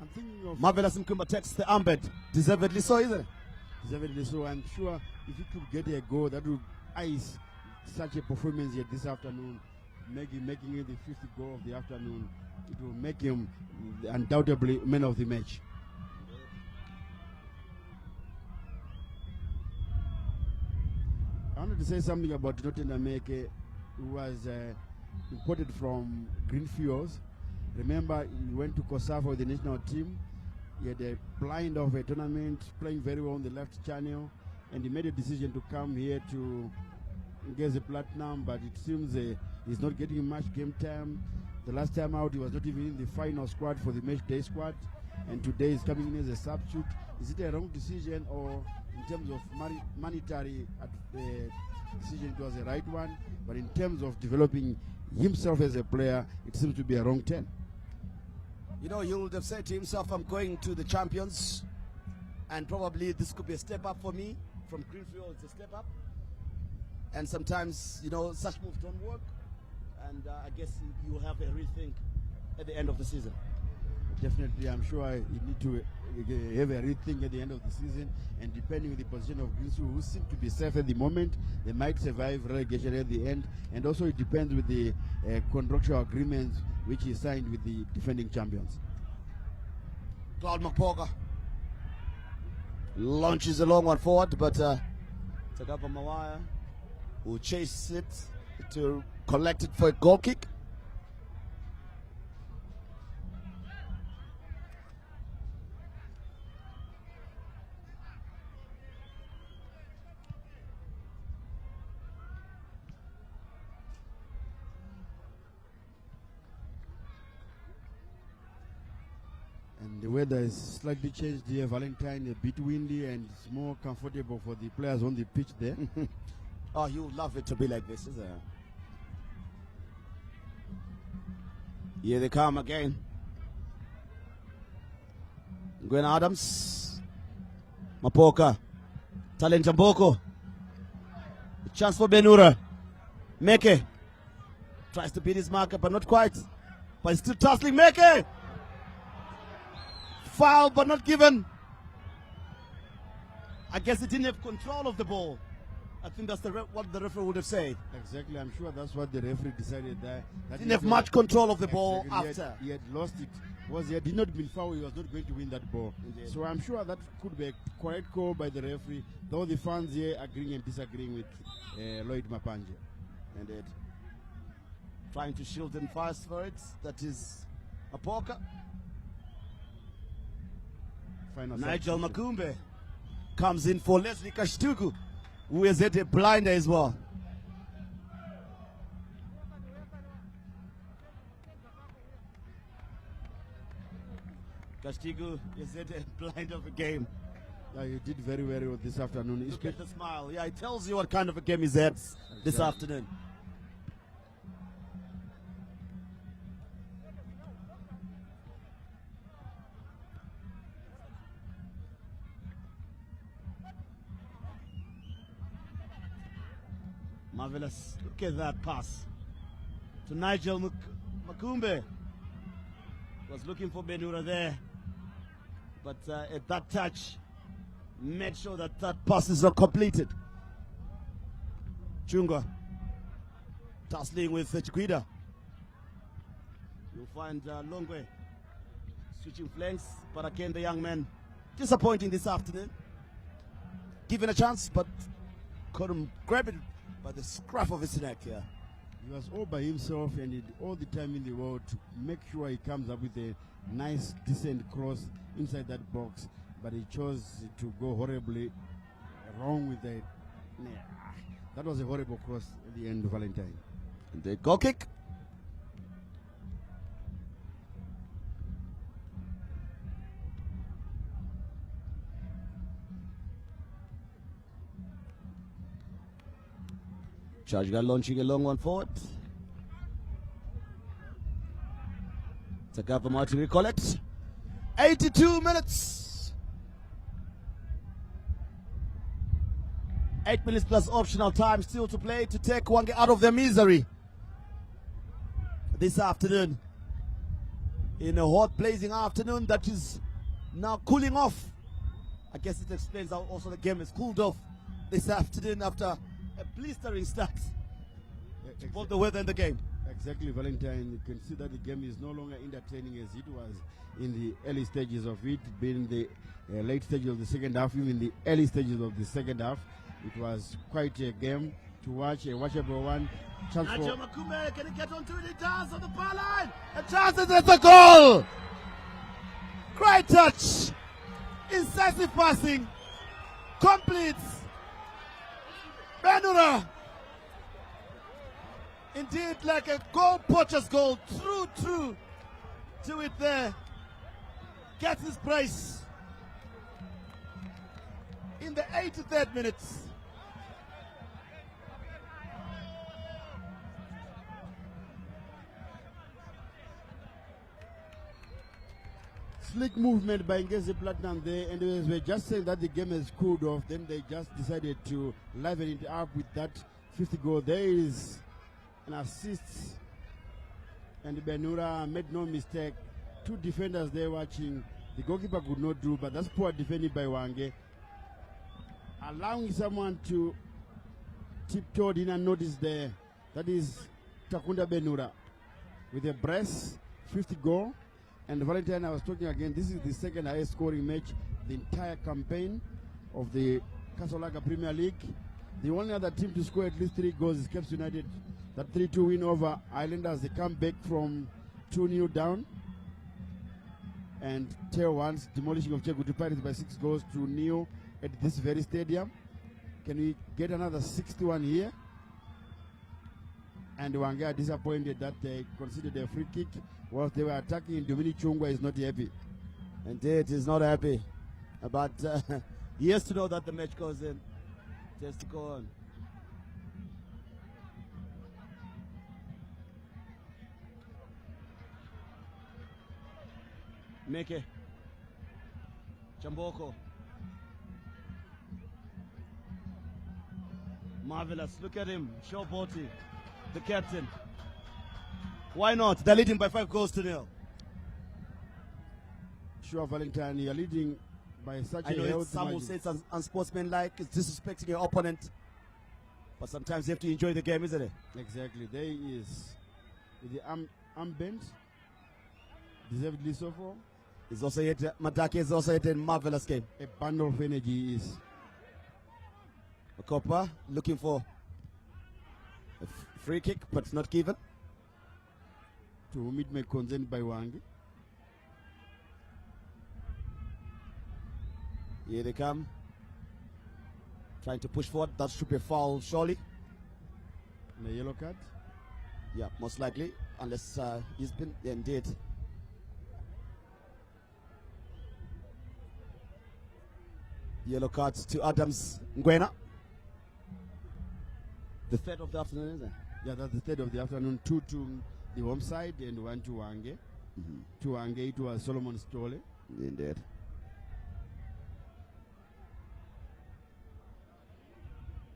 I'm thinking of Marvelous Mkumba takes the armband, deservedly so, isn't it? deservedly so. I'm sure if he could get a goal, that would ice such a performance here this afternoon, making it the 50th goal of the afternoon. It will make him undoubtedly man of the match. I wanted to say something about Nottingham Meke, who was imported from Greenfields. Remember, he went to Kosovo with the national team. He had a blind of a tournament, playing very well on the left channel, and he made a decision to come here to Ngezi Platinum, but it seems he's not getting much game time. The last time out, he was not even in the final squad for the match day squad, and today he's coming in as a substitute. Is it a wrong decision, or in terms of monetary decision, it was the right one? But in terms of developing himself as a player, it seems to be a wrong turn. You know, he would have said to himself, I'm going to the champions, and probably this could be a step up for me. From Greenfield, it's a step up. And sometimes, you know, such moves don't work. And I guess you will have a rethink at the end of the season. Definitely, I'm sure you need to have a rethink at the end of the season, and depending on the position of Greenfield, who seem to be safe at the moment, they might survive relegation at the end. And also it depends with the contractual agreements which he signed with the defending champions. Cloud Mapoka launches a long one forward, but Tagava Mawaya will chase it to collect it for a goal kick. And the weather is slightly changed here. Valentine a bit windy, and it's more comfortable for the players on the pitch there. Oh, you would love it to be like this, isn't it? Here they come again. Gwen Adams, Mapoka, Talent Jamboko. Chance for Benura. Meke tries to beat his marker, but not quite. But he's still tussling. Meke! Foul, but not given. I guess he didn't have control of the ball. I think that's what the referee would have said. Exactly, I'm sure that's what the referee decided there. That Didn't have much control of the ball after. He had lost it. He had not been fouled, he was not going to win that ball. Indeed. So I'm sure that could be a correct call by the referee, though the fans here agreeing and disagreeing with Lloyd Mapanje. Indeed. Trying to shield him fast for it. That is Mapoka. Final Nigel substitution. Makumbe comes in for Leslie Kashtuku, who is at a blinder as well. Kashtuku is at a blind of a game. Yeah, you did very, very well this afternoon. Look at the smile. Yeah, it tells you what kind of a game he's at this afternoon. Marvelous. Look at that pass to Nigel Makumbe. Was looking for Benura there, but at that touch, made sure that that pass is not completed. Chunga tussling with Chikwida. You'll find Longwe switching flanks, but again the young man disappointing this afternoon. Given a chance, but couldn't grab it by the scruff of his neck here. He was all by himself and he all the time in the world to make sure he comes up with a nice, decent cross inside that box. But he chose to go horribly wrong with that. That was a horrible cross at the end of Valentine. The goal kick. Charge launching a long one forward. Takava Martin recollect. 82 minutes. 8 minutes plus optional time still to play to take Hwange out of their misery this afternoon. In a hot blazing afternoon that is now cooling off. I guess it explains how also the game has cooled off this afternoon after a blistering start. Both the weather and the game. Exactly, Valentine. You can see that the game is no longer entertaining as it was in the early stages of it, being the late stages of the second half, even the early stages of the second half. It was quite a game to watch, a watchable one. Chance for Makume, can he get onto it? He does on the far line. A chance, and it's a goal. Great touch. Incisive passing. Completes. Benura. Indeed, like a goal poacher's goal. True to it there. Gets his brace. In the 83rd minute. slick movement by Ngezi Platinum there, and as we were just saying that the game has cooled off, then they just decided to liven it up with that 50th goal. There is an assist, and Benura made no mistake. Two defenders there watching. The goalkeeper could not do, but that's poor defending by Hwange. Allowing someone to tiptoe in and notice there. That is Takunda Benura with a brace, 50 goal. And Valentine, I was talking again, this is the second highest scoring match the entire campaign of the Kasolaga Premier League. The only other team to score at least 3 goals is Cape United. That 3-2 win over Islanders. They come back from 2-0 down. And Tier 1's demolishing of Chegutu Pirates by 6 goals to 0 at this very stadium. Can we get another 61 here? And Hwange are disappointed that they considered a free kick whilst they were attacking. Dominic Chungwa is not happy. Indeed, he's not happy. But he has to know that the match goes in. Just to go on. Meke. Chamboko. Marvelous. Look at him. Showboating. The captain. Why not? They're leading by 5 goals to 0. Sure, Valentine, you're leading by such I know a healthy some will margin. say it's unsportsmanlike, it's disrespecting your opponent. But sometimes you have to enjoy the game, isn't it? Exactly. There is the armband. Deservedly so for. He's also hit, Madaki has also hit a marvelous game. A bundle of energy is. Okopa looking for a free kick, but it's not given. To whom it may concern by Hwange. Here they come. Trying to push forward. That should be a foul, surely. And a yellow card. Yeah, most likely. Unless he's been indeed. Yellow cards to Adams Ngwena. The third of the afternoon, isn't it? Yeah, that's the third of the afternoon. 2 to the home side and 1 to Hwange. To Hwange, it was Solomon Stole. Indeed.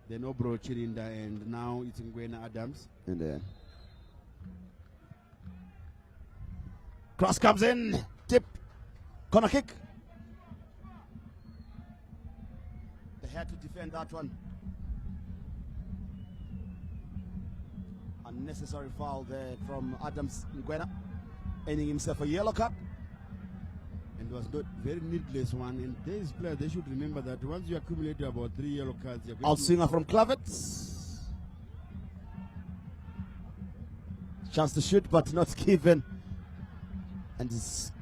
then Obro Chirinda, and now it's Ngwena Adams. And then cross comes in, tip, corner kick. They had to defend that one. Unnecessary foul there from Adams Ngwena, earning himself a yellow card. And it was not very needless one. And these players, they should remember that once you accumulate about 3 yellow cards, you're going Outswinger from Clavets. Chance to shoot, but not given. And it's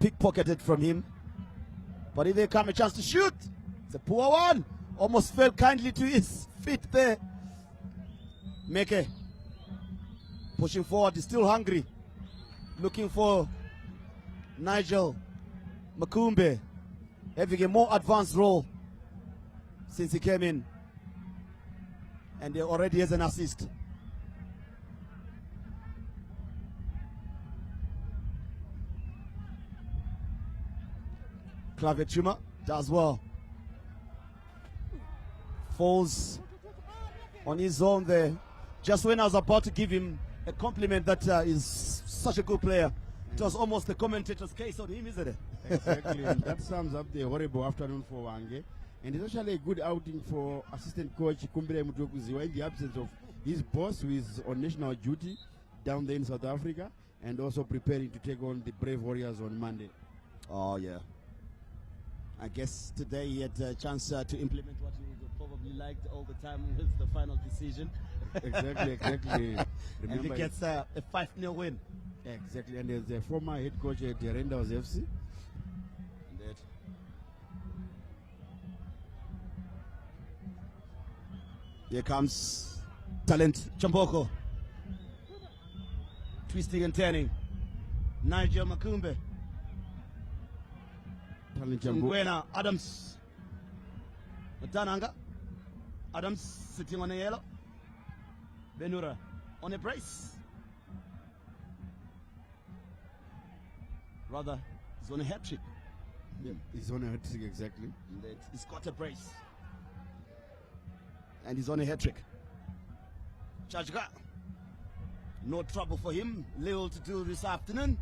pickpocketed from him. But if there come a chance to shoot, it's a poor one. Almost fell kindly to his feet there. Meke pushing forward, he's still hungry. Looking for Nigel Makumbe, having a more advanced role since he came in. And he already has an assist. Clavet Chuma does well. Falls on his own there. Just when I was about to give him a compliment that is such a good player, it was almost the commentator's case on him, isn't it? Exactly. And that sums up the horrible afternoon for Hwange. And it's actually a good outing for assistant coach Kumbire Mutokuziwa in the absence of his boss, who is on national duty down there in South Africa, and also preparing to take on the Brave Warriors on Monday. Oh, yeah. I guess today he had a chance to implement what he would probably liked all the time with the final decision. Exactly. And he gets a 5-0 win. Exactly. And there's a former head coach at Renders FC. Indeed. Here comes Talent Chamboko. Twisting and turning. Nigel Makumbe. Ngwena Adams. Matananga. Adams sitting on a yellow. Benura on a brace. Rather, he's on a hat trick. Yeah, he's on a hat trick, exactly. He's got a brace. And he's on a hat trick. Chajka. No trouble for him. Little to do this afternoon.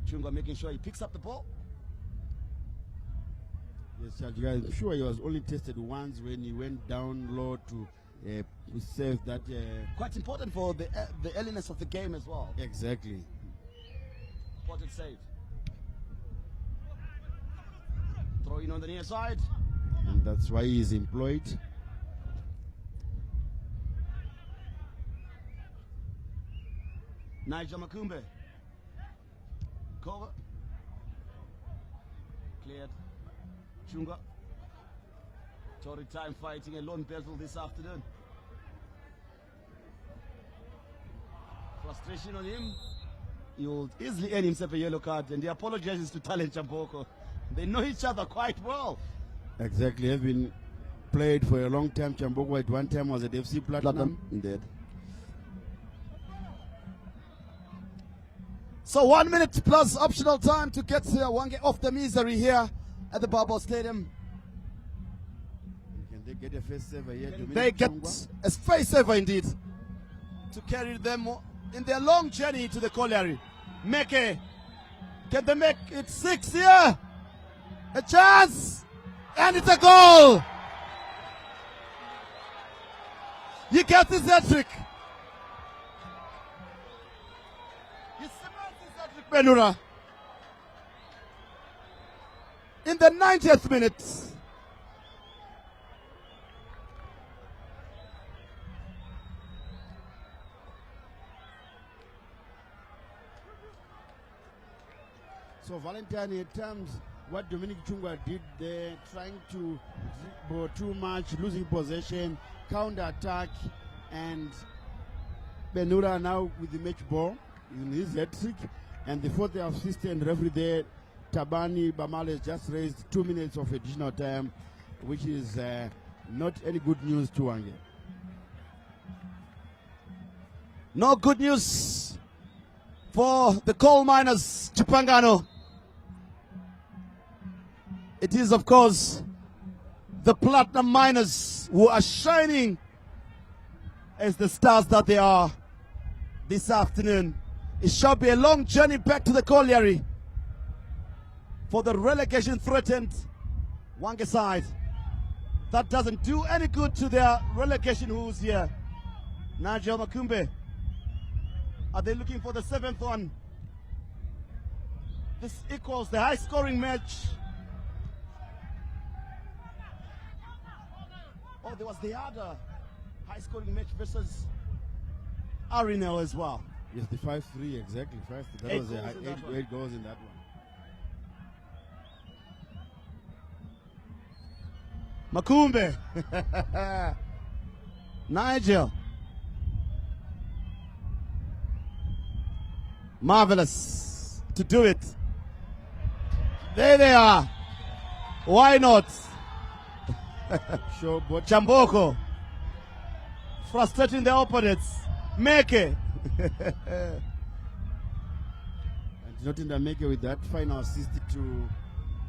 Chunga making sure he picks up the ball. Yes, Chajka, I'm sure he was only tested once when he went down low to save that. Quite important for the earliness of the game as well. Exactly. Important save. Throw in on the near side. And that's why he's employed. Nigel Makumbe. Cover. Cleared. Chunga. Tory time fighting a lone battle this afternoon. Frustration on him. He'll easily earn himself a yellow card, and he apologizes to Talent Chamboko. They know each other quite well. Exactly. Have been played for a long time. Chamboko at one time was at FC Platinum. Indeed. So 1 minute plus optional time to get Hwange off the misery here at the Barbell Stadium. Can they get a face saver here? They get a face saver indeed to carry them in their long journey to the colliery. Meke, can they make it 6 here? A chance, and it's a goal. He gets his hat-trick. He cements his hat-trick, Benura. In the 90th minute. So Valentine, at times, what Dominic Chungwa did there, trying to dribble too much, losing possession, counter-attack, and Benura now with the match ball in his hat-trick, and the fourth assistant referee there, Tabani Bamale, just raised 2 minutes of additional time, which is not any good news to Hwange. No good news for the coal miners, Chipangano. It is, of course, the Platinum Miners, who are shining as the stars that they are this afternoon. It shall be a long journey back to the colliery for the relegation threatened Hwange side. That doesn't do any good to their relegation who's here. Nigel Makumbe. Are they looking for the 7th one? This equals the high scoring match. Oh, there was the other high scoring match versus Arinel as well. Yes, the 5-3, exactly. 5-3. That was eight goals in that one. Makumbe. Nigel. Marvelous to do it. There they are. Why not? Sure, but Chamboko. Frustrating the opponents. Meke. and not in the maker with that final assist to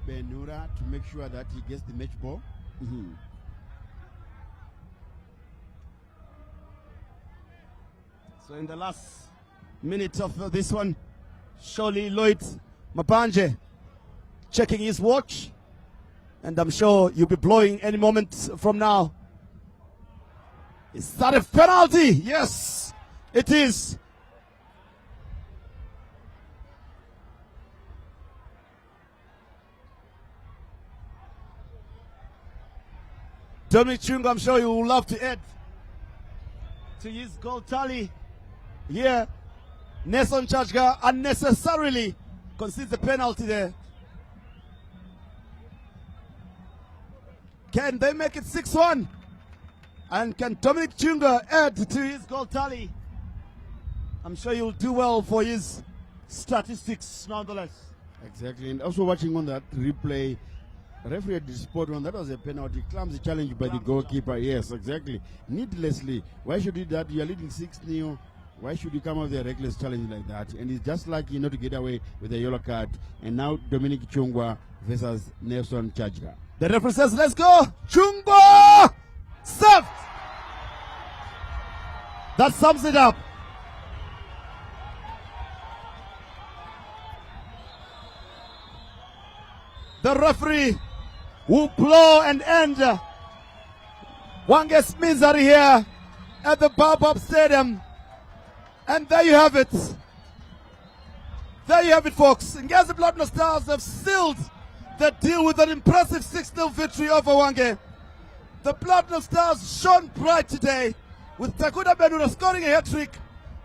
Benura to make sure that he gets the match ball. So in the last minute of this one, surely Lloyd Mapanje checking his watch, and I'm sure you'll be blowing any moment from now. Is that a penalty? Yes, it is. Dominic Chunga, I'm sure you will love to add to his goal tally here. Nelson Chachga unnecessarily concedes the penalty there. Can they make it 6-1? And can Dominic Chunga add to his goal tally? I'm sure you'll do well for his statistics nonetheless. Exactly, and also watching on that replay, referee had the spot on. That was a penalty, clumsy challenge by the goalkeeper. Yes, exactly. Needlessly. Why should you do that? You are leading 6-0. Why should you come up with a reckless challenge like that? And it's just like, to get away with a yellow card. And now Dominic Chungwa versus Nelson Chachga. The referee says, let's go! Chungwa! Served! That sums it up. The referee will blow and end Hwange's misery here at the Baobab Stadium. And there you have it. There you have it, folks. Ngezi Platinum Stars have sealed the deal with an impressive 6-0 victory over Hwange. The Platinum Stars shone bright today, with Takuda Benura scoring a hat-trick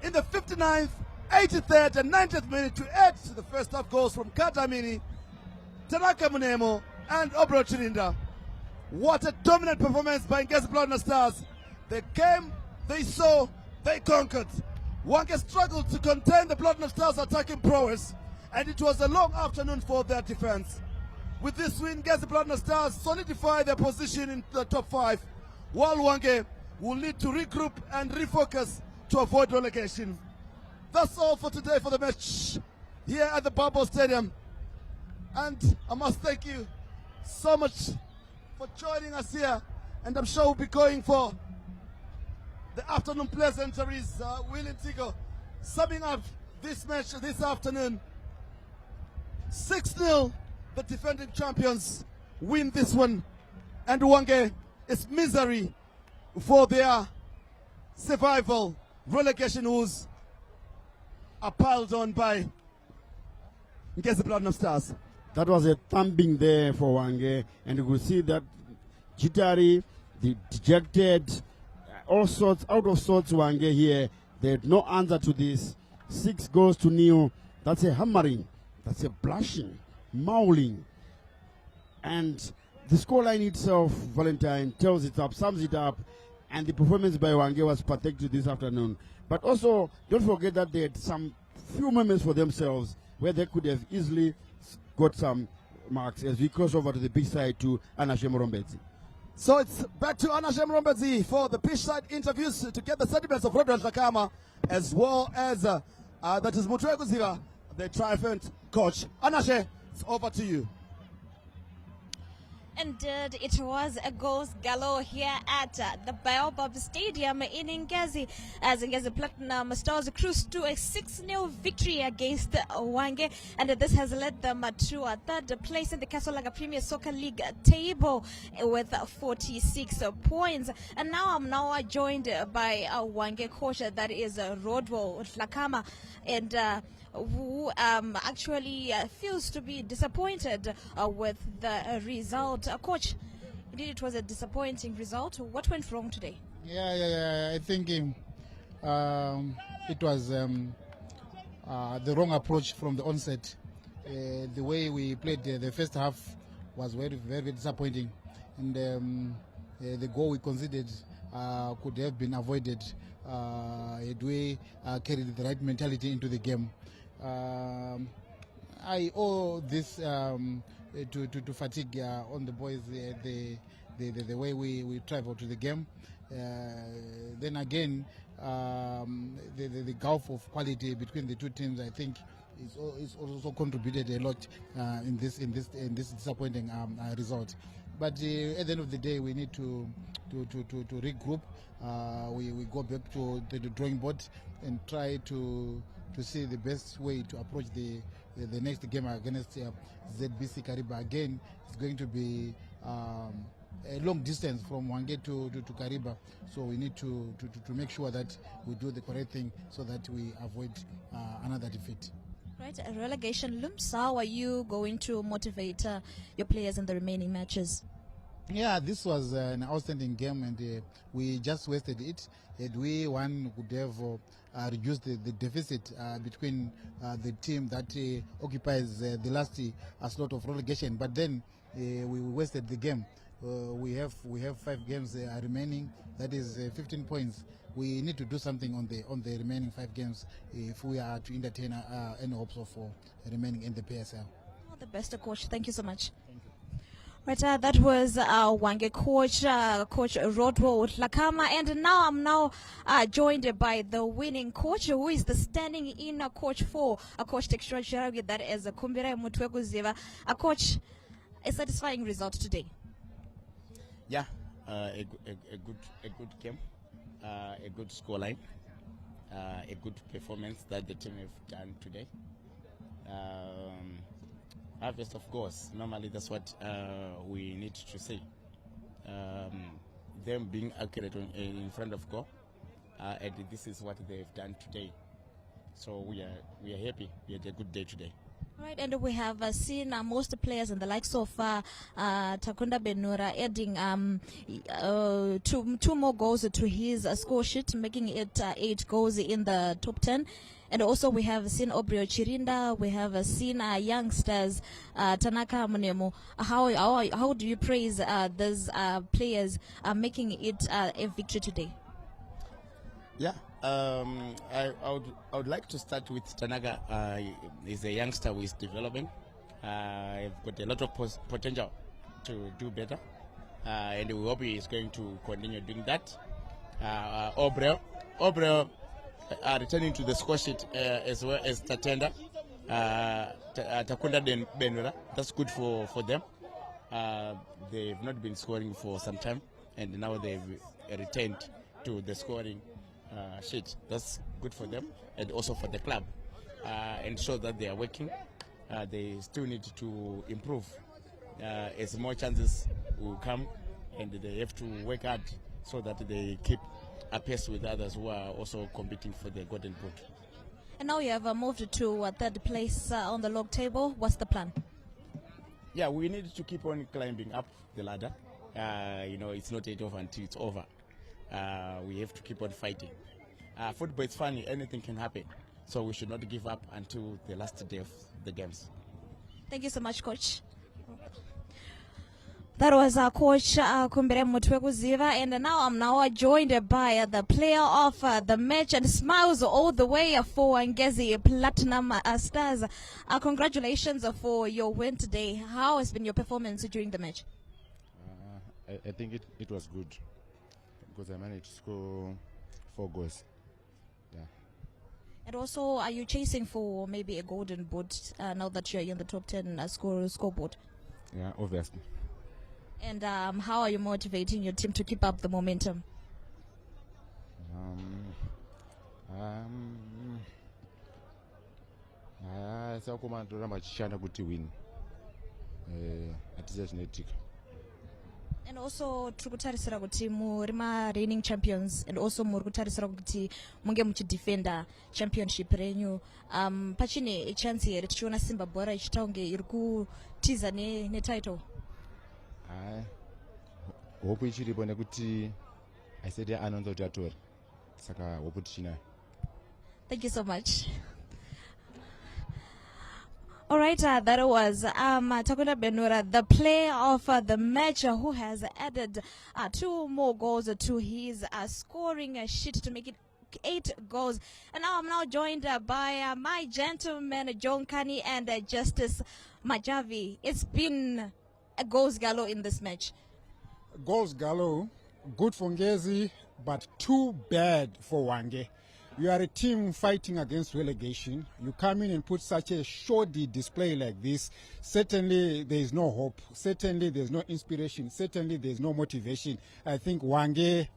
in the 59th, 83rd and 90th minute to add to the first half goals from Katamini, Tanaka Munemo and Obro Chirinda. What a dominant performance by Ngezi Platinum Stars. They came, they saw, they conquered. Hwange struggled to contain the Platinum Stars' attacking prowess, and it was a long afternoon for their defense. With this win, Ngezi Platinum Stars solidify their position in the top 5, while Hwange will need to regroup and refocus to avoid relegation. That's all for today for the match here at the Baobab Stadium. And I must thank you so much for joining us here. And I'm sure we'll be going for the afternoon pleasantries. William Tigo summing up this match this afternoon. 6-0, the defending champions win this one. And Hwange is misery for their survival. Relegation woes are piled on by Ngezi Platinum Stars. That was a thumping there for Hwange, and you could see that jittery, the dejected, all sorts, out of sorts Hwange here. They had no answer to this. 6-0. That's a hammering. That's a blushing, mauling. And the scoreline itself, Valentine, tells it up, sums it up. And the performance by Hwange was pathetic this afternoon. But also, don't forget that they had some few moments for themselves where they could have easily got some marks as we cross over to the pitch side to Anashe Morombedzi. So it's back to Anashe Morombedzi for the pitch side interviews to get the sentiments of Rodran Takama, as well as that is Mutwe Kuziga, the triumphant coach. Anashe, it's over to you. Indeed, it was a goals galore here at the Baobab Stadium in Ngezi, as Ngezi Platinum Stars cruised to a 6-0 victory against Hwange, and this has led them to a third place in the Kasolaga Premier Soccer League table with 46 points. And now I'm joined by a Hwange coach, that is Rodwo Hlakama, and who actually feels to be disappointed with the result. Coach, indeed it was a disappointing result. What went wrong today? I think it was the wrong approach from the onset. The way we played the first half was very, very disappointing, and the goal we conceded could have been avoided had we carried the right mentality into the game. I owe this to fatigue on the boys, the way we travel to the game. Then again, the gulf of quality between the two teams, I think, is also contributed a lot in this disappointing result. But at the end of the day, we need to regroup. We go back to the drawing board and try to see the best way to approach the next game against ZBC Kariba. Again, it's going to be a long distance from Hwange to Kariba, so we need to make sure that we do the correct thing so that we avoid another defeat. Right, a relegation looms. How are you going to motivate your players in the remaining matches? Yeah, this was an outstanding game, and we just wasted it. Had we won, we could have reduced the deficit between the team that occupies the last slot of relegation. But then we wasted the game. We have 5 games remaining. That is 15 points. We need to do something on the remaining 5 games if we are to entertain any hopes of remaining in the PSL. All the best, coach. Thank you so much. Right, that was Hwange coach, Coach Rodwo Hlakama, and now I'm joined by the winning coach, who is the standing-in coach for Coach Texturajari, that is Kumbira Mutwekuziva. Coach, a satisfying result today. Yeah, a good game, a good scoreline, a good performance that the team have done today. Harvest, of course, normally that's what we need to say. Them being accurate in front of goal, and this is what they've done today. So we are happy. We had a good day today. Right, and we have seen most players and the likes of Takunda Benura adding two more goals to his score sheet, making it 8 goals in the top 10. And also we have seen Obrio Chirinda, we have seen youngsters, Tanaka Munemo. How do you praise those players making it a victory today? Yeah, I would like to start with Tanaka. He's a youngster who is developing. He's got a lot of potential to do better, and we hope he is going to continue doing that. Obrio returning to the score sheet as well as Tatenda, Takunda Benura. That's good for them. They've not been scoring for some time, and now they've returned to the scoring sheet. That's good for them and also for the club, and show that they are working. They still need to improve as more chances will come, and they have to work hard so that they keep apace with others who are also competing for the golden boot. And now you have moved to third place on the log table. What's the plan? Yeah, we need to keep on climbing up the ladder. It's not yet over until it's over. We have to keep on fighting. Football is funny, anything can happen. So we should not give up until the last day of the games. Thank you so much, Coach. That was our coach, Kumbere Mutwekuziva, and now I'm joined by the player of the match, and smiles all the way for Ngezi Platinum Stars. Congratulations for your win today. How has been your performance during the match? I think it was good because I managed to score 4 goals. Yeah. And also, are you chasing for maybe a golden boot now that you're in the top 10 scoreboard? Yeah, obviously. And how are you motivating your team to keep up the momentum? Sakumandoramba tichishanda kuti win. Hatisi zvinetika. And also turikutarisira kuti muri reigning champions and also muri kutarisira kuti munge muchidefenda championship renyu. Pachine chance here tichiona Simba Bora ichita kunge iri kutiza ne title. Hope ichiripo nekuti I said anonza kuti atora. Saka hope tichinayo. Thank you so much. All right, that was Takunda Benura, the player of the match, who has added 2 more goals to his scoring sheet to make it 8 goals. And now I'm now joined by my gentlemen, John Kani and Justice Majavi. It's been a goals galore in this match. Goals galore, good for Ngezi, but too bad for Hwange. You are a team fighting against relegation. You come in and put such a shoddy display like this. Certainly there is no hope. Certainly there is no inspiration. Certainly there is no motivation. I think Hwange,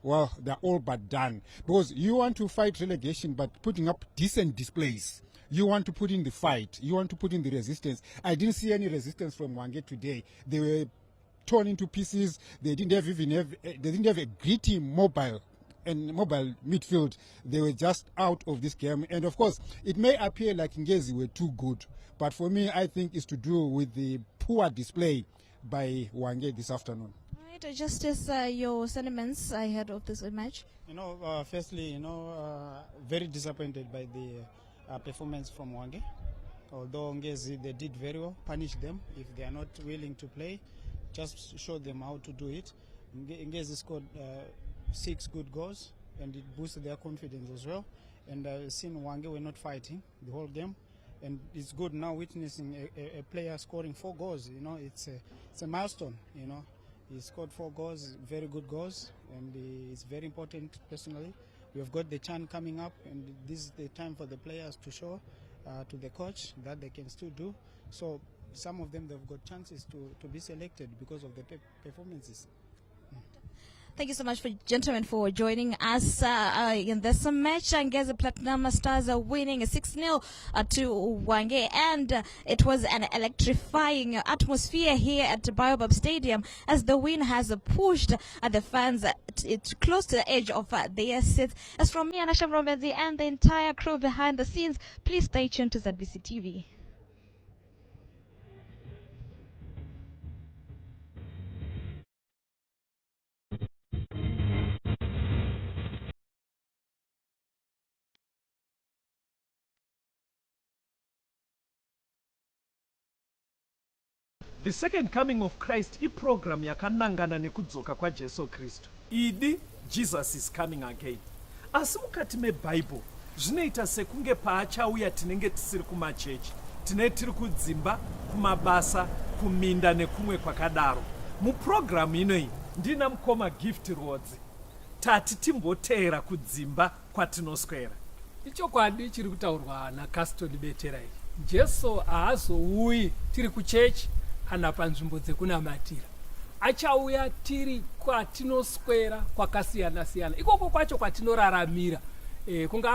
well, they're all but done. Because you want to fight relegation but putting up decent displays. You want to put in the fight. You want to put in the resistance. I didn't see any resistance from Hwange today. They were torn into pieces. They didn't have a gritty mobile midfield. They were just out of this game. And of course, it may appear like Ngezi were too good, but for me, I think it's to do with the poor display by Hwange this afternoon. All right, Justice, your sentiments ahead of this match? Firstly, very disappointed by the performance from Hwange. Although Ngezi, they did very well. Punish them if they are not willing to play. Just show them how to do it. Ngezi scored 6 good goals, and it boosted their confidence as well. And I've seen Hwange were not fighting the whole game, and it's good now witnessing a player scoring 4 goals. It's a milestone. He scored 4 goals, very good goals, and it's very important. Personally, we have got the CHAN coming up, and this is the time for the players to show to the coach that they can still do. So some of them, they've got chances to be selected because of the performances. Thank you so much, gentlemen, for joining us in this match. Ngezi Platinum Stars are winning 6-0 to Hwange, and it was an electrifying atmosphere here at Baobab Stadium as the win has pushed the fans close to the edge of their seats. As from me, Anasha Romezi, and the entire crew behind the scenes, please stay tuned to ZBC TV. The second coming of Christ program yakanangana nekudzoka kwa Jesu Kristu. Idi Jesus is coming again. Asi mukati meBible zvinoita sekunge paachauya tinenge tisiri kumachechi, tine tiri kudzimba, kumabasa, kuminda nekumwe kwakadaro. Muprogramu inoyi ndina mukoma Gift Rodzi. Tati timboteera kudzimba kwatinoswera. Ichokwadi chiri kutaurwa naCaston Beterai. Jesu haazouyi tiri kuchechi kana panzvimbo dzekunamatira. Achauya tiri kwatinoswera kwakasiyana siyana. Ikoko kwacho kwatinoraramira. Kunga